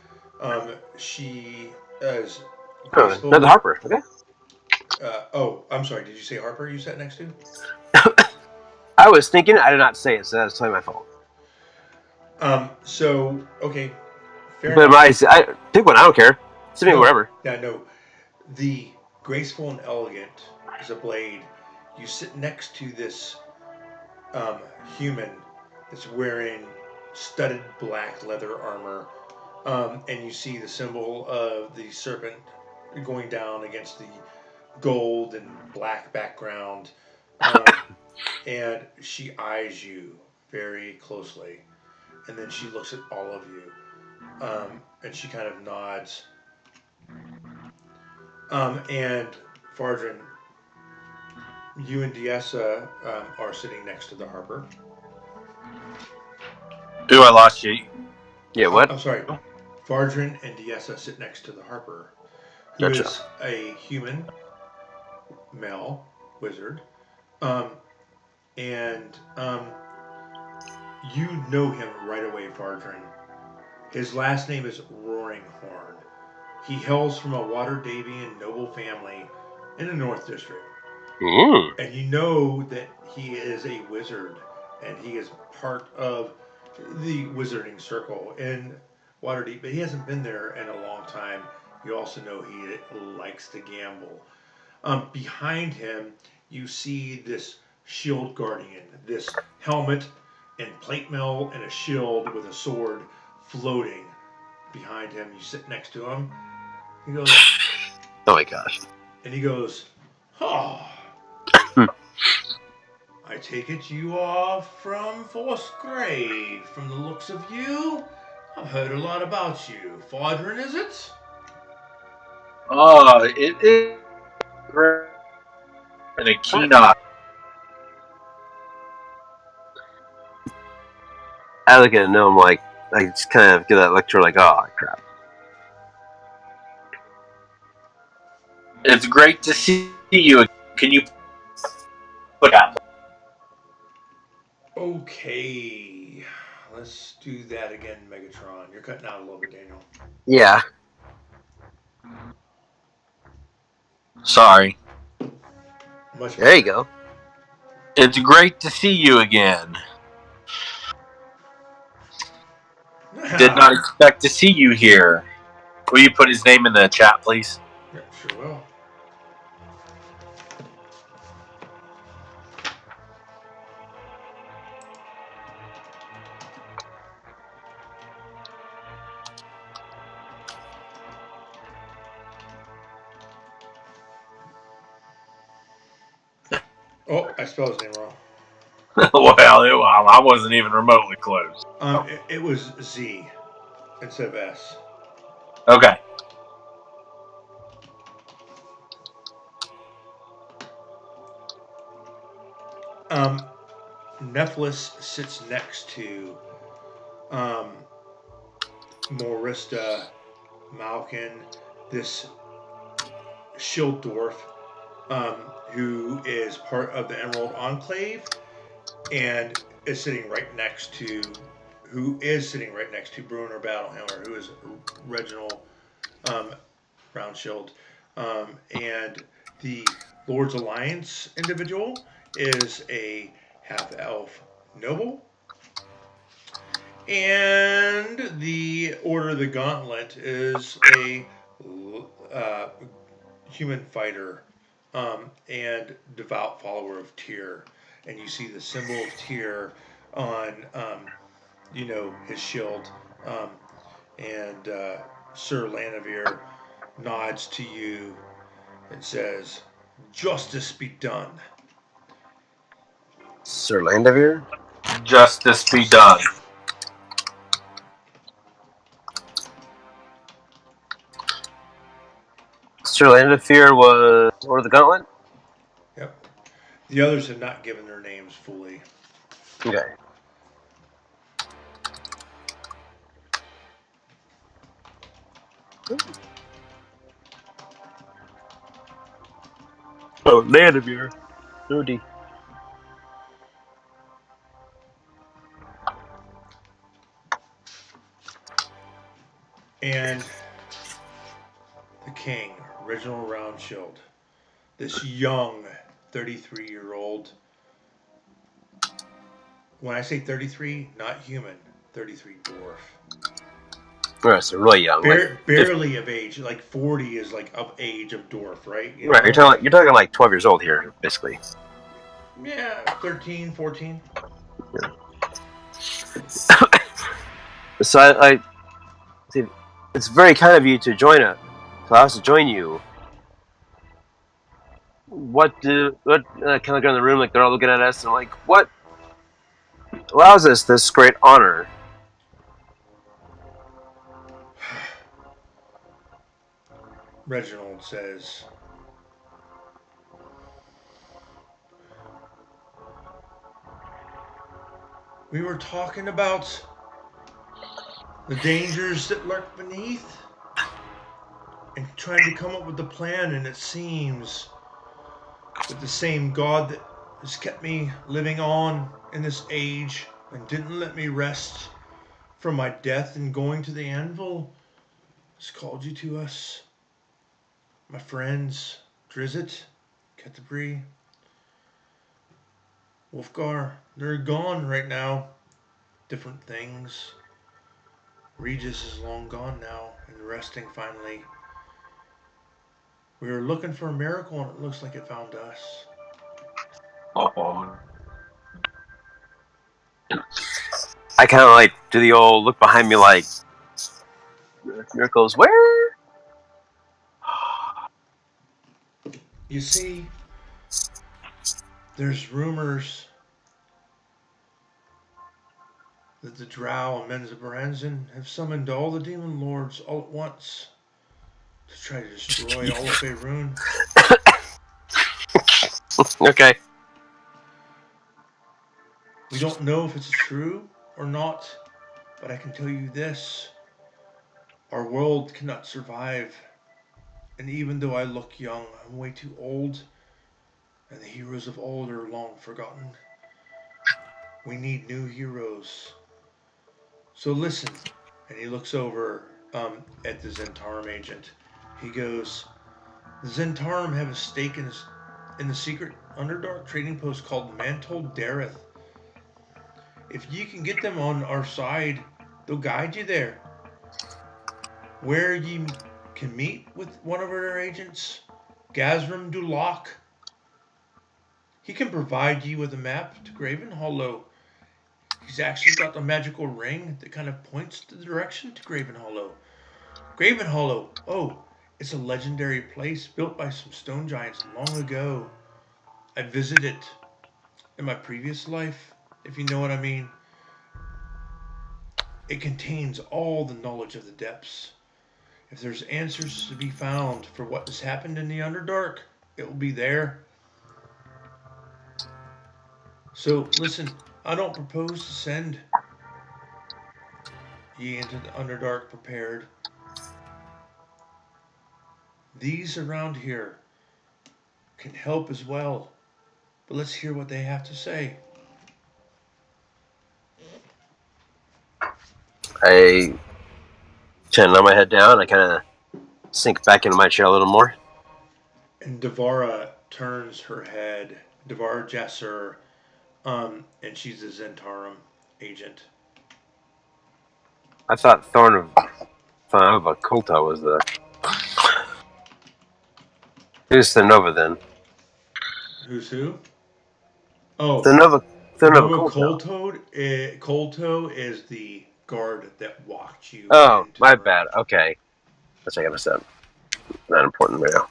she is graceful.
Not the Harper. Okay.
I'm sorry. Did you say Harper? You sat next to?
I was thinking. I did not say it, so that's totally my fault.
So okay, fair
But
enough.
I pick one. I don't care. Send me wherever.
Yeah, no. The graceful and elegant is a blade. You sit next to this human that's wearing studded black leather armor, and you see the symbol of the serpent going down against the gold and black background, and she eyes you very closely, and then she looks at all of you, and she kind of nods. And Fardrin, you and Diessa are sitting next to the Harper.
Ooh, I lost you.
Yeah. What?
I'm sorry. Fardrin and Diessa sit next to the Harper, who
Gotcha.
is a human male wizard. And you know him right away, Fardrin. His last name is Roaring Horn. He hails from a Waterdavian noble family in the North District. And you know that he is a wizard, and he is part of the wizarding circle in Waterdeep, but he hasn't been there in a long time. You also know he likes to gamble. Behind him, you see this shield guardian, this helmet and plate mail and a shield with a sword floating behind him. You sit next to him. He goes,
Oh my gosh.
and he goes, oh. I take it you are from Force Grave. From the looks of you, I've heard a lot about you. Fodrin, is it?
Oh, it is great. And a keen eye.
I look at it and I'm like, I just kind of get that lecture like, oh crap.
It's great to see you. Can you
Okay. Let's do that again, Megatron. You're cutting out a little bit, Daniel.
Yeah.
Sorry.
Much
There you
better.
go.
It's great to see you again. Did not expect to see you here. Will you put his name in the chat, please?
Yeah, sure will. Oh, I spelled his name wrong.
Well, I wasn't even remotely close.
It was Z instead of S.
Okay.
Nephilus sits next to Morista Malkin, this shield dwarf, who is part of the Emerald Enclave and is sitting right next to Bruner Battlehammer, who is Reginald Roundshield, and the Lord's Alliance individual is a half elf noble. And the Order of the Gauntlet is a human fighter and devout follower of Tyr. And you see the symbol of Tyr on, his shield. Um, and Sir Lanavir nods to you and says, "Justice be done."
Sir Landavir?
Justice be done.
Sir Landavir was Lord of the Gauntlet?
Yep. The others have not given their names fully.
Okay. Oh, Landavir. Rudy.
And the king, Reginald Roundshield, this young 33-year-old. When I say 33, not human, 33 dwarf.
Right, so really young.
Barely of age. Like 40 is like of age of dwarf, right?
Right, you're talking like 12 years old here, basically.
Yeah, 13, 14.
Yeah. So I see, it's very kind of you to join us. So I was to join you. What kind of go in the room like they're all looking at us and like what allows us this great honor?
Reginald says, "We were talking about the dangers that lurk beneath and trying to come up with a plan, and it seems that the same God that has kept me living on in this age and didn't let me rest from my death and going to the anvil has called you to us. My friends, Drizzt, Kettabri, Wolfgar, they're gone right now. Different things. Regis is long gone now and resting finally. We were looking for a miracle and it looks like it found us."
Oh.
I kind of like do the old look behind me like miracles where?
You see, there's rumors that the Drow and Menzoberranzan have summoned all the demon lords all at once to try to destroy all of Faerun.
Okay.
We don't know if it's true or not, but I can tell you this. Our world cannot survive. And even though I look young, I'm way too old and the heroes of old are long forgotten. We need new heroes. So listen. And he looks over at the Zentarum agent. He goes, the Zentarum have a stake in the secret Underdark trading post called Mantle Dareth. If you can get them on our side, they'll guide you there. Where you can meet with one of our agents, Gazrim Dulak. He can provide you with a map to Graven Hollow. He's actually got a magical ring that kind of points the direction to Graven Hollow. Graven Hollow, oh, it's a legendary place built by some stone giants long ago. I visited it in my previous life, if you know what I mean. It contains all the knowledge of the depths. If there's answers to be found for what has happened in the Underdark, it will be there. So listen, I don't propose to send ye into the Underdark prepared. These around here can help as well. But let's hear what they have to say.
I kind of let my head down. I kind of sink back into my chair a little more.
And Devara turns her head. Devara Jesser, and she's a Zentarum agent.
I thought Thorn of Oculta was the. Who's the Nova then?
Who's who? Oh,
The Nova
Nova
Oculta.
Colto is the guard that walked you
Oh,
into
my
the room.
bad. Okay. That's what I messed up. Not important right now.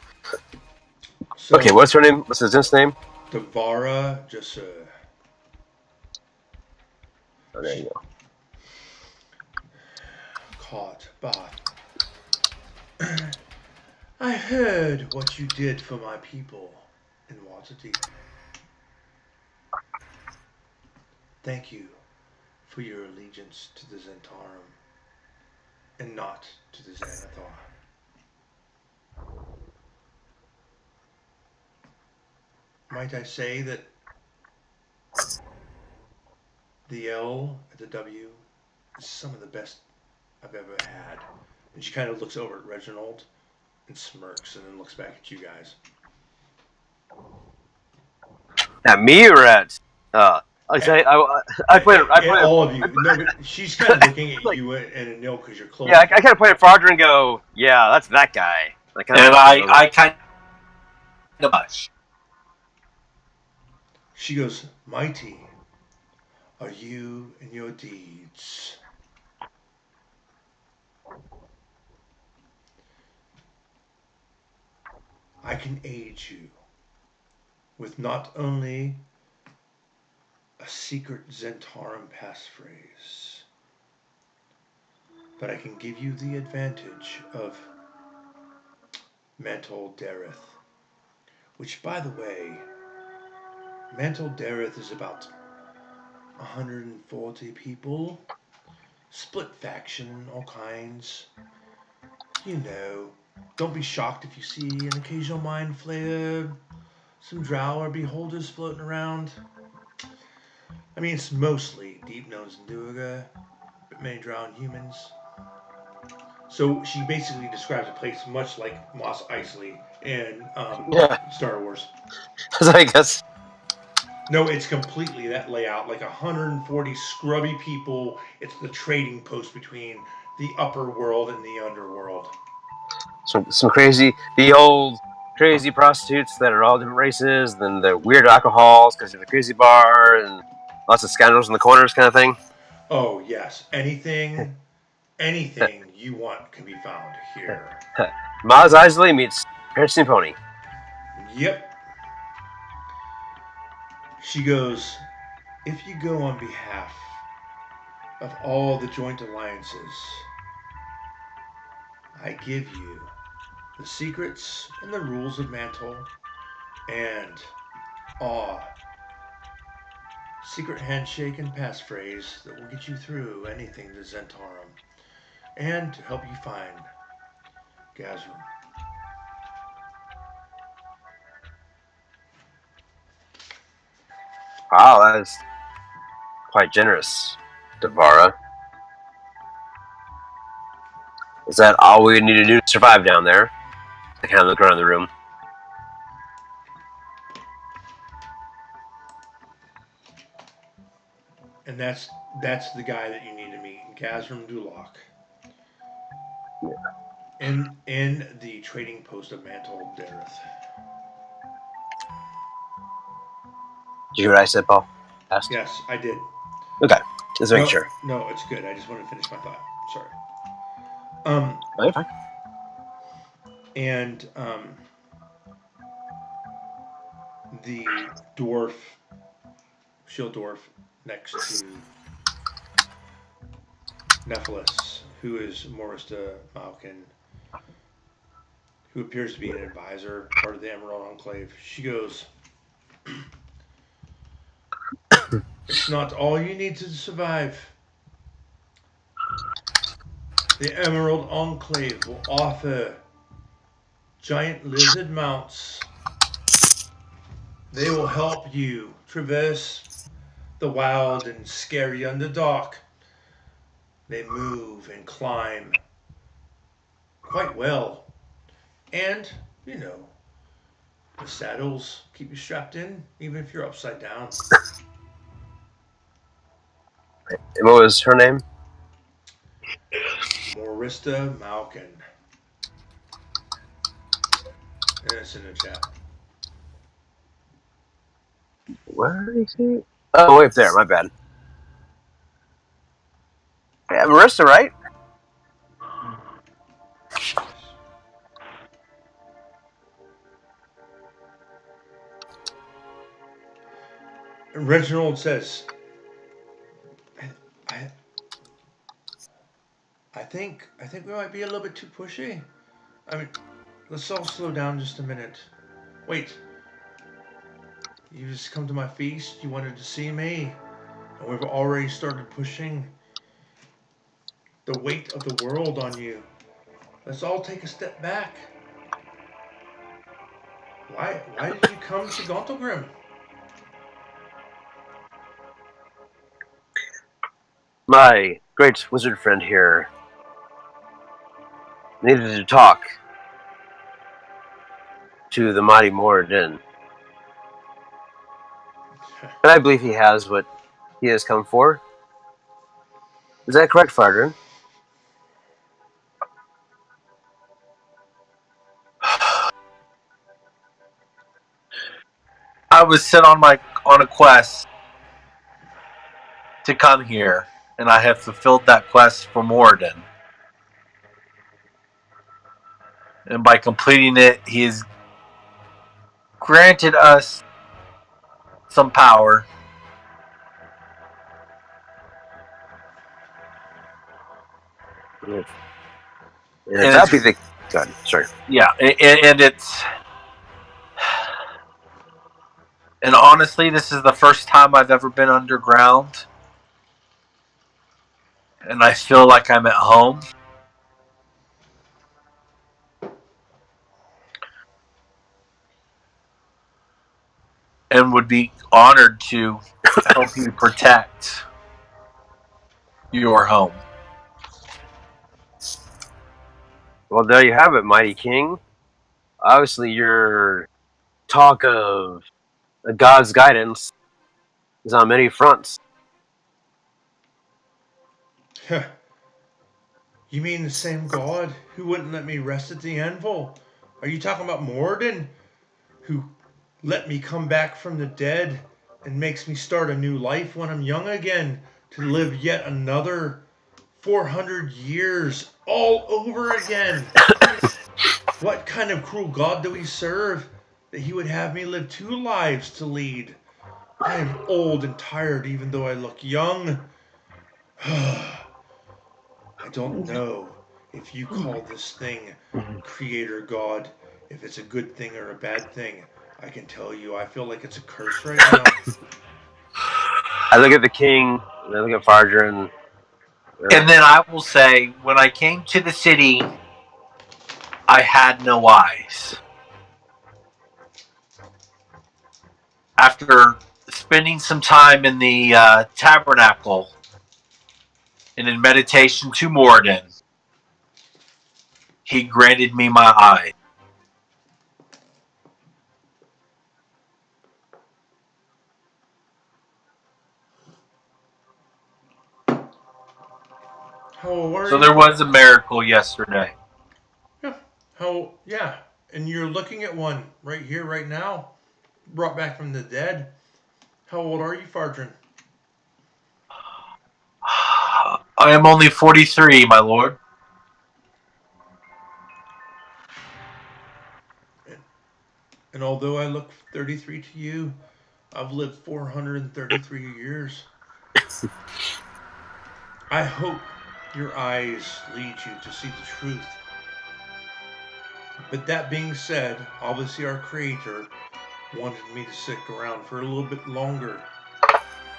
So,
Okay, what's her name? What's his name?
Devara Jesser.
Oh, there you go.
Caught Bath. I heard what you did for my people in Waterdeep. Thank you for your allegiance to the Zentarum and not to the Xanathar. Might I say that the L at the W is some of the best I've ever had? And she kind of looks over at Reginald and smirks and then looks back at you guys.
At me or at? I say I played.
All of you. No, but she's kind of looking at
like,
you and Anil because you're close.
yeah, I kind of point at Frogger and go, yeah, that's that guy.
I kind of much.
She goes, mighty are you in your deeds. I can aid you with not only a secret Zentarum passphrase, but I can give you the advantage of Mantle Dareth, which, by the way, Mantle Dareth is about 140 people, split faction, all kinds. You know, don't be shocked if you see an occasional mind flayer, some drow or beholders floating around. I mean, it's mostly deep nose and Duergar, but many drow and humans. So she basically describes a place much like Mos Eisley in Star Wars.
I guess.
No, it's completely that layout, like 140 scrubby people. It's the trading post between the upper world and the underworld.
Some crazy, the old crazy prostitutes that are all different races, then the weird alcohols because of the crazy bar, and lots of scoundrels in the corners kind of thing.
Oh yes, anything you want can be found here.
Maz Eisley meets Piercing Pony.
Yep. She goes, if you go on behalf of all the joint alliances, I give you the secrets and the rules of Mantle and secret handshake and passphrase that will get you through anything to Zentarum and to help you find Gazrim.
Wow, that is quite generous, Devara. Is that all we need to do to survive down there? I kind of look around the room.
And that's the guy that you need to meet, Gauntlgrym Dulok. In the trading post of Mantle Dareth.
Did you hear what I said, Paul? Asked?
Yes, I did.
Okay, just make sure.
No, it's good. I just want to finish my thought. Sorry.
Oh, you're fine.
And the dwarf, shield dwarf, next to Nephilis, who is Morista Malkin, who appears to be an advisor, part of the Emerald Enclave. She goes, "It's not all you need to survive. The Emerald Enclave will offer giant lizard mounts. They will help you traverse the wild and scary Underdark. They move and climb quite well. And, you know, the saddles keep you strapped in, even if you're upside down."
And what was her name?
Morista Malkin. And it's in the chat.
Where is he? Oh, way up there. My bad. Yeah, Marissa, right?
And Reginald says, I, I think we might be a little bit too pushy. I mean, let's all slow down just a minute. Wait, you just come to my feast, you wanted to see me, and we've already started pushing the weight of the world on you. Let's all take a step back. Why did you come to Gauntlgrym?
My great wizard friend here needed to talk to the mighty Moradin. And I believe he has what he has come for. Is that correct, Fardrin?
I was sent on a quest to come here, and I have fulfilled that quest for Moradin. And by completing it, he has granted us some power.
And if that be the... God, sorry.
Yeah, and it's... And honestly, this is the first time I've ever been underground. And I feel like I'm at home. And would be honored to help you protect your home.
Well, there you have it, mighty king. Obviously, your talk of the god's guidance is on many fronts.
You mean the same God who wouldn't let me rest at the anvil? Are you talking about Moradin, who let me come back from the dead and makes me start a new life when I'm young again to live yet another 400 years all over again? What kind of cruel God do we serve that he would have me live 2 lives to lead? I am old and tired even though I look young. I don't know if you call this thing creator God, if it's a good thing or a bad thing. I can tell you, I feel like it's a curse right now.
I look at the king, and I look at Fardrin.
And then I will say, when I came to the city, I had no eyes. After spending some time in the tabernacle and in meditation to Morden, he granted me my eye.
How old are
So
you?
there was a miracle yesterday.
Yeah. And you're looking at one right here, right now, brought back from the dead. How old are you, Fardrin?
I am only 43, my lord.
And although I look 33 to you, I've lived 433 years. I hope your eyes lead you to see the truth. But that being said, obviously our Creator wanted me to stick around for a little bit longer.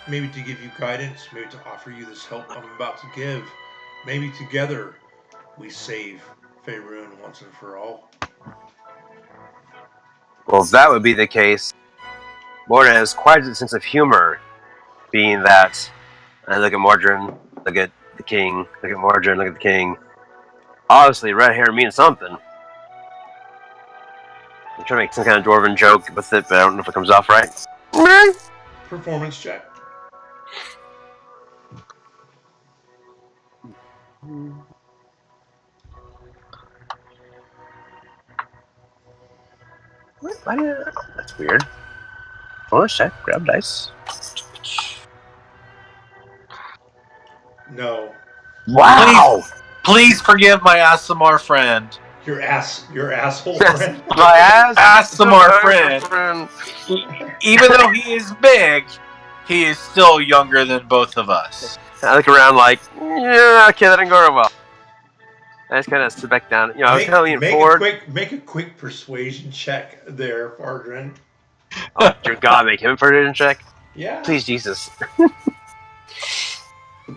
Maybe to give you guidance, maybe to offer you this help I'm about to give. Maybe together we save Faerun once and for all.
Well, if that would be the case, Mordred has quite a sense of humor, being that I look at Mordred, look at the king, look at Mordred, look at the king. Obviously, red hair means something. I'm trying to make some kind of dwarven joke with it, but I don't know if it comes off right.
Performance check.
Why did I... That's weird. Oh, check. Grab dice.
No.
Wow!
Please forgive my Asimar friend.
Your asshole
That's
friend.
my ass.
Asimar friend. Even though he is big, he is still younger than both of us.
I look around like, yeah, okay, that didn't go very well. I just kind of sit back down. I was kind of leaning forward.
Make a quick persuasion check there, Fardrin.
Oh, dear God, make him a persuasion check.
Yeah.
Please, Jesus.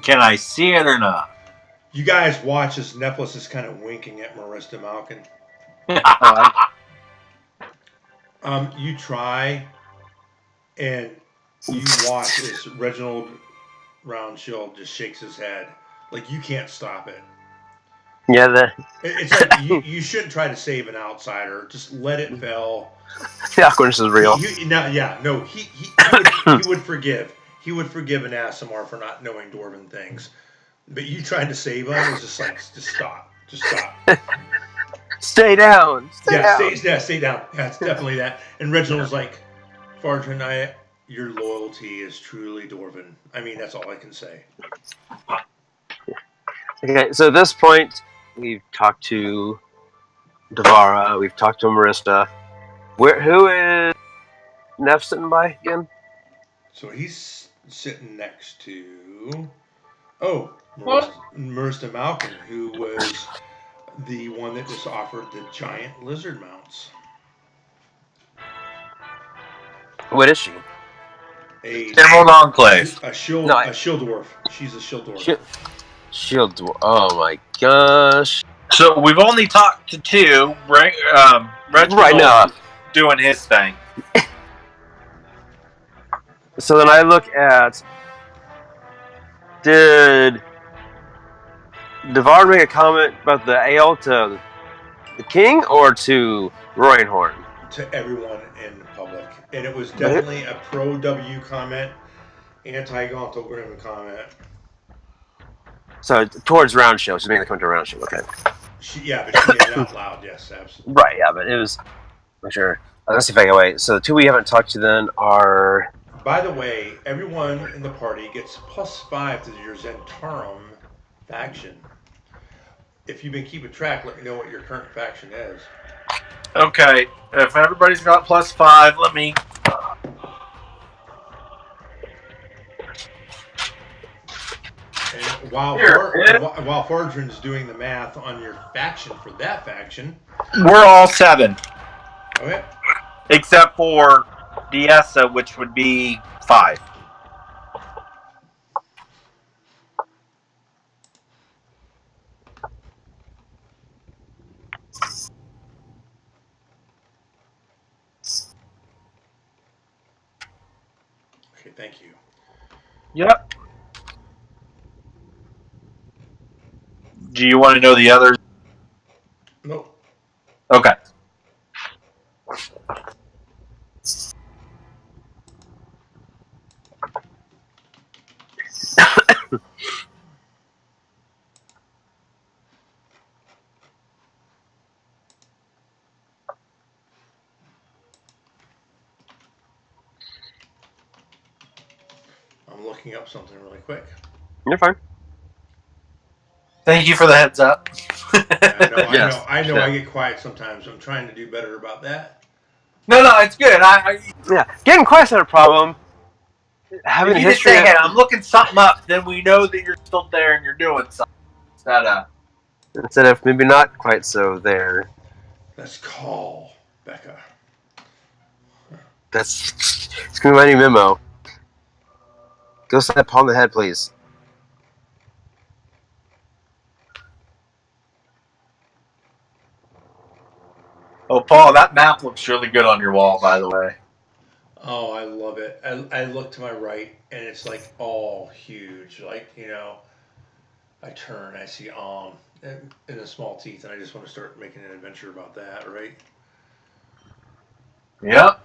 Can I see it or not?
You guys watch as Nephilis is kind of winking at Marista Malkin. You try, and you watch as Reginald Roundshield just shakes his head. Like, you can't stop it.
Yeah,
It's like, you shouldn't try to save an outsider. Just let it fail.
the awkwardness is real.
He would forgive. He would forgive an Asimar for not knowing Dwarven things. But you trying to save him is just like, just stop. Just stop.
Stay down. Stay down.
Stay down. Yeah, it's definitely that. And Reginald's like, Fardrin, your loyalty is truly Dwarven. I mean, that's all I can say.
Okay, so at this point, we've talked to Devara, we've talked to Marista. Who is Neff sitting by again?
So he's sitting next to Marista Malkin, who was the one that just offered the giant lizard mounts.
What is she?
Emerald Enclave.
A shield dwarf. She's a shield dwarf.
Shield dwarf. Oh my gosh.
So we've only talked to two. Right now, doing his thing.
So then I look at. Did Devar make a comment about the ale to the king or to Royanhorn?
To everyone in public. And it was definitely a pro-W comment, anti-Gauntlgrym comment.
So towards Roundshield. She's making the comment to Roundshield. Okay.
But she made it out loud. Yes, absolutely.
Right, yeah, but it was... I'm sure. Let's see if I can wait. So the two we haven't talked to then are...
By the way, everyone in the party gets +5 to your Zentarum faction. If you've been keeping track, let me know what your current faction is.
Okay, if everybody's got +5, let me...
And while Fardrin's doing the math on your faction for that faction...
We're all 7.
Okay.
Except for Diessa, which would be 5.
Okay, thank you.
Yep.
Do you want to know the others?
Nope.
Okay.
I'm looking up something really quick.
You're fine.
Thank you for the heads up.
Yes.
I know.
Yeah.
I get quiet sometimes. I'm trying to do better about that.
No, it's good.
Yeah. Getting quiet's not a problem. Having
If
a
you just
history.
say, "Hey, I'm looking something up," then we know that you're still there and you're doing something. It's not
Instead of maybe not quite so there.
Let's call Becca.
That's it's gonna be my new memo. Go slap Paul on the head, please.
Oh, Paul, that map looks really good on your wall, by the way.
Oh, I love it. I look to my right and it's like all huge. Like, I turn, I see in the small teeth, and I just want to start making an adventure about that, right?
Yep.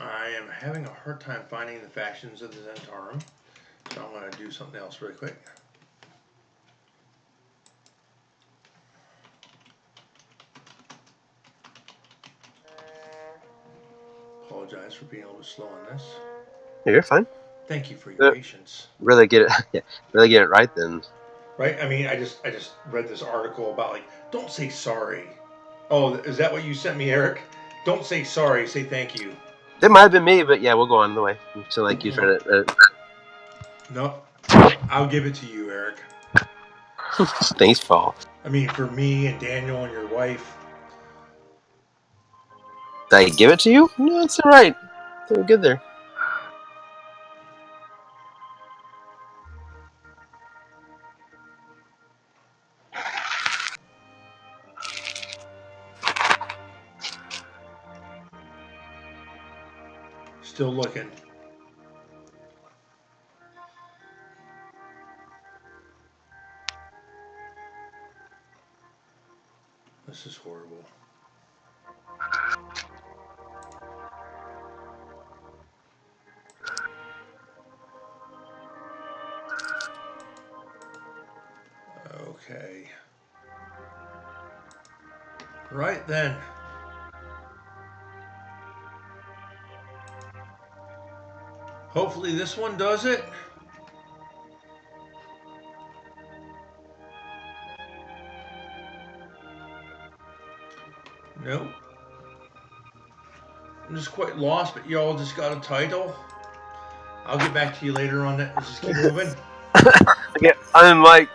I am having a hard time finding the factions of the Zentarum, so I'm going to do something else really quick. Apologize for being a little bit slow on this.
Yeah, you're fine.
Thank you for your patience.
Really get it. Yeah, really get it right then.
Right? I mean, I just read this article about like, don't say sorry. Oh, is that what you sent me, Eric? Don't say sorry. Say thank you.
It might have been me, but yeah, we'll go on the way. So like you read it.
Nope. I'll give it to you, Eric.
Thanks, Paul.
I mean, for me and Daniel and your wife.
Did I give it to you? No, it's all right. Doing good there.
Still looking. This is horrible. Okay. Right then. Hopefully this one does it. Nope. I'm just quite lost, but y'all just got a title. I'll get back to you later on that. Let's just keep moving.
Okay, I'm like.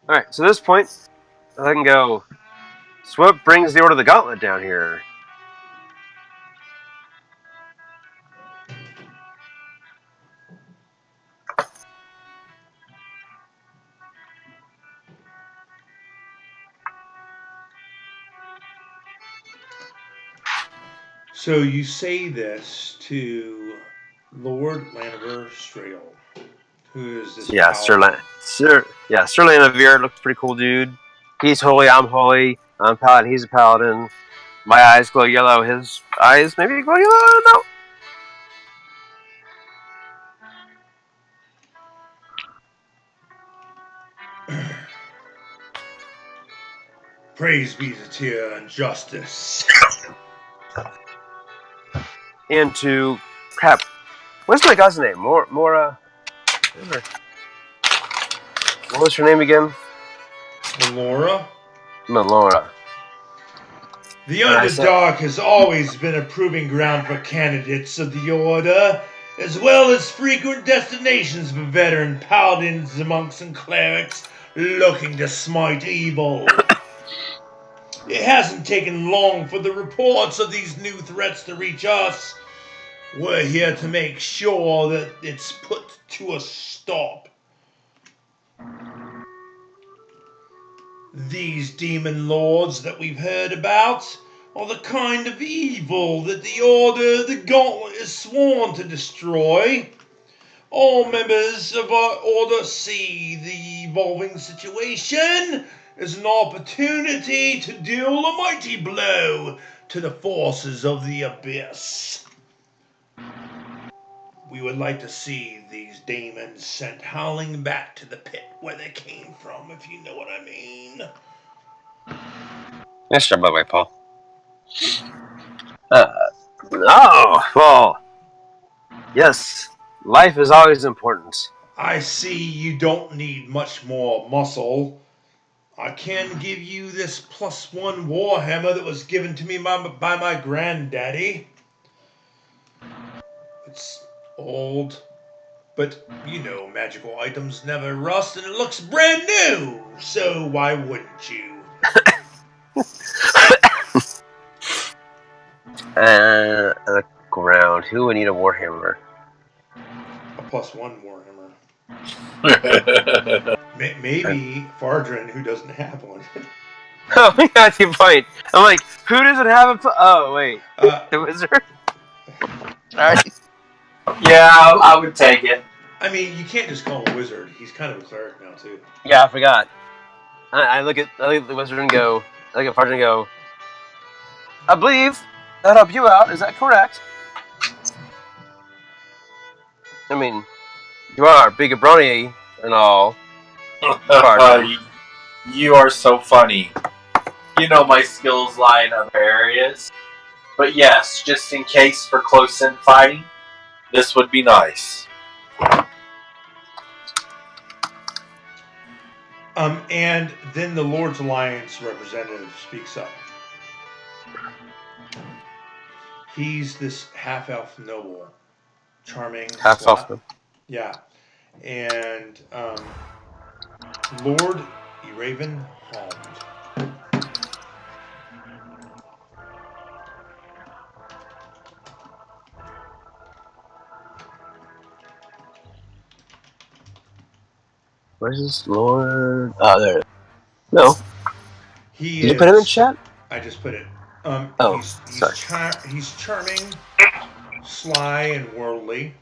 All right, so at this point, I can go. So what brings the Order of the Gauntlet down here?
So you say this to Lord Laniver Strail, who is this
So yeah,
paladin.
Sir Lanavir looks pretty cool, dude. He's holy, I'm holy. I'm paladin, he's a paladin. My eyes glow yellow, his eyes maybe glow yellow, I don't know.
Praise be to Tyr and justice.
And to crap. What's my god's name? Mora. What was her name again?
Melora.
Melora.
The Underdark has always been a proving ground for candidates of the Order, as well as frequent destinations for veteran paladins, monks, and clerics looking to smite evil. It hasn't taken long for the reports of these new threats to reach us. We're here to make sure that it's put to a stop. These demon lords that we've heard about are the kind of evil that the Order of the Gauntlet is sworn to destroy. All members of our Order see the evolving situation as an opportunity to deal a mighty blow to the forces of the Abyss. We would like to see these demons sent howling back to the pit where they came from, if you know what I mean.
Nice job, by the way, Paul. Well, yes, life is always important.
I see you don't need much more muscle. I can give you this +1 warhammer that was given to me by my granddaddy. It's old, but you know magical items never rust and it looks brand new, so why wouldn't you?
The ground. Who would need a warhammer?
A +1 warhammer. Maybe Fardrin, who doesn't have one.
Oh, yeah, that's your point. I'm like, who doesn't have a? Oh, wait, the wizard. Sorry.
Yeah, I would take it.
I mean, you can't just call him a wizard. He's kind of a cleric now too.
Yeah, I forgot. I look at the wizard and go. I look at Fardrin and go. I believe that help you out. Is that correct? I mean, you are big brony and all.
You are so funny. You know my skills lie in other areas. But yes, just in case for close-in fighting, this would be nice.
And then the Lord's Alliance representative speaks up. He's this half-elf noble, charming,
half-elf.
Yeah, and Lord Eraven Holmed.
Where's this Lord? Oh, there. No. Did you put him in chat?
I just put it.
Sorry.
He's charming, sly, and worldly.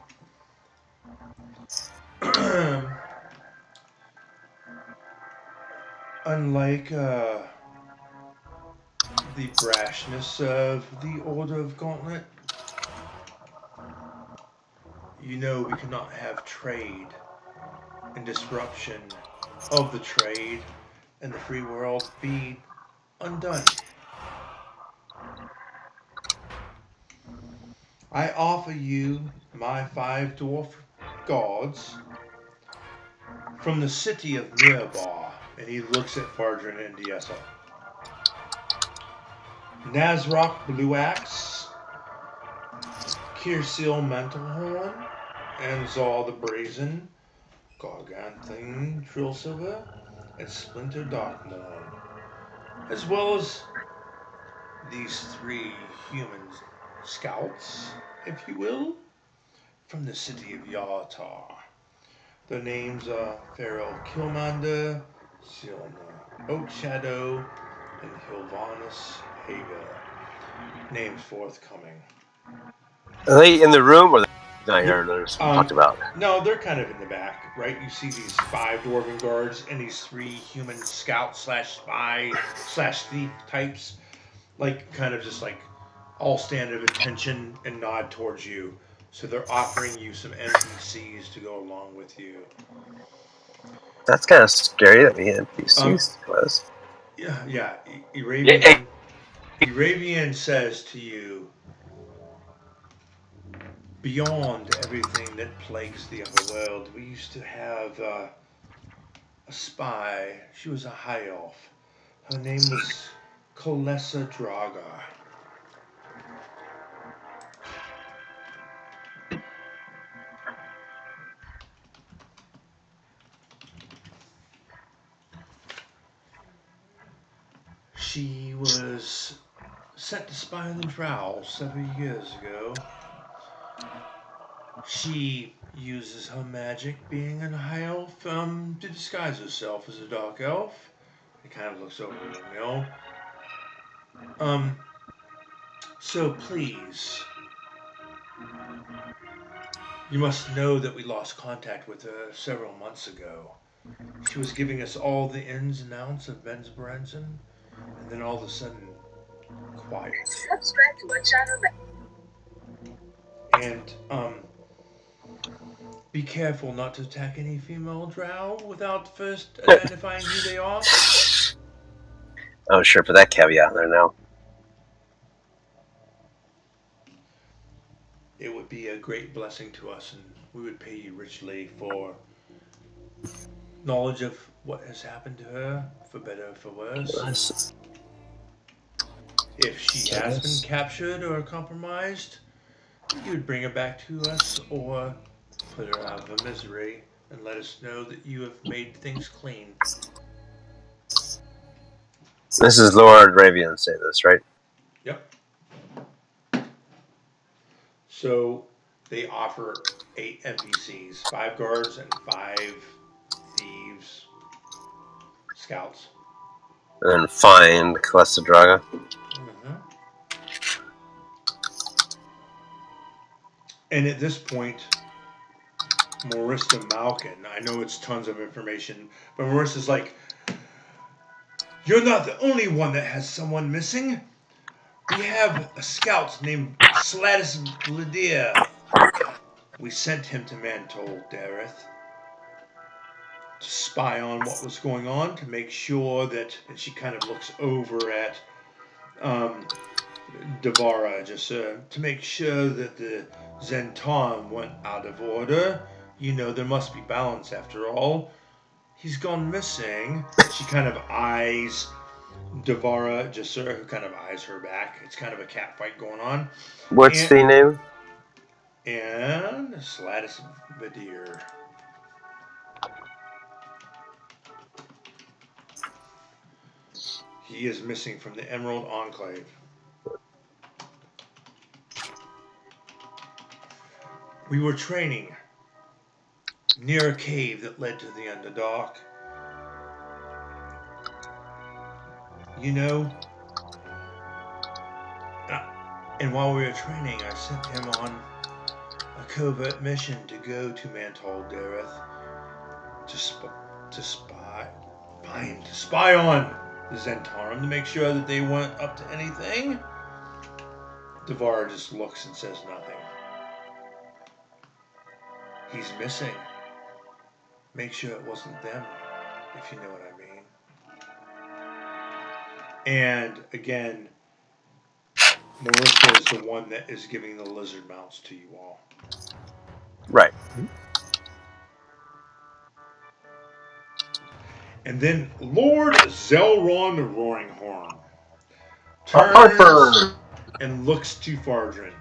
Unlike the brashness of the Order of Gauntlet, you know we cannot have trade and disruption of the trade and the free world be undone. I offer you my 5 dwarf gods from the city of Mirbar, and he looks at Fardrin and Diesa. Nazrock Blue Axe, Kirsil Mantlehorn, Anzal the Brazen, Gauntlgrym Trillsilver, and Splinter Darkmourn, as well as these 3 human scouts, if you will, from the city of Yartar. Their names are Pharaoh Killmander, Silna Oakshadow, and Hilvanus Hager. Names forthcoming.
Are they in the room or not here? There's talked about.
No, they're kind of in the back, right? You see these 5 dwarven guards and these 3 human scout / spy / thief types, like kind of just like all stand at attention and nod towards you. So they're offering you some NPCs to go along with you.
That's kind of scary that we NPCs to us.
Yeah. Eravian says to you, beyond everything that plagues the upper world, we used to have a spy. She was a high elf. Her name was Kolessa Draga. she was sent to spy on the Drow several years ago. She uses her magic, being a high elf, to disguise herself as a dark elf. It kind of looks over the mill. So please, you must know that we lost contact with her several months ago. She was giving us all the ins and outs of Ben's Branson, and then all of a sudden, quiet.
Subscribe to our channel.
And, be careful not to attack any female drow without first identifying who they are.
Oh, sure, put that caveat in there now.
It would be a great blessing to us, and we would pay you richly for knowledge of what has happened to her, for better or for worse. If she has been captured or compromised, you would bring her back to us or put her out of her misery and let us know that you have made things clean.
This is Lord Ravian say this, right?
Yep. So they offer 8 NPCs, 5 guards and 5 thieves, scouts.
And then find Calesta Draga.
And at this point, Marissa Malkin, I know it's tons of information, but Marissa's like, you're not the only one that has someone missing. We have a scout named Slatus Lydia. We sent him to Mantol Dareth to spy on what was going on, to make sure that, and she kind of looks over at Devara, just to make sure that the Zenton went out of order. You know, there must be balance after all. He's gone missing. She kind of eyes Devara, Jasur, who kind of eyes her back. It's kind of a cat fight going on.
What's the name?
And Slatus Vadir. He is missing from the Emerald Enclave. We were training near a cave that led to the Underdark. You know, and while we were training, I sent him on a covert mission to go to Mantol Dareth to spy on the Zentarum, to make sure that they weren't up to anything. Devara just looks and says nothing. He's missing. Make sure it wasn't them, if you know what I mean. And again, Marissa is the one that is giving the lizard mounts to you all.
Right.
And then Lord Zelron the Roaring Horn turns and looks to Fardrin.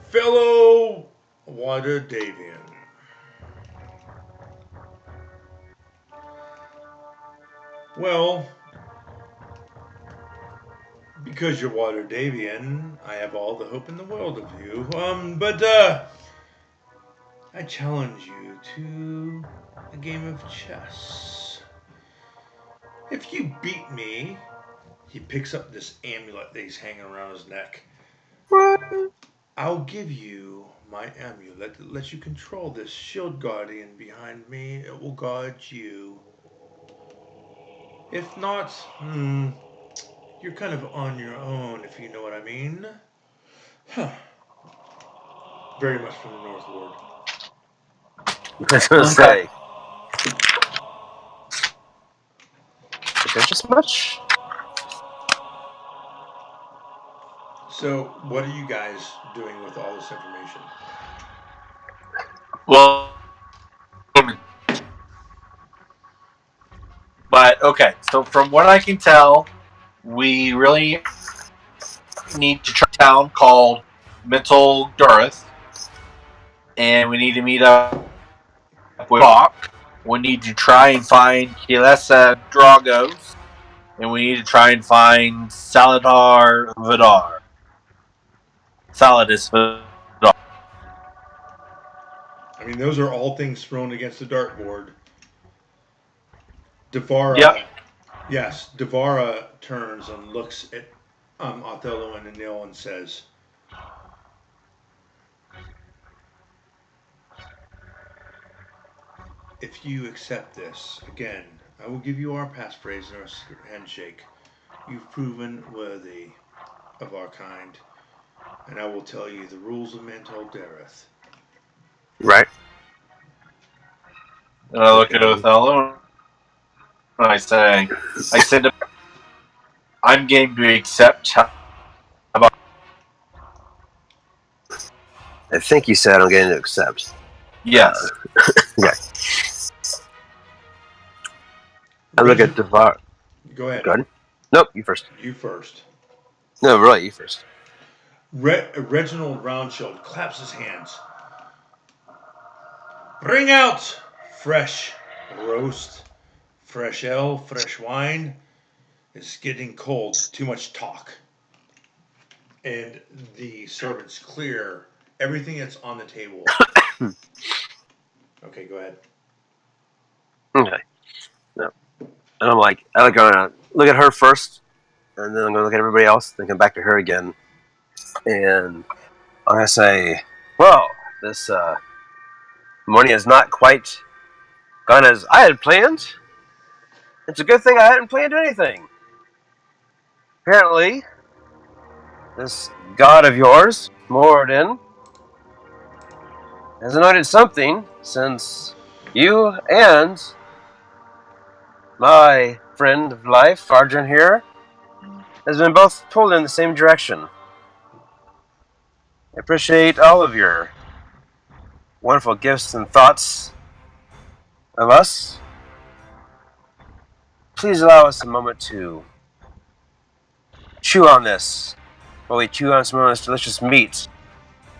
Fellow Water Davian, well, because you're Water Davian, I have all the hope in the world of you. But I challenge you to a game of chess. If you beat me, he picks up this amulet that he's hanging around his neck.
What?
I'll give you my amulet that lets you control this shield guardian behind me. It will guard you. If not, you're kind of on your own, if you know what I mean. Huh. Very much from the North Ward.
I was gonna say. Is there just much?
So, what are you guys doing with all this information?
Well, but okay. So from what I can tell, we really need to try a town called Mental Durith, and we need to meet up with Hawk we need to try and find Kilesa Dragos, and we need to try and find Saladar Vidar. Saladis Vidar.
I mean, those are all things thrown against the dartboard. Devara,
Yep.
yes, Devara turns and looks at Othello and Anil and says, "If you accept this, again, I will give you our passphrase and our secret handshake. You've proven worthy of our kind, and I will tell you the rules of Mantel Dareth."
Right.
And I look at Othello and I said, I'm game to accept. How about
I think you said I'm getting to accept.
yes?
Okay. I look at Devar.
Go ahead.
Go ahead. Nope, you first.
You first.
No, really, you first.
Reginald Roundshield claps his hands. Bring out fresh roast, fresh ale, fresh wine. It's getting cold. Too much talk. And the servants clear everything that's on the table. Okay, go ahead.
Okay. No. And I'm like, I look at her first, and then I'm gonna look at everybody else, then come back to her again, and I'm gonna say, well, this morning has not quite gone as I had planned. It's a good thing I hadn't planned anything. Apparently, this god of yours, Moradin, has anointed something since you and my friend of life, Arjun here, has been both pulled in the same direction. I appreciate all of your wonderful gifts and thoughts of us. Please allow us a moment to chew on this while we chew on some of this delicious meat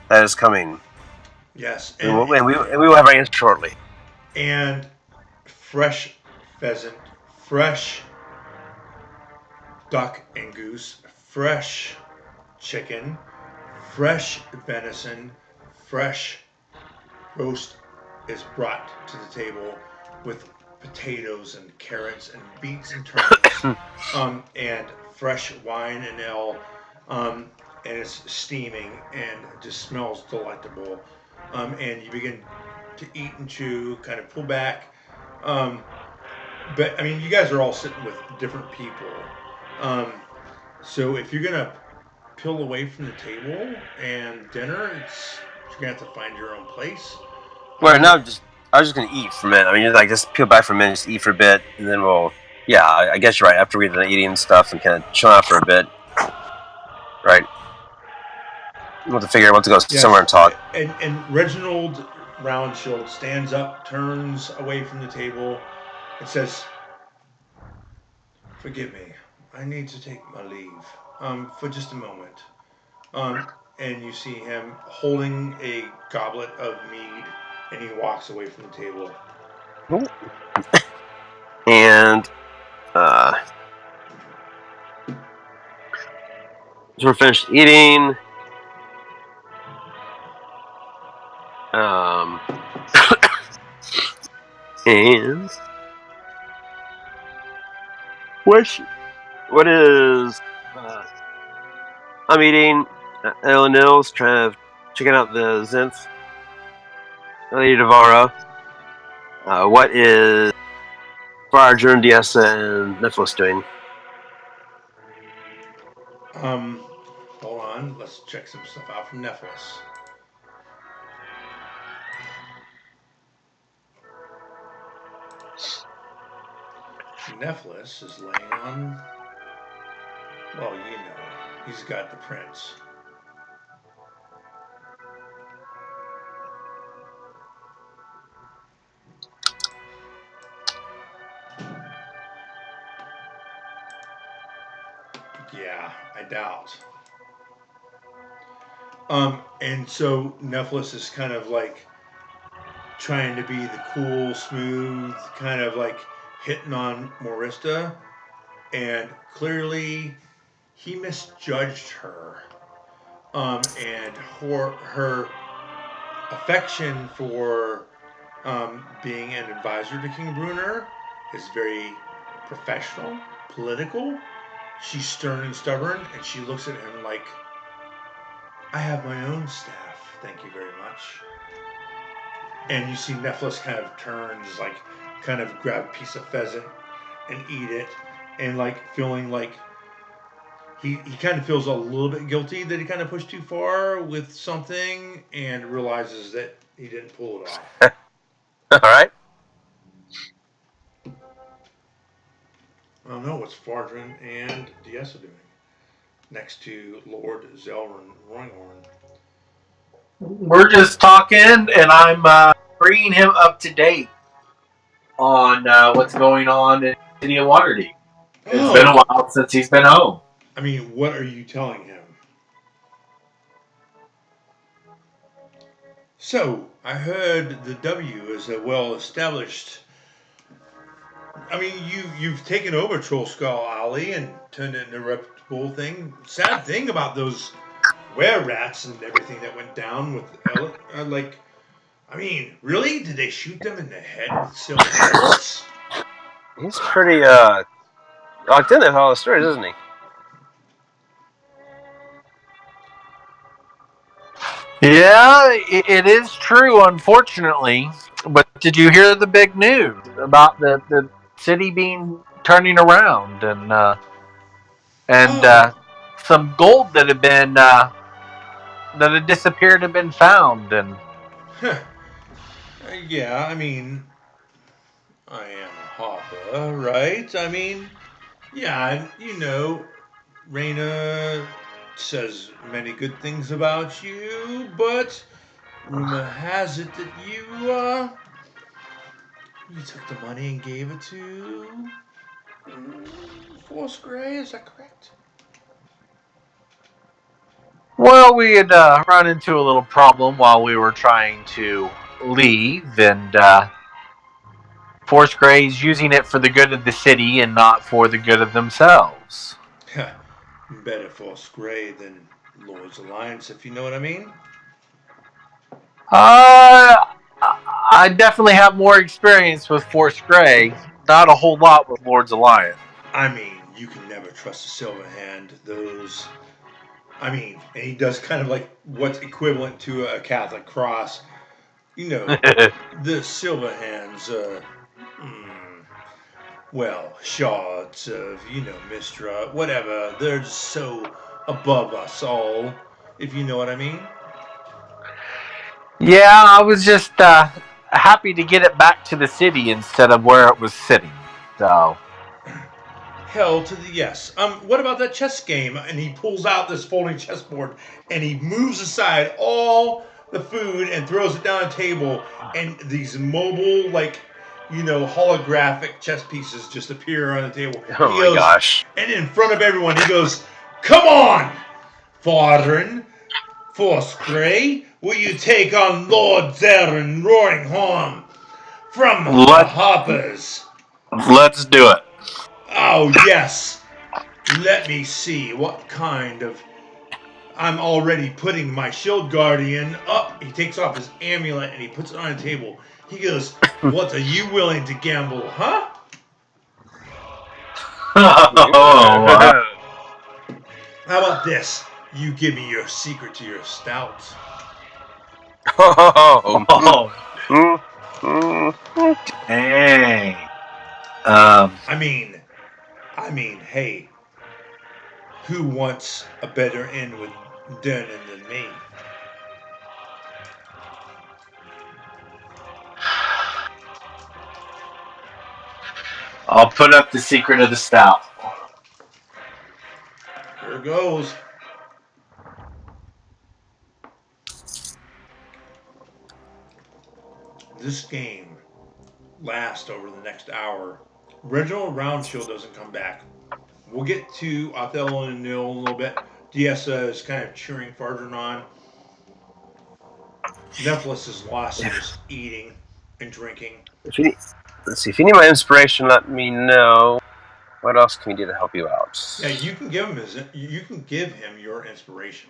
that is coming.
Yes,
And we will have our answer shortly.
and fresh pheasant, fresh duck and goose, fresh chicken, fresh venison, fresh roast is brought to the table with potatoes and carrots and beets and turnips, and fresh wine and ale, and it's steaming and just smells delectable. And you begin to eat and chew, kind of pull back. Um, but I mean, you guys are all sitting with different people. Um, so if you're gonna peel away from the table and dinner, you're gonna have to find your own place.
Well, now I was just gonna eat for a minute. I mean, like just peel back for a minute, just eat for a bit, and then we'll. Yeah, I guess you're right. After we're done eating and stuff and kind of chill out for a bit, right? We'll have to figure out what to go somewhere and talk.
And Reginald Roundshield stands up, turns away from the table, and says, "Forgive me. I need to take my leave. For just a moment." And you see him holding a goblet of mead, and he walks away from the table.
And so we're finished eating. And what is I'm eating Nils trying to checking out the Zinth Lady Devara. What is Farajun, Diasa, and Nicholas doing?
Hold on. Let's check some stuff out from Nephilis. Nephilis is laying on. Well, you know, he's got the prince. Yeah, I doubt. And so Nephilis is kind of like trying to be the cool, smooth, kind of like hitting on Morista, and clearly he misjudged her. And her affection for being an advisor to King Brunner is very professional, political. She's stern and stubborn, and she looks at him like, I have my own staff, thank you very much. And you see Nephilus kind of turns, like, kind of grab a piece of pheasant and eat it, and like feeling like he kind of feels a little bit guilty that he kind of pushed too far with something, and realizes that he didn't pull it off.
All right.
I don't know what's Fardrin and Diessa doing next to Lord Zelrun Roinghorn.
We're just talking, and I'm bringing him up to date on what's going on in the city of Waterdeep. It's been a while since he's been home.
I mean, what are you telling him? So, I heard the W is a well-established. I mean, you've taken over Troll Skull Alley and turned it into a reputable thing. Sad thing about those were rats and everything that went down with like, I mean, really? Did they shoot them in the head with silver bullets?
He's pretty locked in with all the stories, isn't he?
Yeah, it is true, unfortunately. But did you hear the big news about the city being turning around and some gold that had been that had disappeared had been found and
Yeah, I mean, I am Hopper, right? I mean, yeah, you know, Raina says many good things about you, but rumor has it that you took the money and gave it to Force Grey. Is that correct?
well, we had run into a little problem while we were trying to leave, and Force Grey's using it for the good of the city and not for the good of themselves.
Better Force Grey than Lord's Alliance, if you know what I mean.
Uh, I definitely have more experience with Force Grey. Not a whole lot with Lord's Alliance.
I mean, you can never trust a Silver Hand. Those. I mean, and he does kind of like what's equivalent to a Catholic cross. You know, the Silver Hands, well, shards of, Mistra, whatever. They're just so above us all, if you know what I mean.
Yeah, I was just happy to get it back to the city instead of where it was sitting. So.
Hell to the yes. What about that chess game? And he pulls out this folding chessboard and he moves aside all the food and throws it down a table, and these mobile, like, holographic chess pieces just appear on the table.
Oh
He
my
goes,
gosh.
and in front of everyone, he goes, "Come on, Fodrin, Force Grey, will you take on Lord Zeren Roaringhorn from the Hoppers?"
Let's do it.
Oh, yes. Let me see what kind of. I'm already putting my shield guardian up. He takes off his amulet and he puts it on a table. He goes, "What are you willing to gamble, huh?"
Oh,
How about this? You give me your secret to your stout.
oh, dang.
I mean, hey, who wants a better end with Dernan than me?
I'll put up the secret of the stout.
Here goes. This game lasts over the next hour. Reginald Roundshield doesn't come back. We'll get to Othello and Nil in a little bit. Diessa is kind of cheering Fardrin on. Nephilus is lost and just eating. and drinking.
If you need, let's see. If you need my inspiration, let me know. What else can we do to help you out?
Yeah, you can give him your inspiration.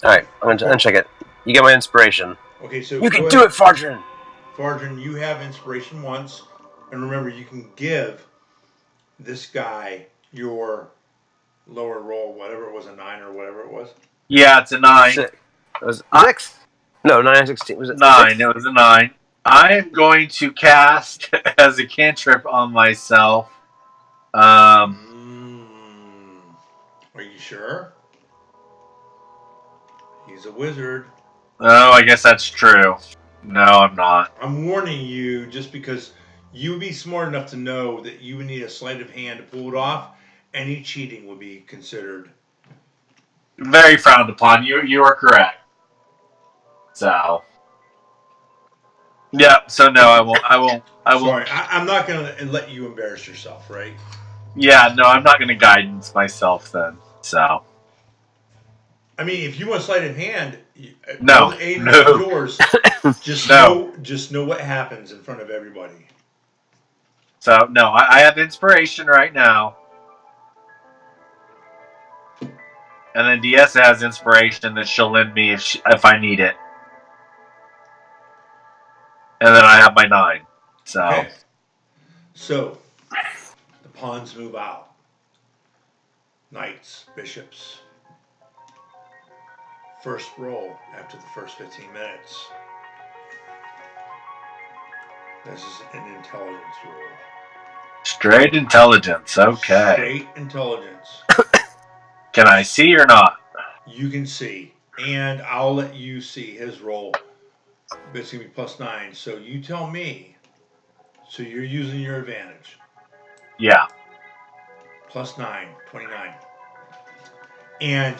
All right, I'm gonna uncheck it. You get my inspiration.
Okay, so
You
go
can do
ahead.
it, Fartran.
Farjan, you have inspiration once, and remember, you can give this guy your lower roll, whatever it was, a 9 or whatever it was.
Yeah, it's a 9.
Six. Was it 6? No, 9, 16. Was it
9.
6?
It was a 9. I am going to cast as a cantrip on myself.
Are you sure? He's a wizard.
Oh, I guess that's true. No, I'm not.
I'm warning you just because you would be smart enough to know that you would need a sleight of hand to pull it off. Any cheating would be considered.
Very frowned upon. You are correct. So, yeah. So no, I won't. I won't.
Sorry, I'm not going to let you embarrass yourself, right?
Yeah, no, I'm not going to guidance myself then. So,
I mean, if you want sleight of hand, all
no,
the aid is
no,
yours. Just
no.
know what happens in front of everybody.
So no, I have inspiration right now, and then DS has inspiration that she'll lend me if I need it, and then I have my 9. So,
Okay. So the pawns move out. Knights, bishops. First roll after the first 15 minutes. This is an intelligence roll.
straight intelligence. Okay.
Straight intelligence.
Can I see or not?
You can see, and I'll let you see his roll. But it's gonna be +9. So you tell me. So you're using your advantage.
Yeah.
+9, 29. And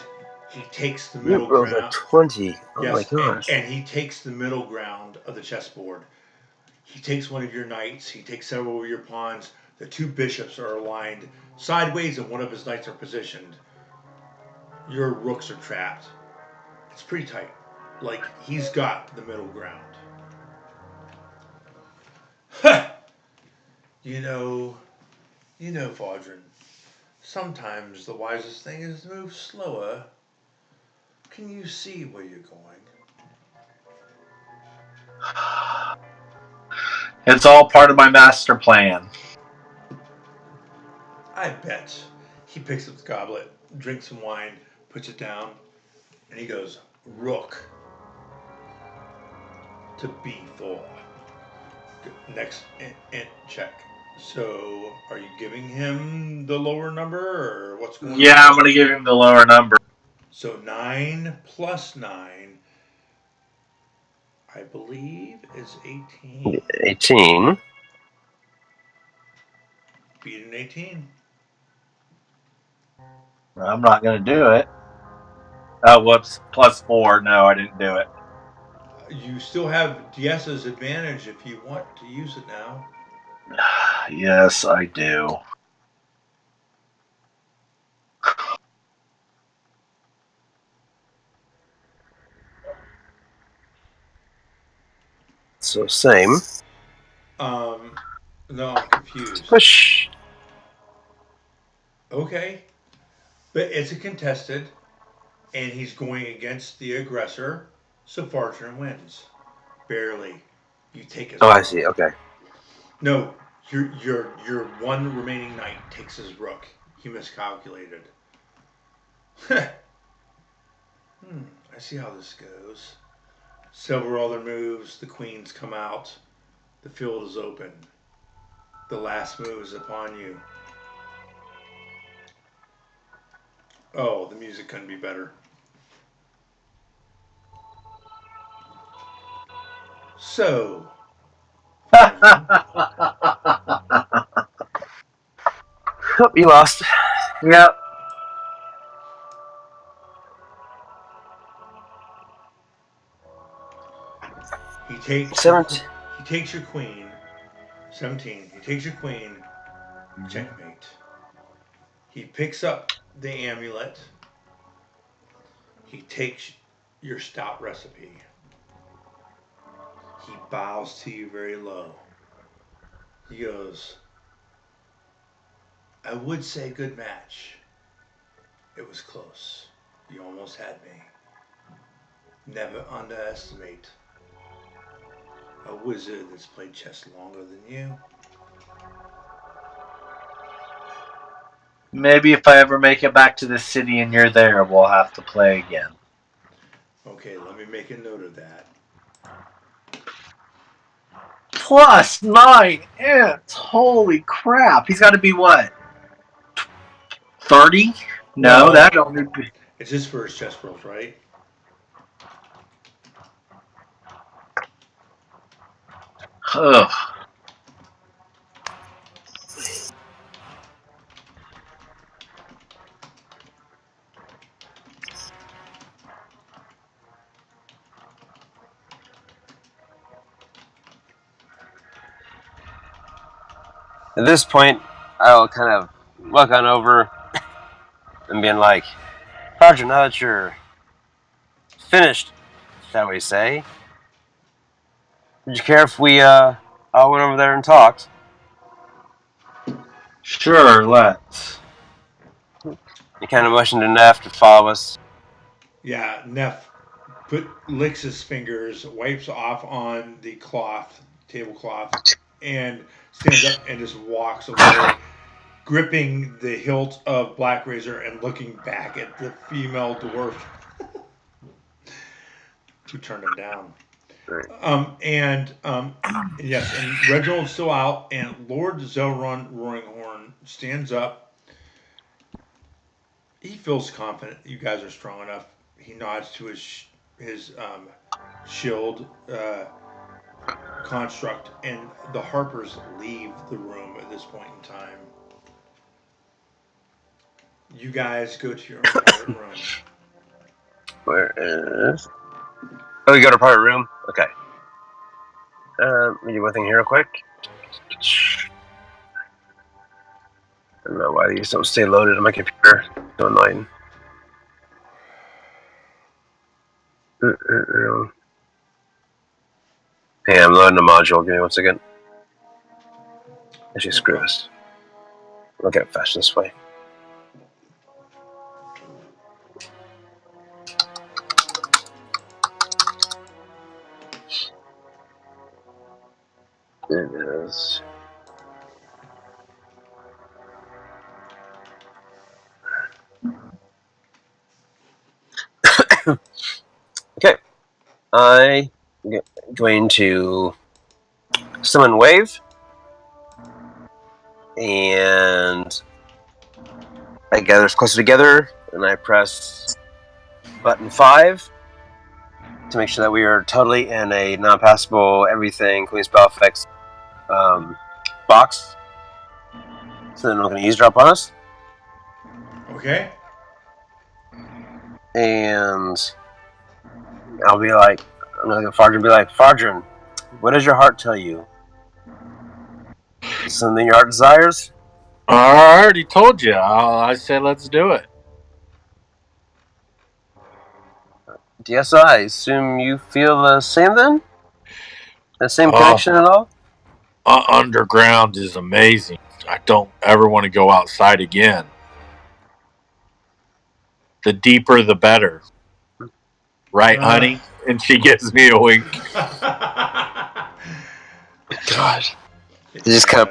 he takes the
You
middle
rolled a
ground.
20. Oh my
Yes,
gosh.
and he takes the middle ground of the chessboard. He takes one of your knights. He takes several of your pawns. The 2 bishops are aligned sideways, and one of his knights are positioned. Your rooks are trapped. It's pretty tight. Like, he's got the middle ground. you know, Fodrin. Sometimes the wisest thing is to move slower. Can you see where you're going?
It's all part of my master plan.
I bet. He picks up the goblet, drinks some wine, puts it down, and he goes, Rook to B4. Next check. So, are you giving him the lower number, or what's going on?
Yeah, I'm going to give him the lower number.
So 9 plus 9, I believe, is 18.
18.
Beat an 18.
I'm not going to do it. Oh, whoops. +4. No, I didn't do it.
You still have DS's advantage if you want to use it now.
Yes, I do.
So same.
No, I'm confused.
Push.
Okay, but it's a contested, and he's going against the aggressor, so Fartran wins. Barely. You take his
Oh, I
rook.
see. Okay.
No, your one remaining knight takes his rook. He miscalculated. I see how this goes. Several other moves. The queens come out. The field is open. The last move is upon you. Oh, the music couldn't be better. So,
Oh, you lost.
Yep.
he takes
17.
he takes your queen. 17. He takes your queen. Checkmate. He picks up the amulet. He takes your stout recipe. He bows to you very low. He goes, I would say good match. It was close. You almost had me. Never underestimate a wizard that's played chess longer than you.
Maybe if I ever make it back to the city and you're there, we'll have to play again.
Okay, let me make a note of that.
Plus 9 ants. Holy crap. He's got to be what? 30? No,
Well,
that'd only be.
it's his first chess rolls, right?
Ugh.
At this point, I'll kind of look on over and being like, Roger, now that you're finished, shall we say, would you care if we all went over there and talked?
Sure, let's.
He kind of motioned to Neff to follow us.
Yeah, Neff licks his fingers, wipes off on the tablecloth, and stands up and just walks away, gripping the hilt of Black Razor and looking back at the female dwarf who turned him down.
Right.
Yes, and Reginald's still out, and Lord Zelrun Roaringhorn stands up. He feels confident you guys are strong enough. He nods to his shield construct, and the Harpers leave the room at this point in time. You guys go to your own private room.
Where is... Oh, you got a private room? Okay. Let me do one thing here real quick. I don't know why these don't stay loaded on my computer. So annoying. Hey, I'm loading a module. Give me 1 second. Actually, screw this. I'll get it fast this way. It is. Okay. I'm going to summon Wave. And I gather us closer together. And I press button 5 to make sure that we are totally in a non-passable everything, including spell effects, box. So then we're going to eavesdrop on us.
Okay.
And I'll be like, I'm going to look at Fardrin and be like, Fardrin, what does your heart tell you? Is something your heart desires?
I already told you. I said let's do it.
Yes, I assume you feel the same then? The same connection at all?
Underground is amazing. I don't ever want to go outside again. The deeper, the better. Right, honey? And she gives me a wink.
God. I kind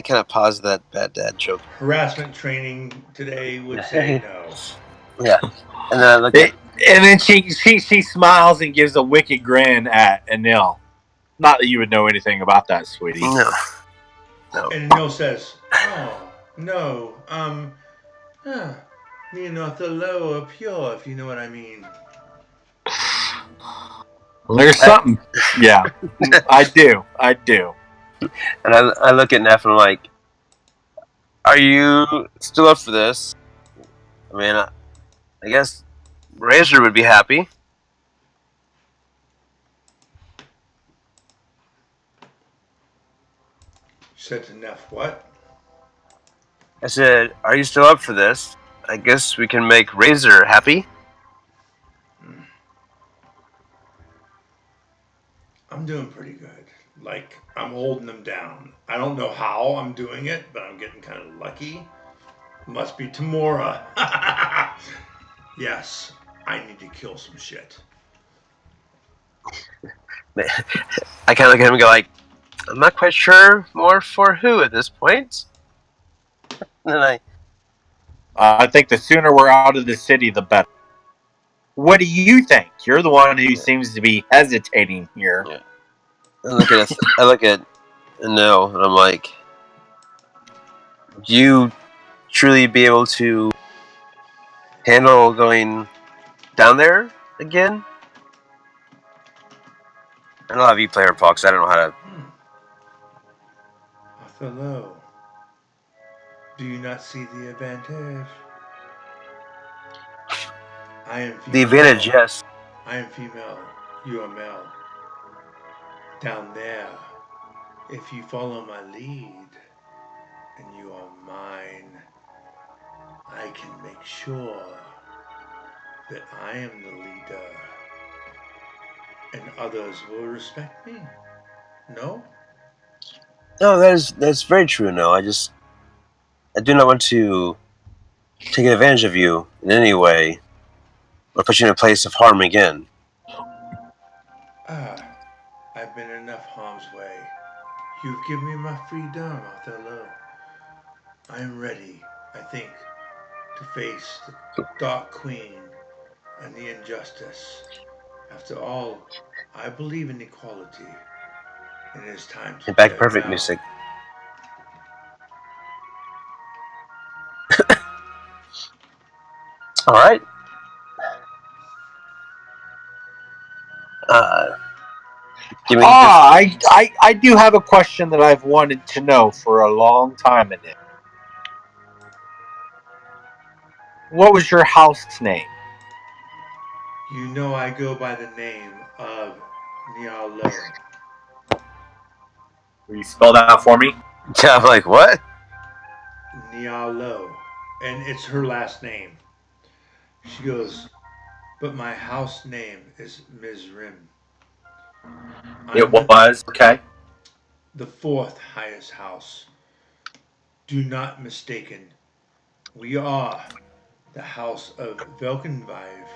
of paused that bad dad joke.
Harassment training today would say no.
Yeah. And then I look at...
And then she smiles and gives a wicked grin at Anil. Not that you would know anything about that, sweetie.
No.
And Anil says, oh, no, you're not the lower pure, if you know what I mean.
Well, there's something. Yeah, I do.
And I look at Neff and I'm like, are you still up for this? I mean, I guess Razor would be happy.
Said to Neff, what?
I said, are you still up for this? I guess we can make Razor happy.
I'm doing pretty good. Like, I'm holding them down. I don't know how I'm doing it, but I'm getting kind of lucky. Must be Tamora. Yes, I need to kill some shit.
I kind of look at him and go like, I'm not quite sure more for who at this point. And then
I think the sooner we're out of the city, the better. What do you think? You're the one who seems to be hesitating here.
Yeah. I look at No, and I'm like, do you truly be able to handle going down there again? I don't have you player Fox. I don't know how to.
Othello, do you not see the advantage? I am female.
The advantage, yes.
I am female. You are male. Down there, if you follow my lead and you are mine, I can make sure that I am the leader and others will respect me. No?
No, that's very true. No, I do not want to take advantage of you in any way or put you in a place of harm again.
I've been in enough harm's way. You've given me my freedom, Othello. I am ready, I think, to face the Dark Queen and the injustice. After all, I believe in equality, and it is time to
And
do
back
it
perfect
now.
music. All right. Give me
I do have a question that I've wanted to know for a long time in it. What was your house name?
You know I go by the name of Nialo.
Will you spell that out for me?
Yeah, I'm like, what?
Nialo. And it's her last name. She goes, but my house name is Mizrim.
It was okay.
The fourth highest house. Do not mistaken. We are the house of Velkenvive.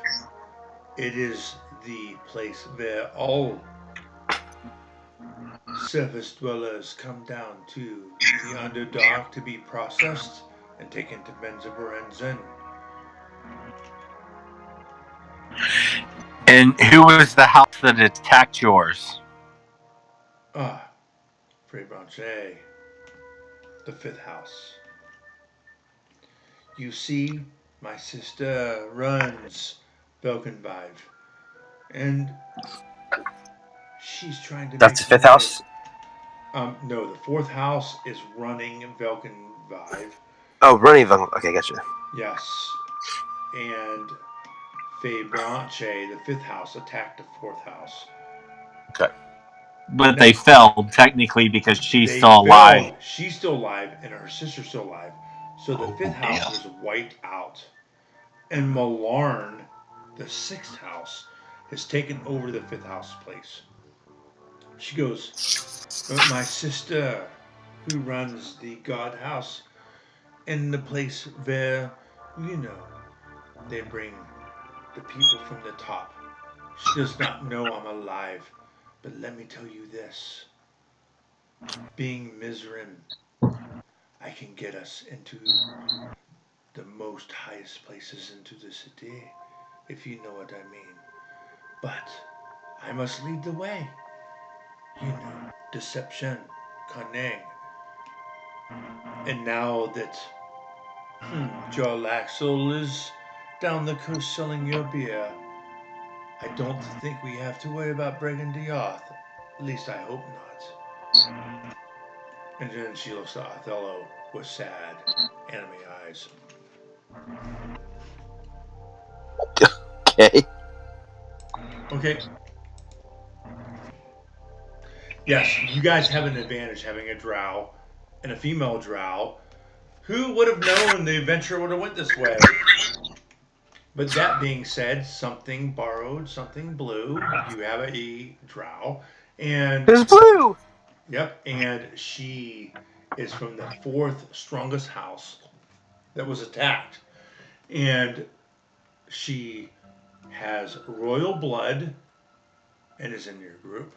It is the place where all surface dwellers come down to the Underdark to be processed and taken to Benzaburenzen.
And who was the house that attacked yours?
Frey Branche, the fifth house. You see, my sister runs Velkenvive, and she's trying to
That's
make
the fifth
her way.
house?
No, the fourth house is running Velkenvive.
Oh, running the. Okay, gotcha.
Yes. And Faye Branche, the fifth house, attacked the fourth house.
Okay.
But they fell technically because she's still alive.
She's still alive, and her sister's still alive. So the fifth house was wiped out. And Malarn, the sixth house, has taken over the fifth house place. She goes, but my sister, who runs the god house, in the place where, they bring the people from the top. She does not know I'm alive, but let me tell you this. Being Mizrim, I can get us into the most highest places into the city, if you know what I mean. But I must lead the way. Deception, cunning. And now that Joel Axel is down the coast selling your beer, I don't think we have to worry about breaking the oath. At least I hope not. And then she looks at Othello with sad, anime eyes.
Okay.
Okay. Yes, you guys have an advantage having a drow and a female drow. Who would have known the adventure would have went this way? But that being said, something borrowed, something blue. You have a drow, And
It's blue.
yep, and she is from the fourth strongest house that was attacked, and she has royal blood and is in your group.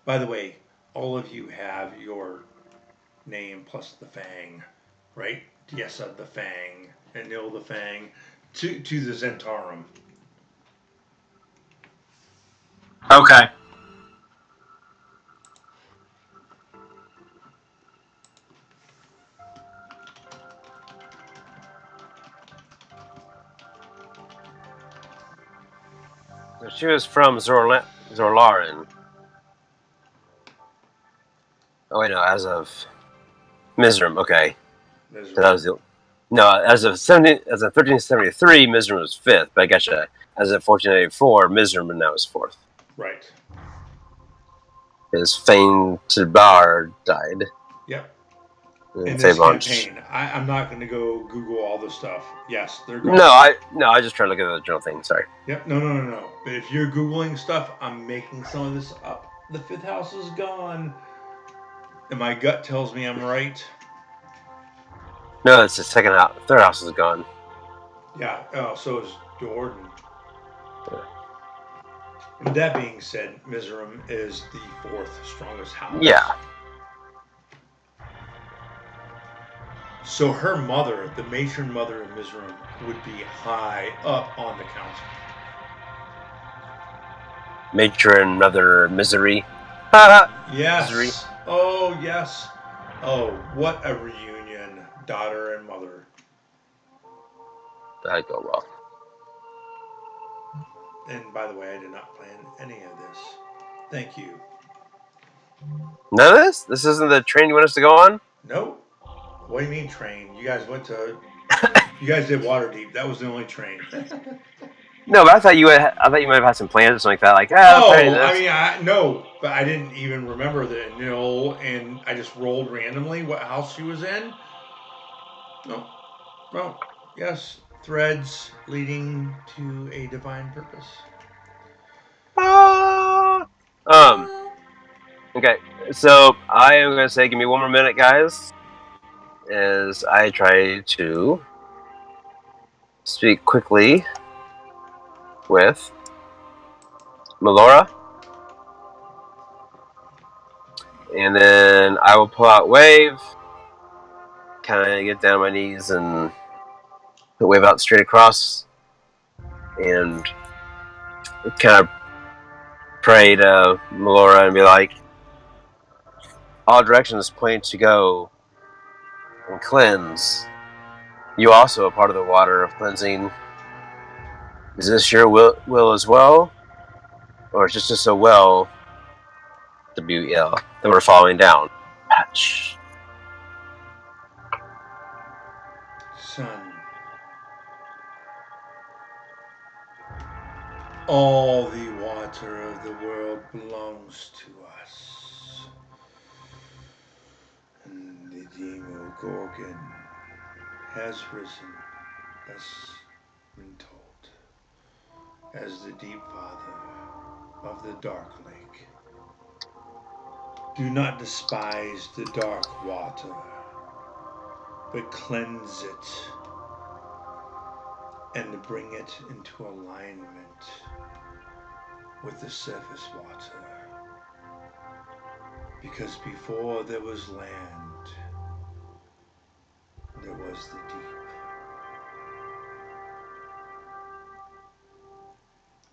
By the way, all of you have your name plus the Fang, right? Diessa the Fang and Nil the Fang to the Zentarum.
Okay.
So she was from Zorlarin. Oh wait, no, as of Mizram. Okay, so that was the no. As of 1373, Mizram was fifth. But I gotcha. As of 1484, Mizram now is fourth.
Right.
His Fain Tibar died.
Yep.
In
In this
launched.
campaign, I'm not going to go Google all this stuff. Yes, they're gone.
No, I just try to look at the general thing. Sorry.
Yep. No. But if you're Googling stuff, I'm making some of this up. The fifth house is gone. And my gut tells me I'm right.
No, it's the second house. Third house is gone.
Yeah. Oh, so is Jordan.
Yeah.
And that being said, Mizram is the fourth strongest house.
Yeah.
So her mother, the matron mother of Mizram, would be high up on the council.
Matron, mother, misery.
Yes.
Misery.
Oh, yes. Oh, what a reunion, daughter and mother.
That'd go well.
And by the way, I did not plan any of this. Thank you.
None of this? This isn't the train you want us to go on?
Nope. What do you mean train? You guys went to. You guys did Waterdeep. That was the only train.
No, but I thought you might have had some plans or something like that. Like,
No, but I didn't even remember the Nil, and I just rolled randomly what house she was in. No. Well, yes, threads leading to a divine purpose.
Okay, so I am going to say, give me one more minute, guys, as I try to speak quickly with Melora. And then I will pull out Wave, kind of get down on my knees and put Wave out straight across, and kind of pray to Melora and be like, all directions point to go and cleanse. You also are part of the water of cleansing. Is this your will as well? Or is this just a well to be ill that we're falling down? Patch.
Son, all the water of the world belongs to us. And the Demogorgon has risen, as been told, as the deep father of the dark lake. Do not despise the dark water, but cleanse it and bring it into alignment with the surface water. Because before there was land, there was the deep.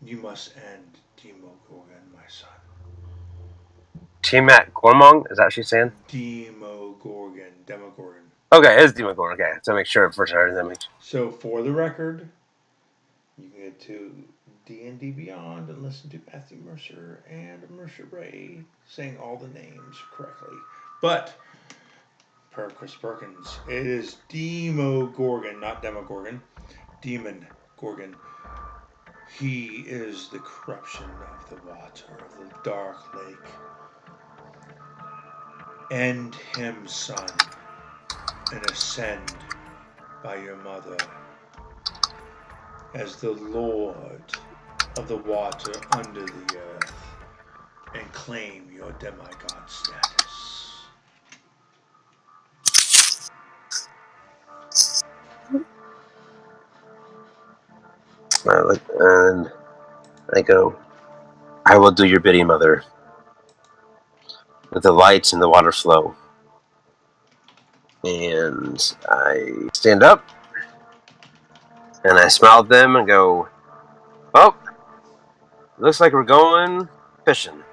You must end Demogorgon, my son.
Tiamat Gormong? Is that what she's saying?
Demogorgon.
Okay, it's Demogorgon. Okay, so make sure first I heard that.
So for the record, you can get to D&D Beyond and listen to Matthew Mercer and Mercer Ray saying all the names correctly. But per Chris Perkins, it is Demogorgon, not Demogorgon. Demon Gorgon. He is the corruption of the water of the dark lake. End him, son, and ascend by your mother as the Lord of the water under the earth. and claim your demigod status.
And I go, I will do your bidding, mother. With the lights and the water flow. And I stand up and I smile at them and go, well, looks like we're going fishing.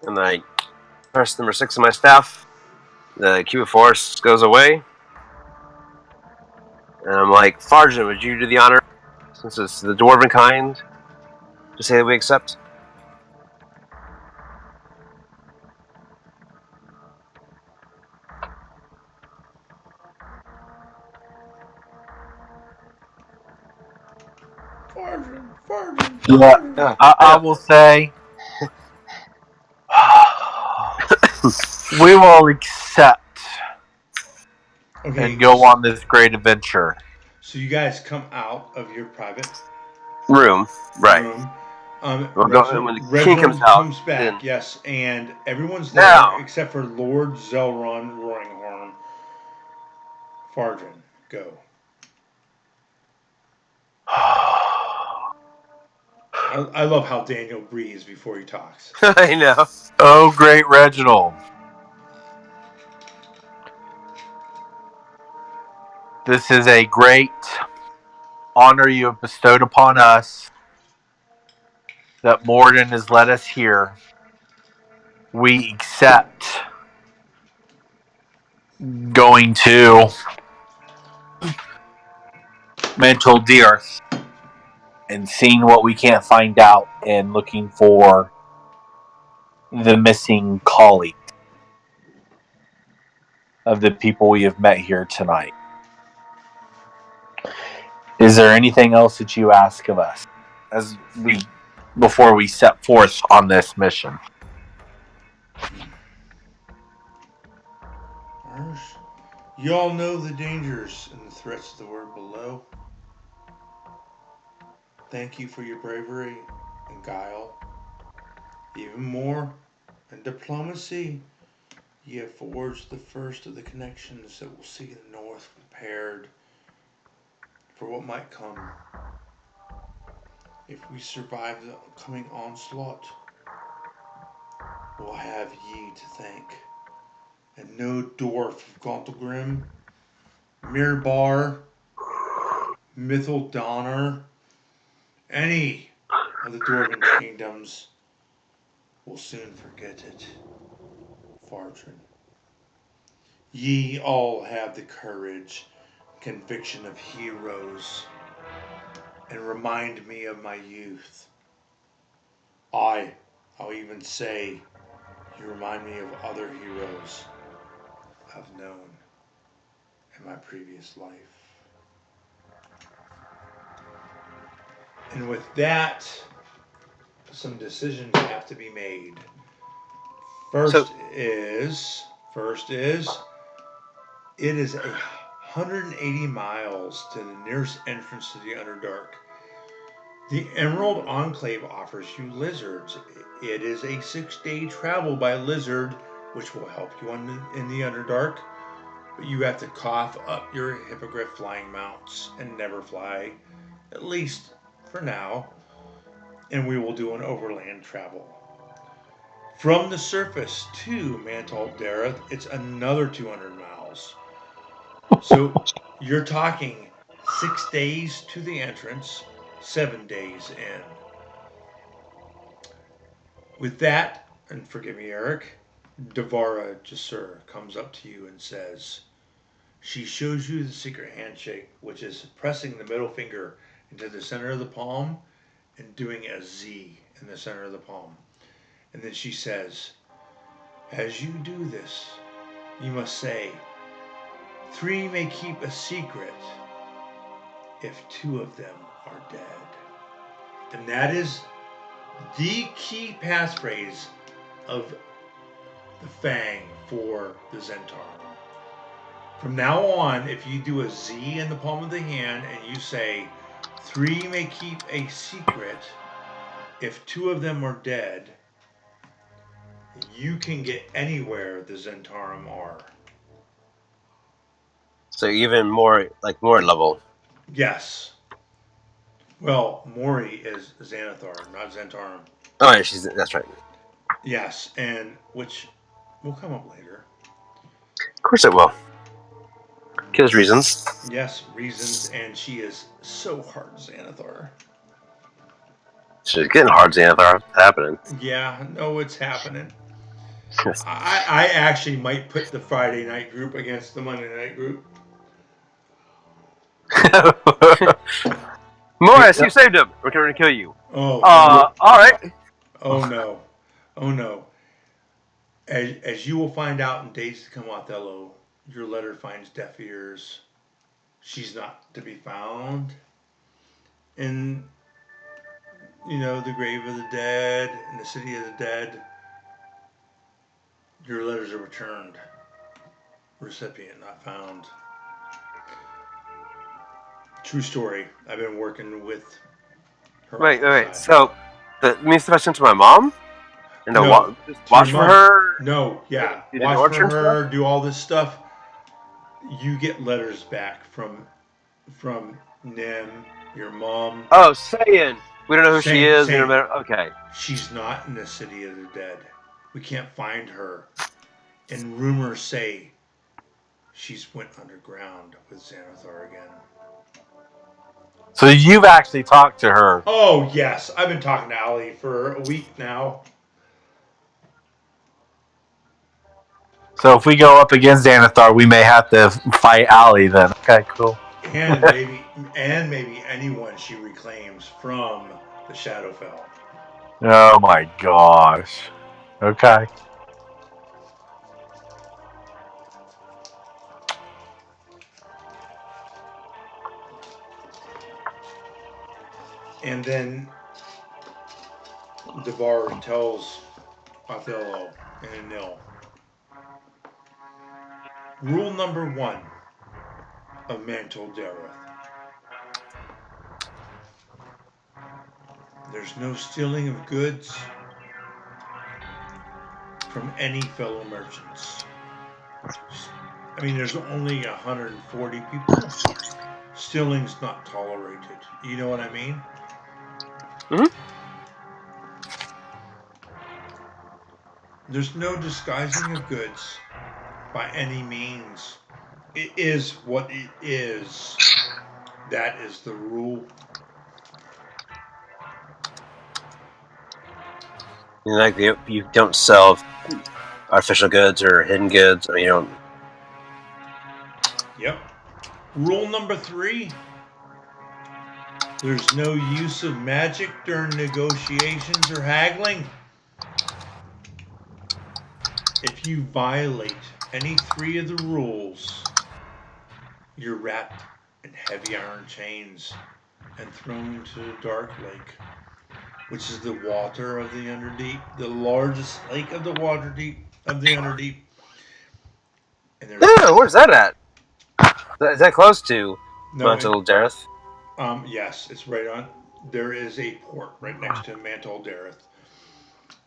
And I press number 6 on my staff. The cube of force goes away. And I'm like, Farjan, would you do the honor, since it's the dwarven kind, to say that we accept?
Yeah, I will say we will accept and go on this great adventure.
So you guys come out of your private
Room, right.
room.
We'll go, when the king comes out,
back,
then
yes, and everyone's there
now,
except for Lord Zelron Roaringhorn. Farjan, go. I love how Daniel breathes before he talks.
I know.
Oh, great Reginald. This is a great honor you have bestowed upon us, that Morden has led us here. We accept going to Mental Dearth and seeing what we can't find out and looking for the missing colleague of the people we have met here tonight. Is there anything else that you ask of us before we set forth on this mission?
You all know the dangers and the threats of the word below. Thank you for your bravery and guile. Even more, in diplomacy, you have forged the first of the connections that will see the North prepared for what might come. If we survive the coming onslaught, we'll have ye to thank. And no dwarf of Gauntlgrym, Mirbar, Mythil Donner, any of the dwarven kingdoms will soon forget it. Farjan. Ye all have the courage, conviction of heroes, and remind me of my youth. I'll even say, you remind me of other heroes I've known in my previous life. And with that, some decisions have to be made. First is, it is 180 miles to the nearest entrance to the Underdark. The Emerald Enclave offers you lizards. It is a 6-day travel by lizard, which will help you in the Underdark. But you have to cough up your hippogriff flying mounts and never fly, at least for now. And we will do an overland travel. From the surface to Mantal Dareth, it's another 200 miles. So you're talking 6 days to the entrance, 7 days in. With that, and forgive me, Eric, Devara Jasur comes up to you and says, she shows you the secret handshake, which is pressing the middle finger into the center of the palm and doing a Z in the center of the palm. And then she says, as you do this, you must say, 3 may keep a secret if 2 of them are dead. And that is the key passphrase of the Fang for the Zentaur. From now on, if you do a Z in the palm of the hand and you say, 3 may keep a secret if 2 of them are dead, you can get anywhere the Zentarum are.
So even more level.
Yes. Well, Mori is Xanathar, not Zentarum.
Oh yeah, that's right.
Yes, and which will come up later.
Of course it will. Because reasons.
Yes, reasons, and she is so hard Xanathar.
She's getting hard, Xanathar. It's happening.
Yeah, no, it's happening. I actually might put the Friday night group against the Monday night group.
Morris, you saved him. We're going to kill you.
Oh,
All right.
oh no, oh no. As you will find out in days to come, Othello, your letter finds deaf ears. She's not to be found in, the grave of the dead, in the city of the dead. Your letters are returned. Recipient not found. True story. I've been working with her.
Wait. So, that means if I sent to my mom? And
No,
just watch for
mom.
her?
No, yeah.
Do the
Watch for
torture
her,
stuff?
do all this stuff. You get letters back from Nim, your mom.
Oh, saying we don't know who she is.
Saying
Okay.
she's not in the city of the dead. We can't find her. And rumors say she's went underground with Xanathar again.
So you've actually talked to her.
Oh, yes. I've been talking to Allie for a week now.
So if we go up against Xanathar, we may have to fight Allie then. Okay, cool.
And maybe anyone she reclaims from the Shadowfell.
Oh my gosh. Okay.
And then Devar tells Othello and Enil, rule number 1 of Mantle Dareth. There's no stealing of goods from any fellow merchants. I mean, there's only 140 people. Stealing's not tolerated. You know what I mean?
Mhm.
There's no disguising of goods by any means. It is what it is. That is the rule.
You don't sell artificial goods or hidden goods. You don't.
Yep. Rule number 3. There's no use of magic during negotiations or haggling. If you violate any 3 of the rules, you're wrapped in heavy iron chains and thrown into the Dark Lake, which is the water of the Underdeep, the largest lake of the Underdeep. And there's
Where's that at? Is that close to
no,
Mantle Dareth?
yes, it's right on. There is a port right next to Mantle Dareth,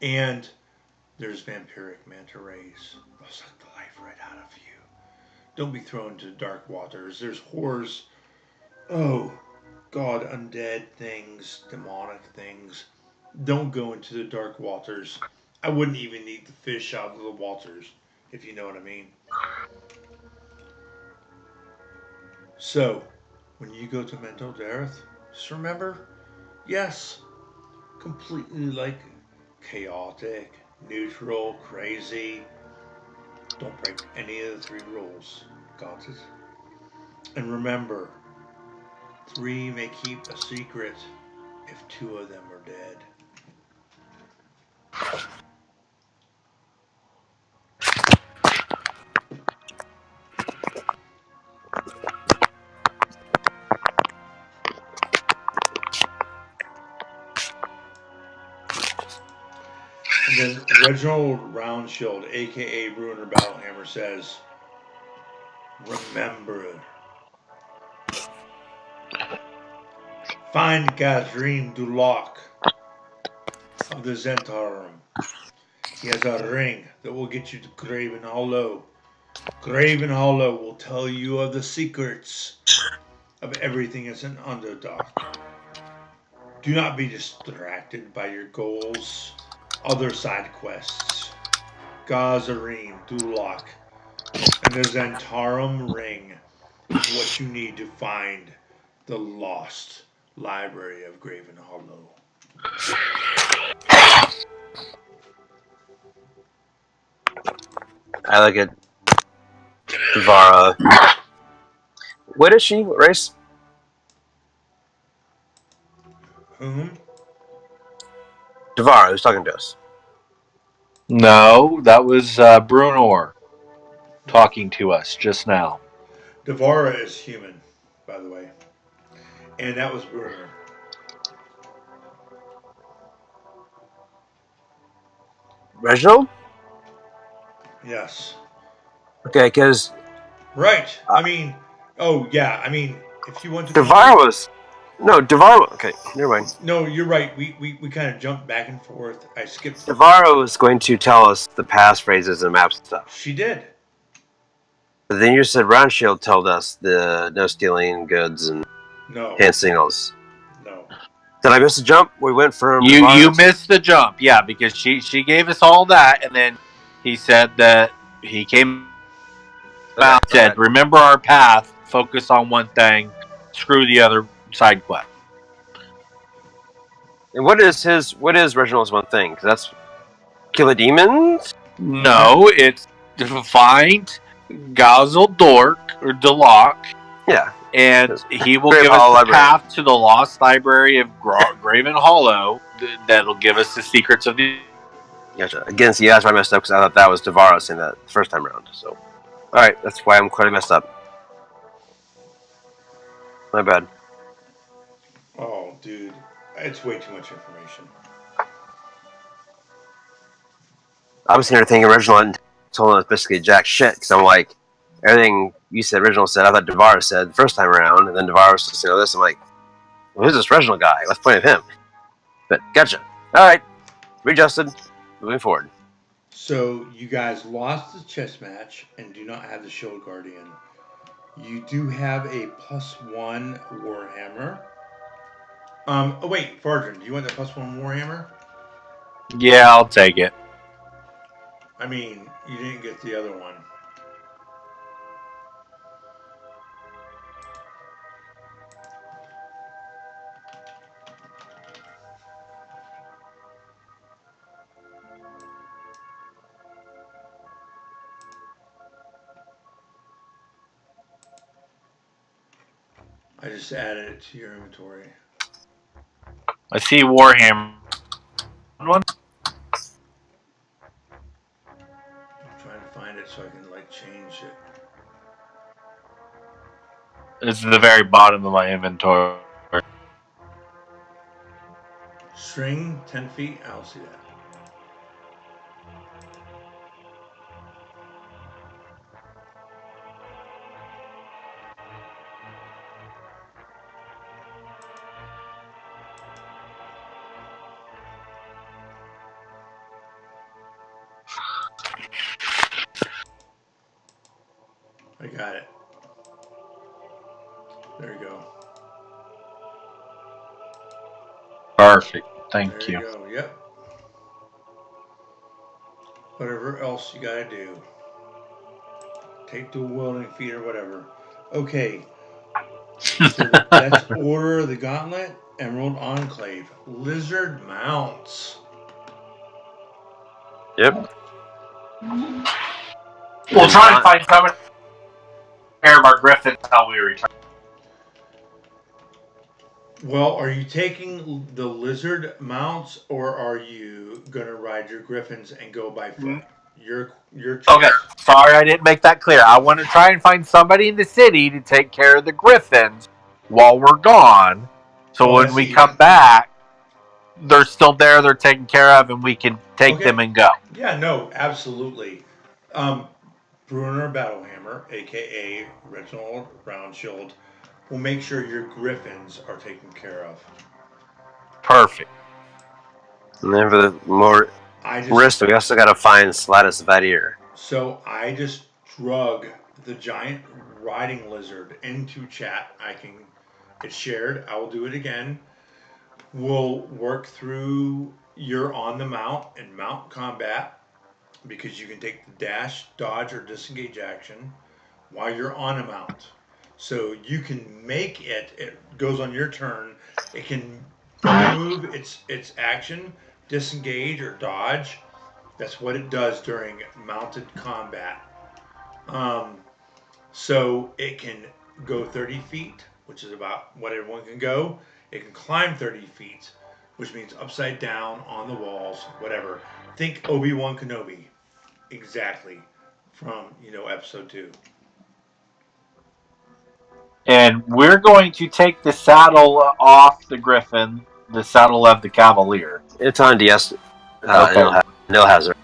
and there's vampiric manta rays. They'll suck the life right out of you. Don't be thrown into dark waters. There's horrors. Oh, God, undead things, demonic things. Don't go into the dark waters. I wouldn't even need the fish out of the waters, if you know what I mean. So, when you go to Mental Dareth, just remember, yes, completely like chaotic, neutral, crazy. Don't break any of the 3 rules. Got it? And remember, 3 may keep a secret if 2 of them are dead. And then Reginald Roundshield, aka Ruiner Battlehammer, says, remember, find Gauntlgrym Dulak of the Zentarum He has a ring that will get you to Graven Hollow. Graven Hollow will tell you of the secrets of everything as an Underdark. Do not be distracted by your goals, other side quests. Gauntlgrym, Dulak, and the Zentarum Ring is what you need to find the lost library of Graven Hollow.
I like it. Devara. What is she? What race?
Whom?
Devara, who's talking to us?
No, that was Brunor talking to us just now.
Devara is human, by the way. And that was Bruner.
Reginald?
Yes.
Okay, because
Right. I mean, oh, yeah. I mean, if you want to.
Devara was. No, Devara. Okay, never mind.
No, you're right. We kind of jumped back and forth. I skipped.
Devara was going to tell us the passphrase and maps and stuff.
She did.
But then you said Roundshield told us the no stealing goods and
No.
hand signals.
No.
Did I miss a jump? We went from
You missed the jump, yeah, because she gave us all that, and then he said that he came out and said, "Remember our path. Focus on one thing. Screw the other side quest."
And what is Reginald's one thing? Because that's kill the demons.
No, it's to find Gauntlgrym or Dulak.
Yeah.
And he will
Graven
give us
Hollow
the
Library.
path to the lost library of Graven Hollow. That'll give us the secrets of the.
Gotcha. Again, see, that's why I messed up because I thought that was Devara saying that the first time around. So, all right, that's why I'm quite messed up. My bad.
Oh, dude. It's way too much information.
I was here thinking Reginald hadn't told us basically jack shit because I'm like, everything you said, Reginald said, I thought Devara said the first time around, and then Devara was just this. I'm like, well, who's this Reginald guy? What's the point of him? But gotcha. All right, readjusted. Moving forward.
So, you guys lost the chess match and do not have the Shield Guardian. You do have a +1 Warhammer. Oh, wait, Fardrin, do you want the +1 Warhammer?
Yeah, I'll take it.
I mean, you didn't get the other one. I just added it to your inventory.
I see Warhammer. One.
I'm trying to find it so I can change it.
It's at the very bottom of my inventory.
String 10 feet. I don't see that. I got it. There you go.
Perfect. Thank
There
you.
you go. Yep. Whatever else you gotta do. Take the wielding feat or whatever. Okay. So that's Order of the Gauntlet, Emerald Enclave, Lizard Mounts.
Yep.
We'll try and find some care of our griffins until we return.
Well, are you taking the lizard mounts or are you gonna ride your griffins and go by foot? Your choice.
Okay, sorry I didn't make that clear. I want to try and find somebody in the city to take care of the griffins while we're gone. So when we come back, they're still there, they're taken care of, and we can take them and go.
Yeah, no, absolutely. Bruner Battlehammer, aka Reginald Roundshield, will make sure your griffins are taken care of.
Perfect.
And then for the more wrist. We also got to find Slatus Vadir.
So I just drug the giant riding lizard into chat. It's shared. I will do it again. We'll work through your on the mount and mount combat because you can take the dash, dodge, or disengage action while you're on a mount. So you can make it. It goes on your turn. It can move its action, disengage or dodge. That's what it does during mounted combat. Um, so it can go 30 feet, which is about what everyone can go. It can climb 30 feet, which means upside down, on the walls, whatever. Think Obi-Wan Kenobi, exactly, from, episode 2.
And we're going to take the saddle off the Griffin, the saddle of the Cavalier.
It's on DS.
Okay.
Nil Hazard.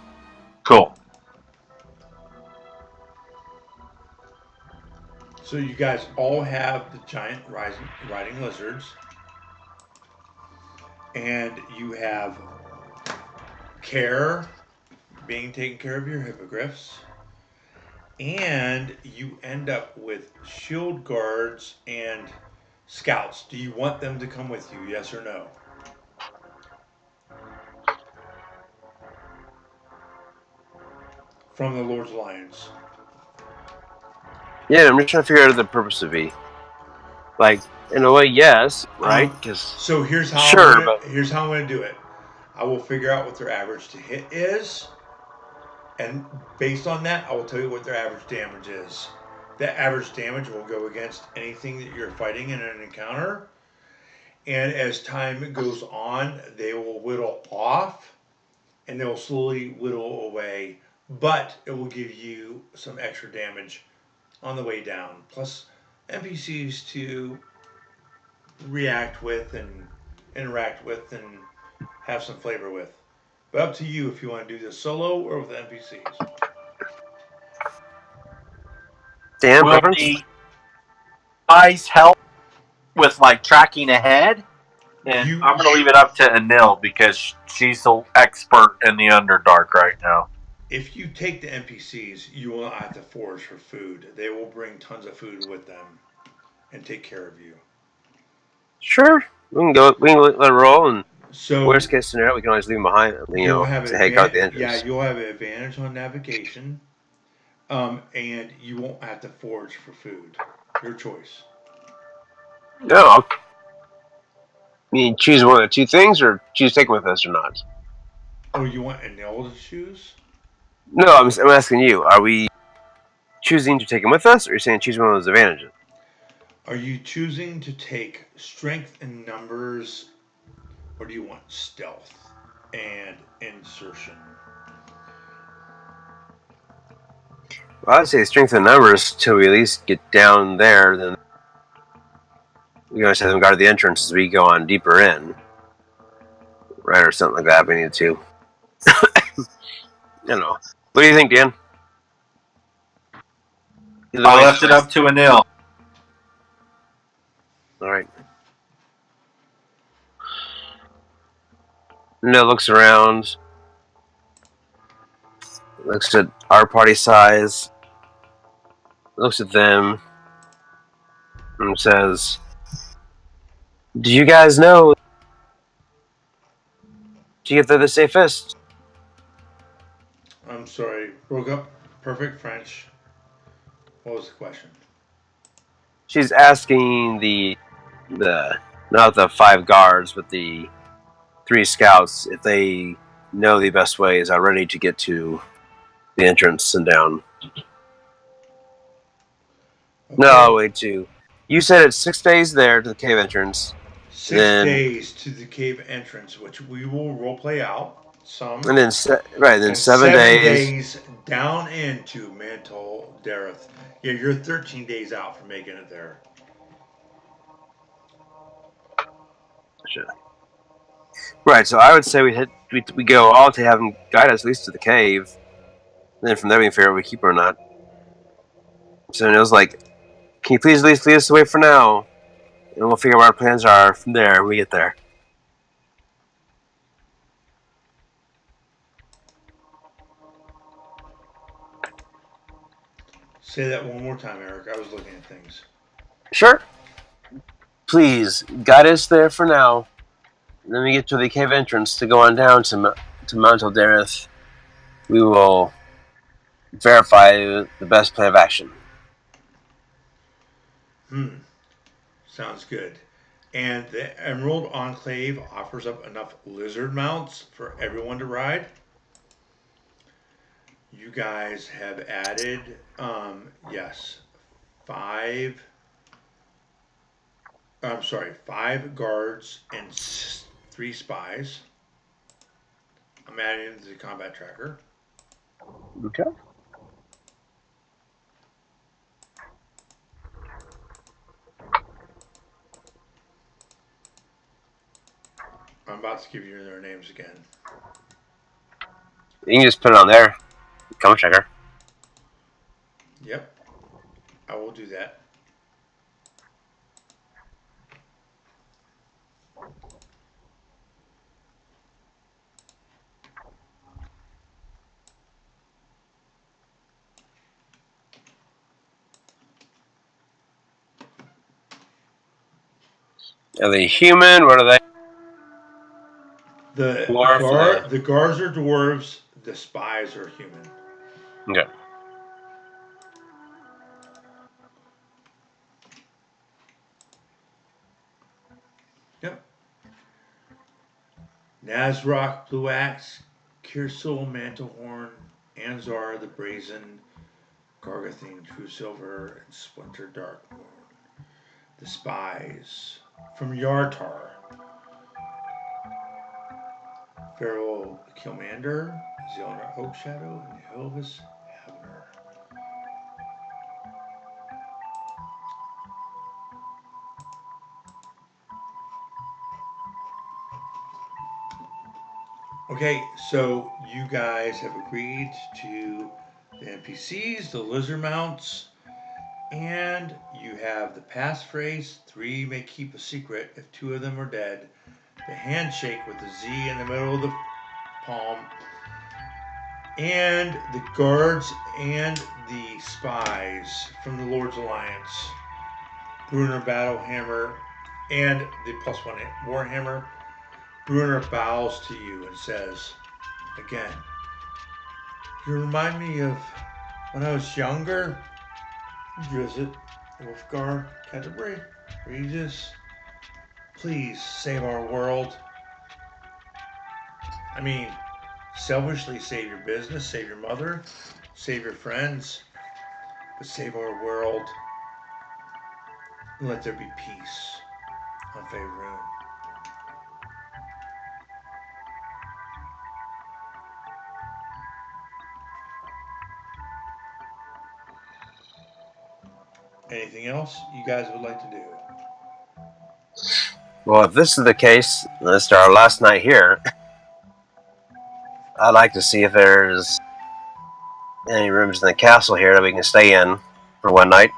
Cool.
So you guys all have the giant riding lizards, and you have care being taken care of your hippogriffs, and you end up with shield guards and scouts. Do you want them to come with you? Yes or no? From the Lord's Alliance.
Yeah, I'm just trying to figure out the purpose of V. Like, in a way, yes, right?
So here's how here's how I'm gonna do it. I will figure out what their average to hit is, and based on that, I will tell you what their average damage is. That average damage will go against anything that you're fighting in an encounter, and as time goes on, they will whittle off, and they will slowly whittle away. But it will give you some extra damage on the way down, plus NPCs to react with and interact with and have some flavor with. But up to you if you want to do this solo or with NPCs.
Dan,
Will
preference?
the eyes help with like tracking ahead? And I'm going to leave it up to Anil because she's the expert in the Underdark right now.
If you take the NPCs, you will not have to forage for food. They will bring tons of food with them and take care of you.
Sure. We can go. We can let it roll, and
So
worst case scenario, we can always leave them behind.
you'll have
say, hey, guard the entrance.
Yeah, you'll have an advantage on navigation, and you won't have to forage for food. Your choice.
No. You mean choose one of the two things, or choose to take with us or not?
Oh, you want Anil to choose?
No, I'm asking you. Are we choosing to take him with us, or are you saying choose one of those advantages?
Are you choosing to take strength in numbers, or do you want stealth and insertion?
Well, I'd say strength in numbers till we at least get down there. Then we always have them guard the entrance as we go on deeper in, right, or something like that. We need to. I don't know. What do you think, Dan?
I left it up to Anil.
All right. Anil looks around, looks at our party size, looks at them, and says, "Do you guys know to get there the safest?"
I'm sorry, broke up perfect French. What was the question?
She's asking the not the 5 guards, but the 3 scouts if they know the best ways already to get to the entrance and down. Okay. No, wait, 2. You said it's 6 days there to the cave entrance.
6 days to the cave entrance, which we will roleplay out some.
And then 7
days down into Mantle Dareth. Yeah, you're 13 days out from making it there.
Sure. Right, so I would say we go all to have him guide us at least to the cave. And then from there we can figure out if we keep her or not. So it was like, can you please at least lead us away for now? And we'll figure out what our plans are from there when we get there.
Say that one more time, Eric. I was looking at things.
Sure. Please guide us there for now. Then we get to the cave entrance to go on down to Mount Eldareth. We will verify the best plan of action.
Sounds good. And the Emerald Enclave offers up enough lizard mounts for everyone to ride. You guys have added, yes, five. I'm sorry, 5 guards and 3 spies. I'm adding it to the combat tracker.
Okay.
I'm about to give you their names again.
You can just put it on there. Combat tracker.
Yep, I will do that.
Are they human? What are they? Dwarf.
The guards are dwarves. The spies are human.
Okay.
Yep. Nazrock, Blue Axe, Kirsul, Mantlehorn, Anzar, the Brazen, Gargathine, True Silver, and Splinter Darkmoon. The spies from Yartar. Pharaoh Kilmander, Zilner Oakshadow, and Hilvis Havner. Okay, so you guys have agreed to the NPCs, the lizard mounts, and you have the passphrase 3 may keep a secret if 2 of them are dead, the handshake with the Z in the middle of the palm, and the guards and the spies from the Lord's Alliance. Bruner Battlehammer and the +1 Warhammer. Bruner bows to you and says, again, you remind me of when I was younger. Drizzt, Wolfgar, Canterbury, Regis, please save our world. I mean, selfishly save your business, save your mother, save your friends, but save our world and let there be peace on Faerun. Anything else you guys would like to do?
Well, if this is the case, this is our last night here. I'd like to see if there's any rooms in the castle here that we can stay in for one night.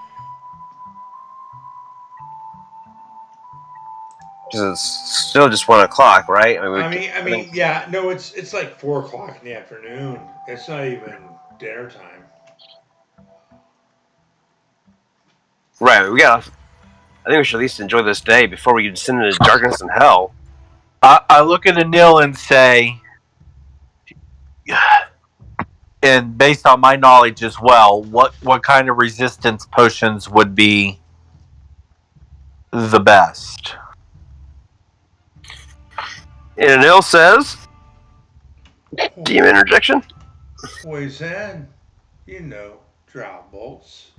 Because it's still just 1 o'clock, right?
I mean, yeah, no, it's like 4 o'clock in the afternoon. It's not even dinner time.
Right, I think we should at least enjoy this day before we descend into darkness and hell.
I look at Anil and say, and based on my knowledge as well, what kind of resistance potions would be the best?
And Anil says, demon interjection.
Poison, you know, drought bolts.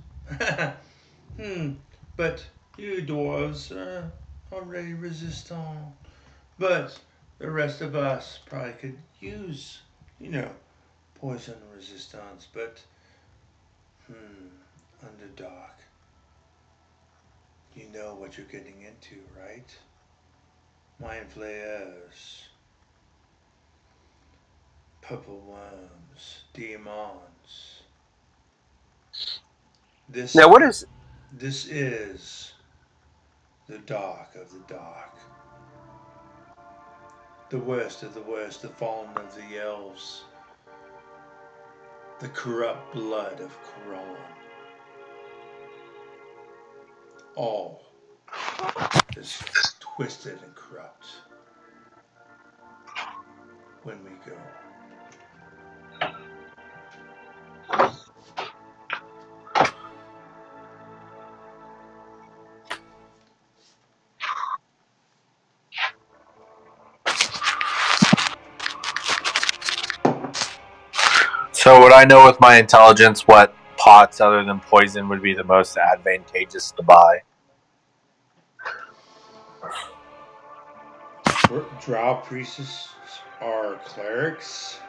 But you dwarves are already resistant. But the rest of us probably could use, you know, poison resistance. But, Underdog, you know what you're getting into, right? Mind flayers, purple worms, demons. This is the dark of the dark. The worst of the worst, the fallen of the elves. The corrupt blood of Corellon. all is twisted and corrupt when we go.
So would I know with my intelligence what pots other than poison would be the most advantageous to buy?
Drow priests are clerics.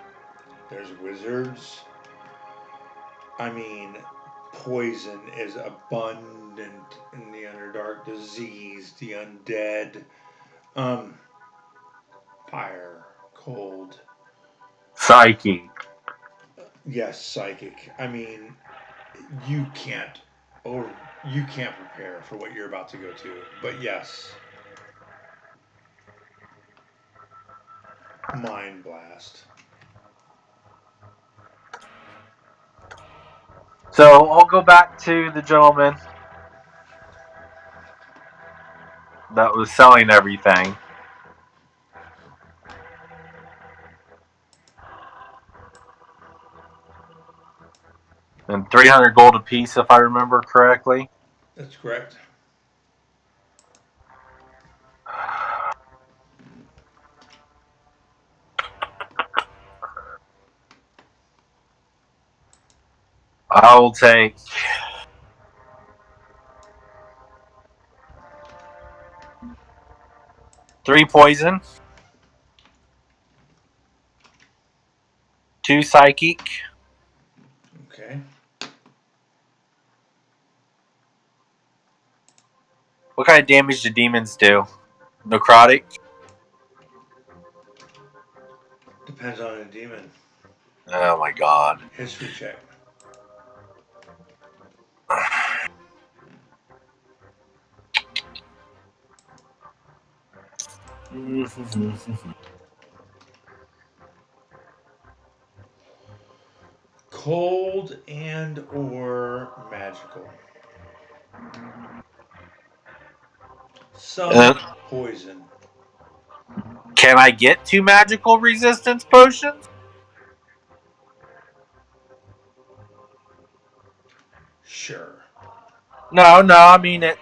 There's wizards. I mean, poison is abundant in the Underdark. Disease, the undead, fire, cold.
Psyche.
Yes, psychic. I mean, you can't, or you can't prepare for what you're about to go to. But yes, mind blast.
So I'll go back to the gentleman that was selling everything. And 300 gold apiece, if I remember correctly.
That's correct.
I will take 3 poison, 2 psychic,
Okay.
What kind of damage do demons do? Necrotic?
Depends on the demon.
Oh my god.
History check. Cold and or magical. Some poison.
Can I get 2 magical resistance potions?
Sure.
No, I mean it.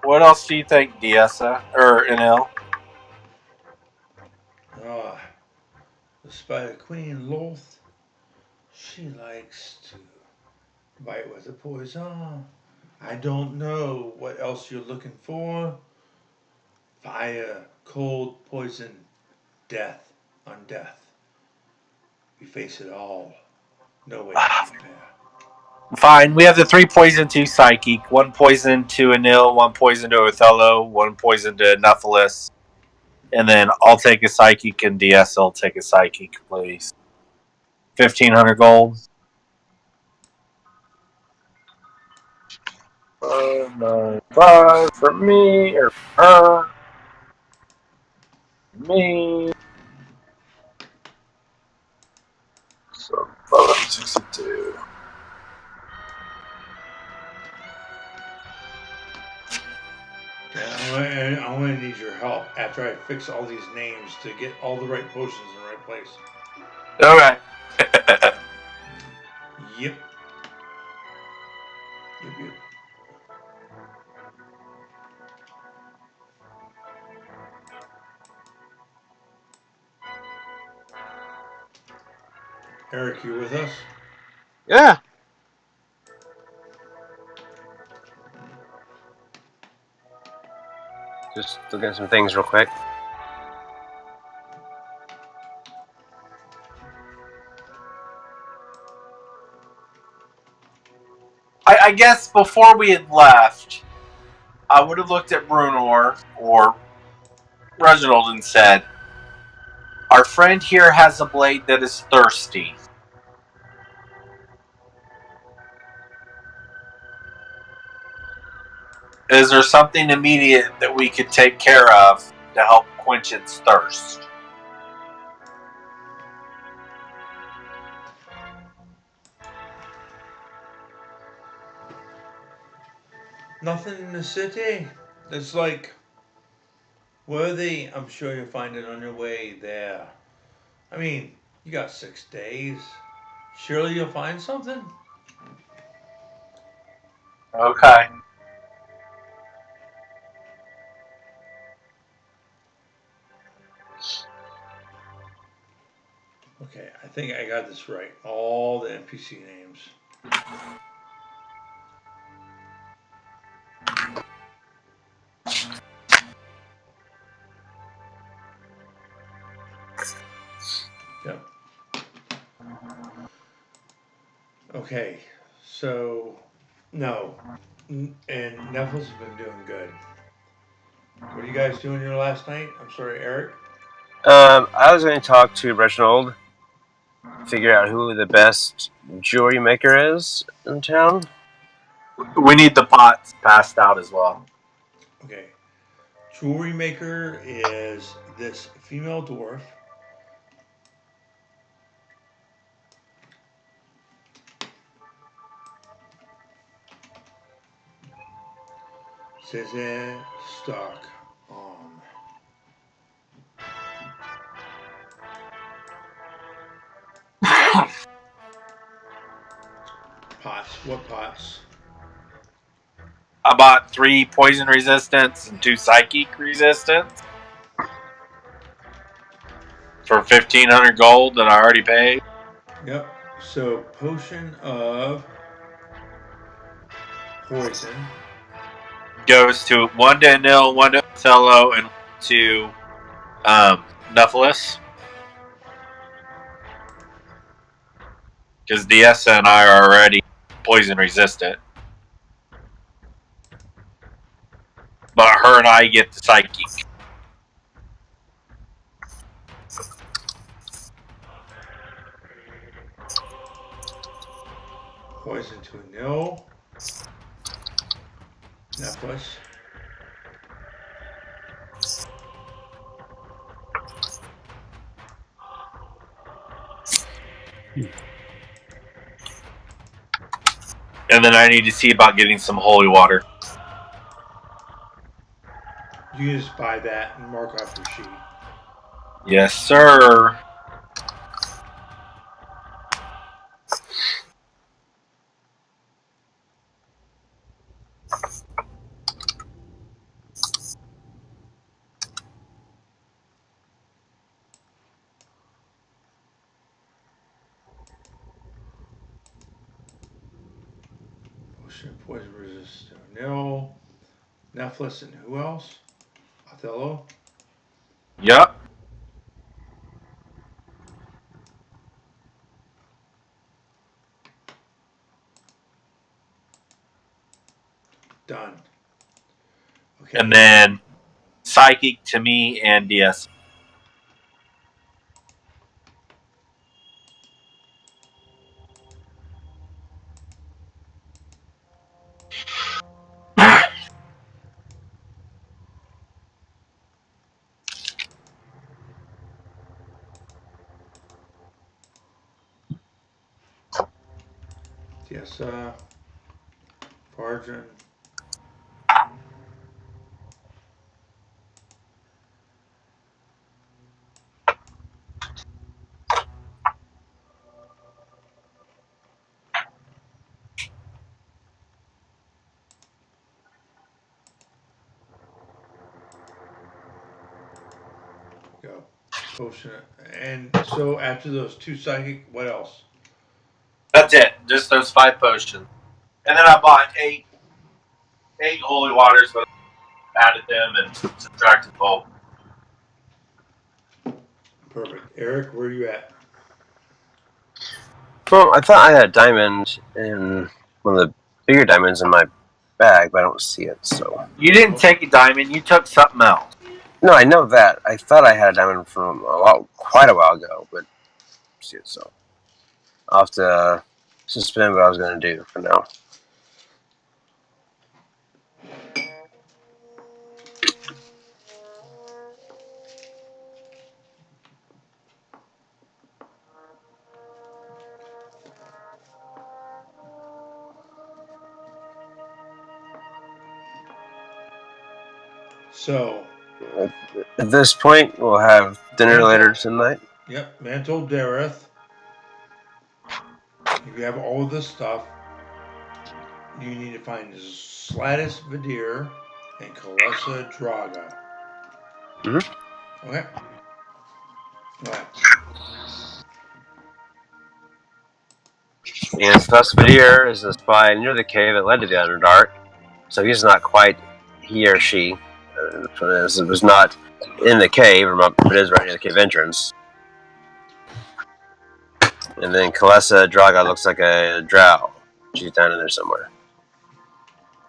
What else do you think, Diessa? Or NL?
Ah, the Spider Queen Loth. She likes to bite with a poison. I don't know what else you're looking for. Fire, cold, poison, death on death. We face it all. No way to compare.
Fine, we have the 3 poison, 2 psychic, 1 poison to Anil, 1 poison to Othello, 1 poison to Nephilis, and then I'll take a psychic and DS will take a psychic, please. 1,500 gold. 595 for me, or for her. Me. So, 562.
Yeah, I'm gonna need your help after I fix all these names to get all the right potions in the right place.
Okay.
Yep. Yep. Eric, you with us?
Yeah. Just looking at some things real quick.
I guess before we had left, I would have looked at Brunor or Reginald and said, our friend here has a blade that is thirsty. Is there something immediate that we could take care of to help quench its thirst?
Nothing in the city. It's like worthy. I'm sure you'll find it on your way there. I mean, you got 6 days. Surely you'll find something.
Okay.
Okay, I think I got this right. All the NPC names. Yep. Okay, so no, and Netflix has been doing good. What are you guys doing your last night? I'm sorry, Eric.
I was going to talk to Reginald, figure out who the best jewelry maker is in town.
We need the pots passed out as well.
Okay, jewelry maker is this female dwarf. Says stock. Pots. What pots?
I bought 3 poison resistance and 2 psychic resistance for 1,500 gold that I already paid.
Yep. So potion of poison.
Goes to 1 to Anil, 1 to Othello, and 1 to Nephilis. Because Diessa and I are already poison resistant. But her and I get the psychic.
Poison to a nil. Necklace.
And then I need to see about getting some holy water.
You can just buy that and mark off your sheet.
Yes, sir.
Potion of poison resistant to a nil. Necklace and who else? Othello.
Yep.
Done. Okay.
And then psychic to me and DS.
Yes, Vargin. Go. Potion. And so after those 2 psychic, what else?
That's it. Just those 5 potions. And then I bought 8 holy waters, but I added them and subtracted gold.
Perfect. Eric, where are you at?
Well, I thought I had a diamond in one of the bigger diamonds in my bag, but I don't see it. So
You didn't take a diamond. You took something else.
no, I know that. I thought I had a diamond from quite a while ago, but I don't see it. So I'll have to suspend what I was going to do for now.
So,
At this point, we'll have dinner
Mantle.
later tonight.
Yep, Mantle Dareth. If you have all of this stuff, you need to find Sladis Vadir and Kalesa Draga. Okay. Alright.
And Thusvadir is the spy near the cave that led to the Underdark. So he's not quite he or she. It was not in the cave, but is right near the cave entrance. And then Kalesa Draga looks like a drow. She's down in there somewhere.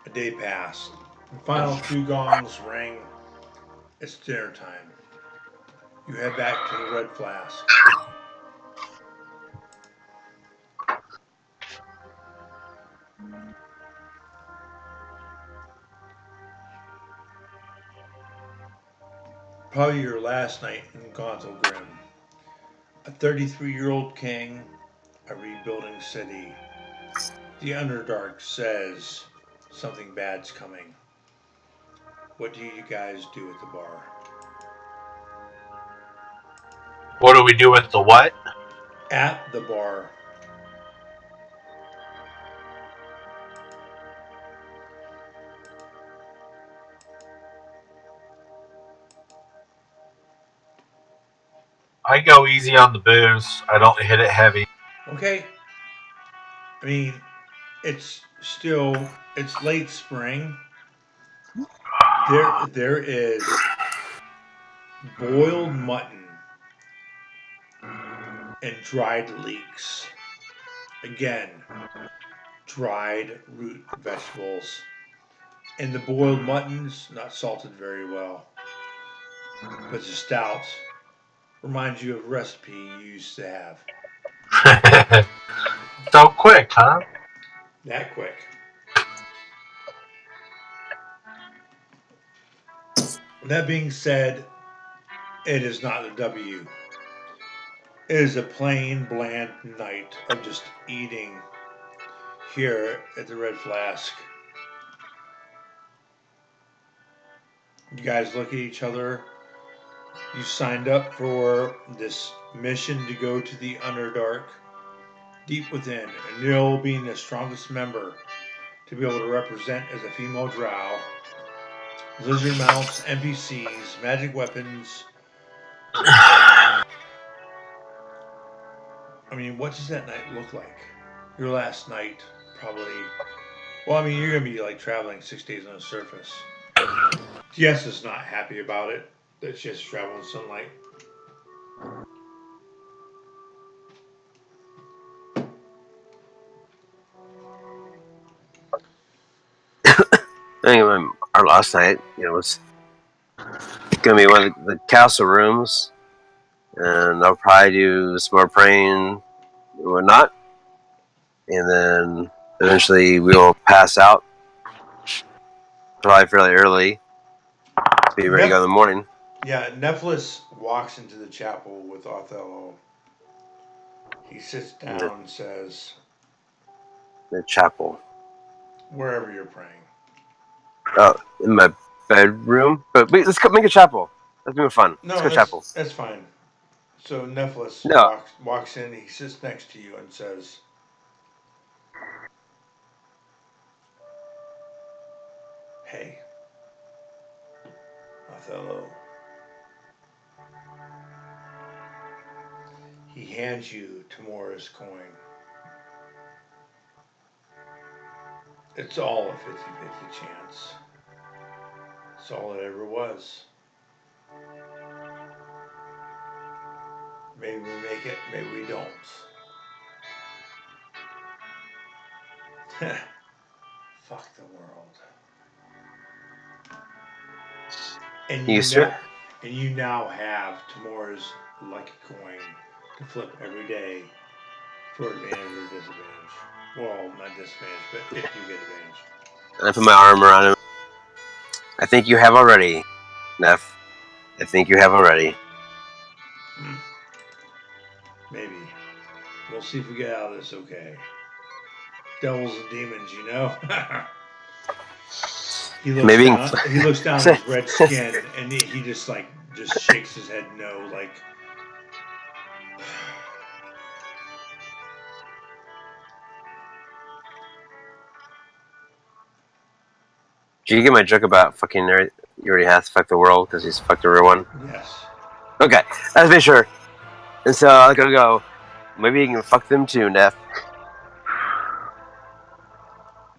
A day passed. The final two gongs ring. It's dinner time. You head back to the Red Flask. Probably your last night in Gauntlgrym. A 33-year-old king, a rebuilding city. The Underdark says something bad's coming. What do you guys do at the bar?
What do we do with the what?
At the bar.
I go easy on the booze. I don't hit it heavy.
Okay. I mean, it's late spring. There is boiled mutton and dried leeks. Again, dried root vegetables. And the boiled mutton's not salted very well. But the stout reminds you of a recipe you used to have.
So quick, huh?
That quick. That being said, it is not a W. It is a plain, bland night of just eating here at the Red Flask. You guys look at each other. You signed up for this mission to go to the Underdark, deep within, and Nil being the strongest member to be able to represent as a female drow. Lizard mounts, NPCs, magic weapons. I mean, what does that night look like? Your last night, probably. Well, I mean, you're going to be like traveling 6 days on the surface. Jess is not happy about it. That she has to travel in sunlight.
I think our last night, was going to be one of the castle rooms. And I'll probably do some more praying and whatnot. And then eventually we will pass out. Probably fairly early. To be ready to go in the morning.
Yeah, Nephilis walks into the chapel with Othello. He sits down and says,
The chapel.
wherever you're praying.
In my bedroom. But wait, let's go make a chapel. Let's make it fun.
No,
Let's go chapel.
That's fine. So Nephilis
No.
walks in, he sits next to you and says, hey, Othello. He hands you Tamora's coin. It's all a 50-50 chance. It's all it ever was. Maybe we make it, maybe we don't. Fuck the world. And you now have Tamora's lucky coin to flip every day for advantage or disadvantage. Well, not disadvantage, but if you get advantage.
And I put my arm around him. I think you have already, Neff. I think you have already.
Maybe. We'll see if we get out of this okay. Devils and demons, you know? He looks
Maybe
down. He looks down at his red skin, and he just shakes his head no. Like,
Did you get my joke about fucking? You already have to fuck the world because he's fucked everyone.
yes.
Okay, let's be sure. And so I'm gonna go. Maybe you can fuck them too, Neff.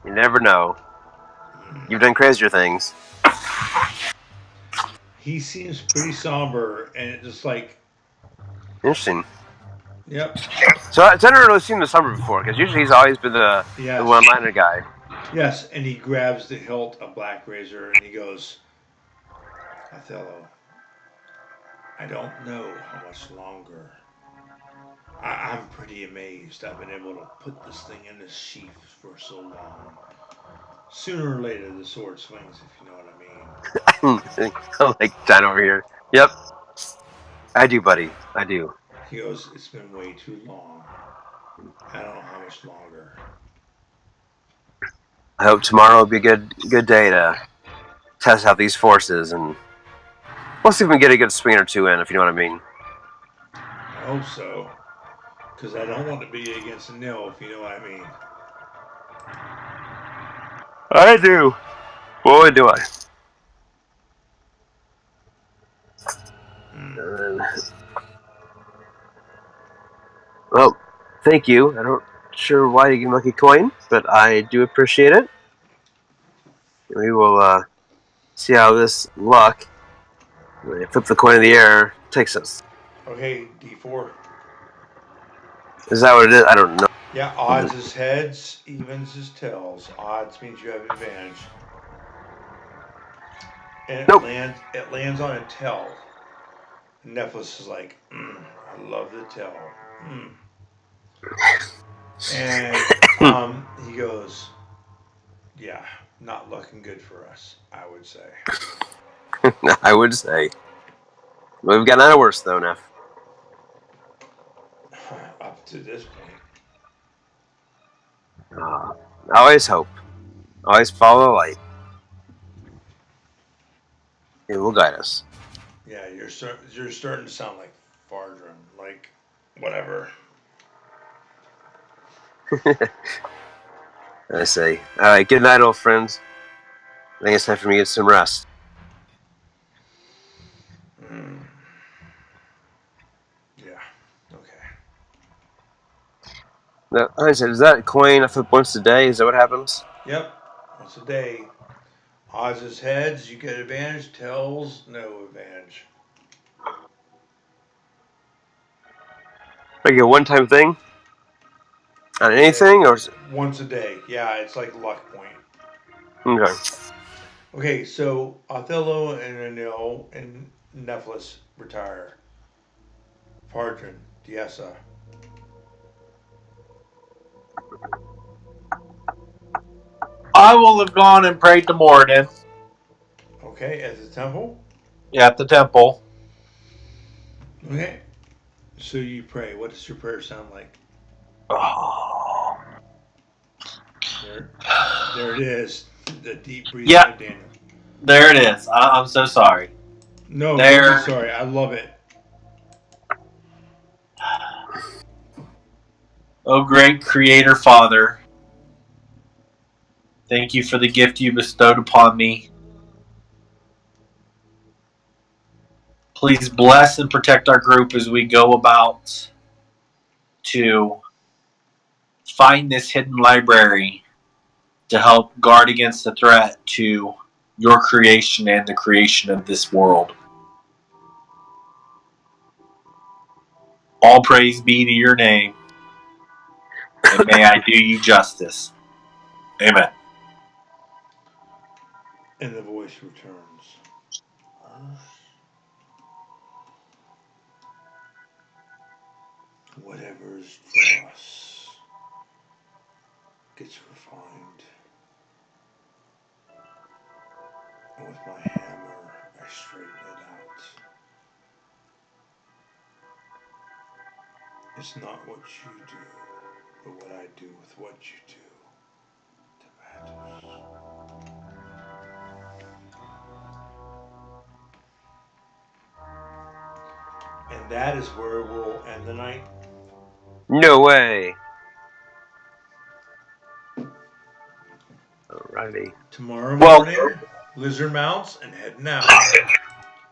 You never know. You've done crazier things.
He seems pretty somber, and it just like,
Interesting.
yep,
So I've never really seen the summer before because usually he's always been the
yes,
one-liner guy.
yes. And he grabs the hilt of Black Razor, and he goes, Othello, I don't know how much longer. I'm pretty amazed I've been able to put this thing in this sheath for so long. Sooner or later, the sword swings, if you know what I mean.
I'm like John over here. Yep, I do, buddy. I do.
He goes, it's been way too long. I don't know how much longer.
I hope tomorrow will be a good day to test out these forces, and we'll see if we can get a good swing or two in, if you know what I mean.
I hope so. Because I don't want to be against a nil, if you know what I mean.
I do. Boy, do I. Well, thank you. I'm not sure why you give me lucky coin, but I do appreciate it. We will see how this luck, when you flip the coin in the air, takes us.
Okay, D4.
Is that what it is? I don't know.
Yeah, odds is heads, evens is tails. Odds means you have advantage. And
Nope.
it lands on a tail. Nephilis is like, I love the tail. And he goes, yeah, not looking good for us, I would say.
I would say. We've gotten out of worse, though, Neff.
Up to this point.
Always hope. Always follow the light. It will guide us.
Yeah, you're starting to sound like Fardrum, like whatever.
I say. All right, good night, old friends. I think it's time for me to get some rest.
Yeah. Okay.
Now, like I said, is that coin I flip once a day? Is that what happens?
Yep. Once a day. Odds is heads, you get advantage. Tails, no advantage.
Like a one-time thing on anything, or is it...
Once a day. Yeah, it's like luck point.
Okay.
Okay, so Othello and Anil and Nephilis retire. Fardrin, Diessa.
I will have gone and prayed to Moradin.
Okay, at the temple.
At the temple.
Okay. So you pray. What does your prayer sound like?
Oh.
There it is. The deep breathing
Yeah.
of Daniel.
There it is. I'm so sorry.
No,
There.
don't be sorry. I love it.
Oh, great Creator Father, thank you for the gift you bestowed upon me. Please bless and protect our group as we go about to find this hidden library to help guard against the threat to your creation and the creation of this world. All praise be to your name, and may I do you justice. Amen.
And the voice returns. Whatever's dross gets refined. And with my hammer, I straighten it out. It's not what you do, but what I do with what you do that matters. And that is where we'll end the night.
No way. Alrighty.
Tomorrow
Well-
morning, lizard mounts and heading out.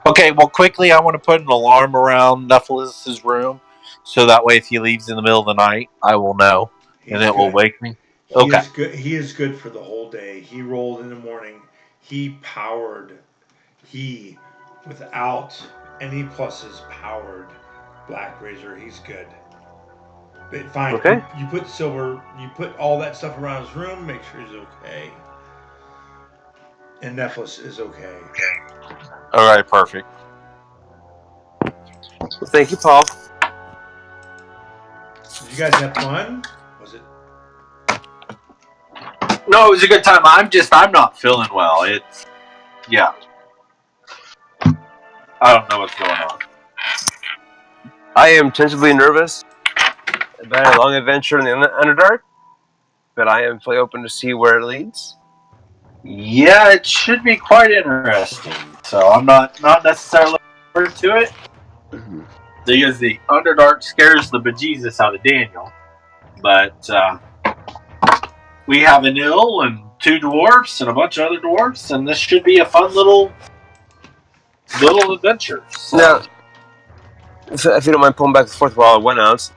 Okay, well, quickly, I want to put an alarm around Nephilis's room, so that way if he leaves in the middle of the night, I will know, and
He's
it will
good.
wake me.
He
Okay.
is good. He is good for the whole day. He rolled in the morning. He powered. He, without any pluses, powered Black Razor. He's good. But fine.
Okay.
You put silver. You put all that stuff around his room. Make sure he's okay. And Nephilis is okay.
All right, perfect.
Well, thank you, Paul.
Did you guys have fun? Was it?
No, it was a good time. I'm not feeling well. Yeah. I don't know what's going on.
I am tentatively nervous about a long adventure in the Underdark, but I am fully open to see where it leads.
Yeah, it should be quite interesting. So I'm not necessarily looking forward to it, because the Underdark scares the bejesus out of Daniel. But we have an ill and 2 dwarfs and a bunch of other dwarfs, and this should be a fun little adventure. So.
Now, if you don't mind pulling back the fourth wall at 1 ounce,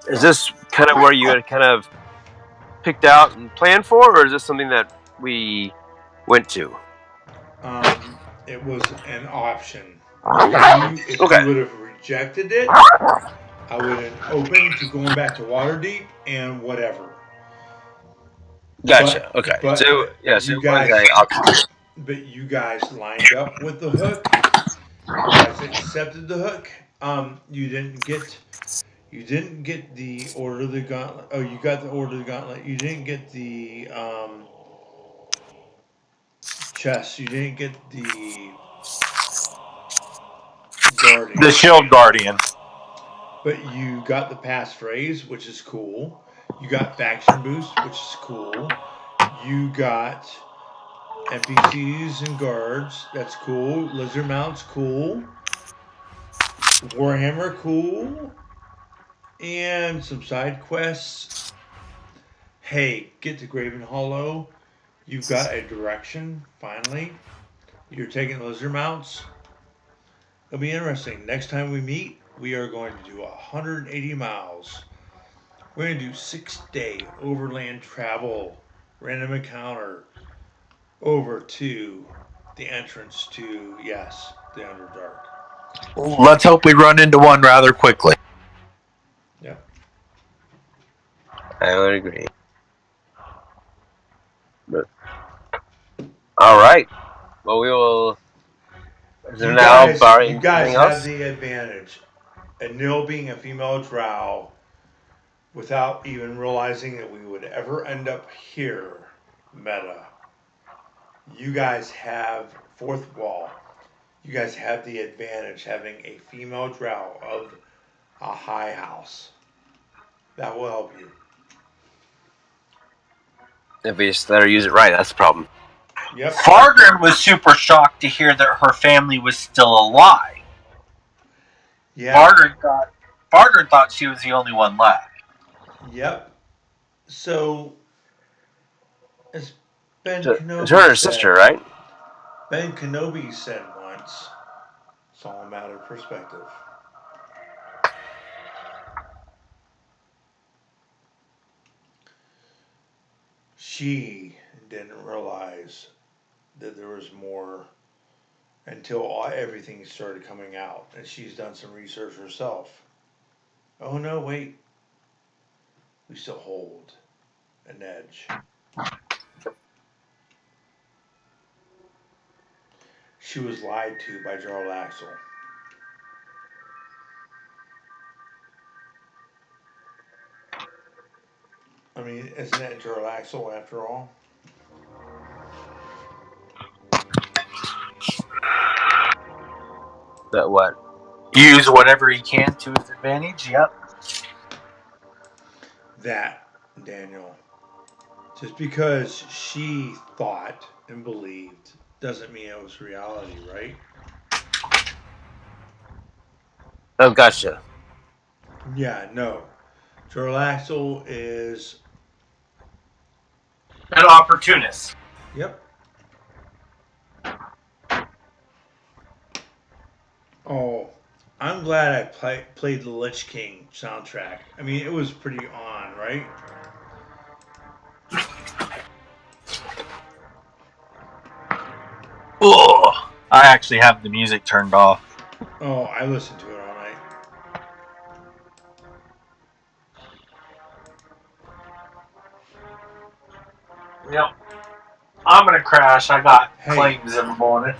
is this kind of where you had kind of picked out and planned for, or is this something that we went to?
It was an option. If
Okay.
you would have rejected it, I would have opened to going back to Waterdeep and whatever.
Gotcha.
But-
Okay.
but
So yeah, so
you
it was
guys-
a option.
But you guys lined up with the hook. You guys accepted the hook. You didn't get the Order of the Gauntlet. Oh, you got the Order of the Gauntlet. You didn't get the chest. You didn't get the Guardian.
The Shield Guardian.
But you got the passphrase, which is cool. You got faction boost, which is cool. You got NPCs and guards. That's cool. Lizard mounts, cool. Warhammer, cool. And some side quests. Hey, get to Graven Hollow. You've got a direction, finally. You're taking lizard mounts. It'll be interesting. Next time we meet, we are going to do 180 miles. We're going to do 6-day overland travel, random encounter, over to the entrance to, yes, the Underdark.
Let's hope we run into one rather quickly.
Yep.
I would agree. But all right. Well, we will. Is there now barring
you guys
anything
have
else?
the advantage. And Nil being a female drow, without even realizing that we would ever end up here, meta. You guys have fourth wall. You guys have the advantage having a female drow of a high house. That will help you.
If we just let her use it right, that's the problem.
Yep.
Fargrim was super shocked to hear that her family was still alive.
Yeah.
Fargrim thought she was the only one left.
Yep. So, as Ben
It's
Kenobi
her and her
said,
sister, right?
Ben Kenobi said once, it's all a matter of perspective. She didn't realize that there was more until everything started coming out, and she's done some research herself. Oh no, wait. We still hold an edge. She was lied to by Jarl Axel. I mean, isn't that Jarl Axel after all?
That what?
Use whatever he can to his advantage. Yep.
That, Daniel. Just because she thought and believed doesn't mean it was reality, right?
Oh, gotcha.
Yeah, no. Pterodactyl is.
An opportunist.
Yep. Oh, I'm glad I played the Lich King soundtrack. I mean, it was pretty on, right?
Oh, I actually have the music turned off.
Oh, I listened to it all night.
Yep. I'm gonna crash. I got
Hey,
claims in the morning.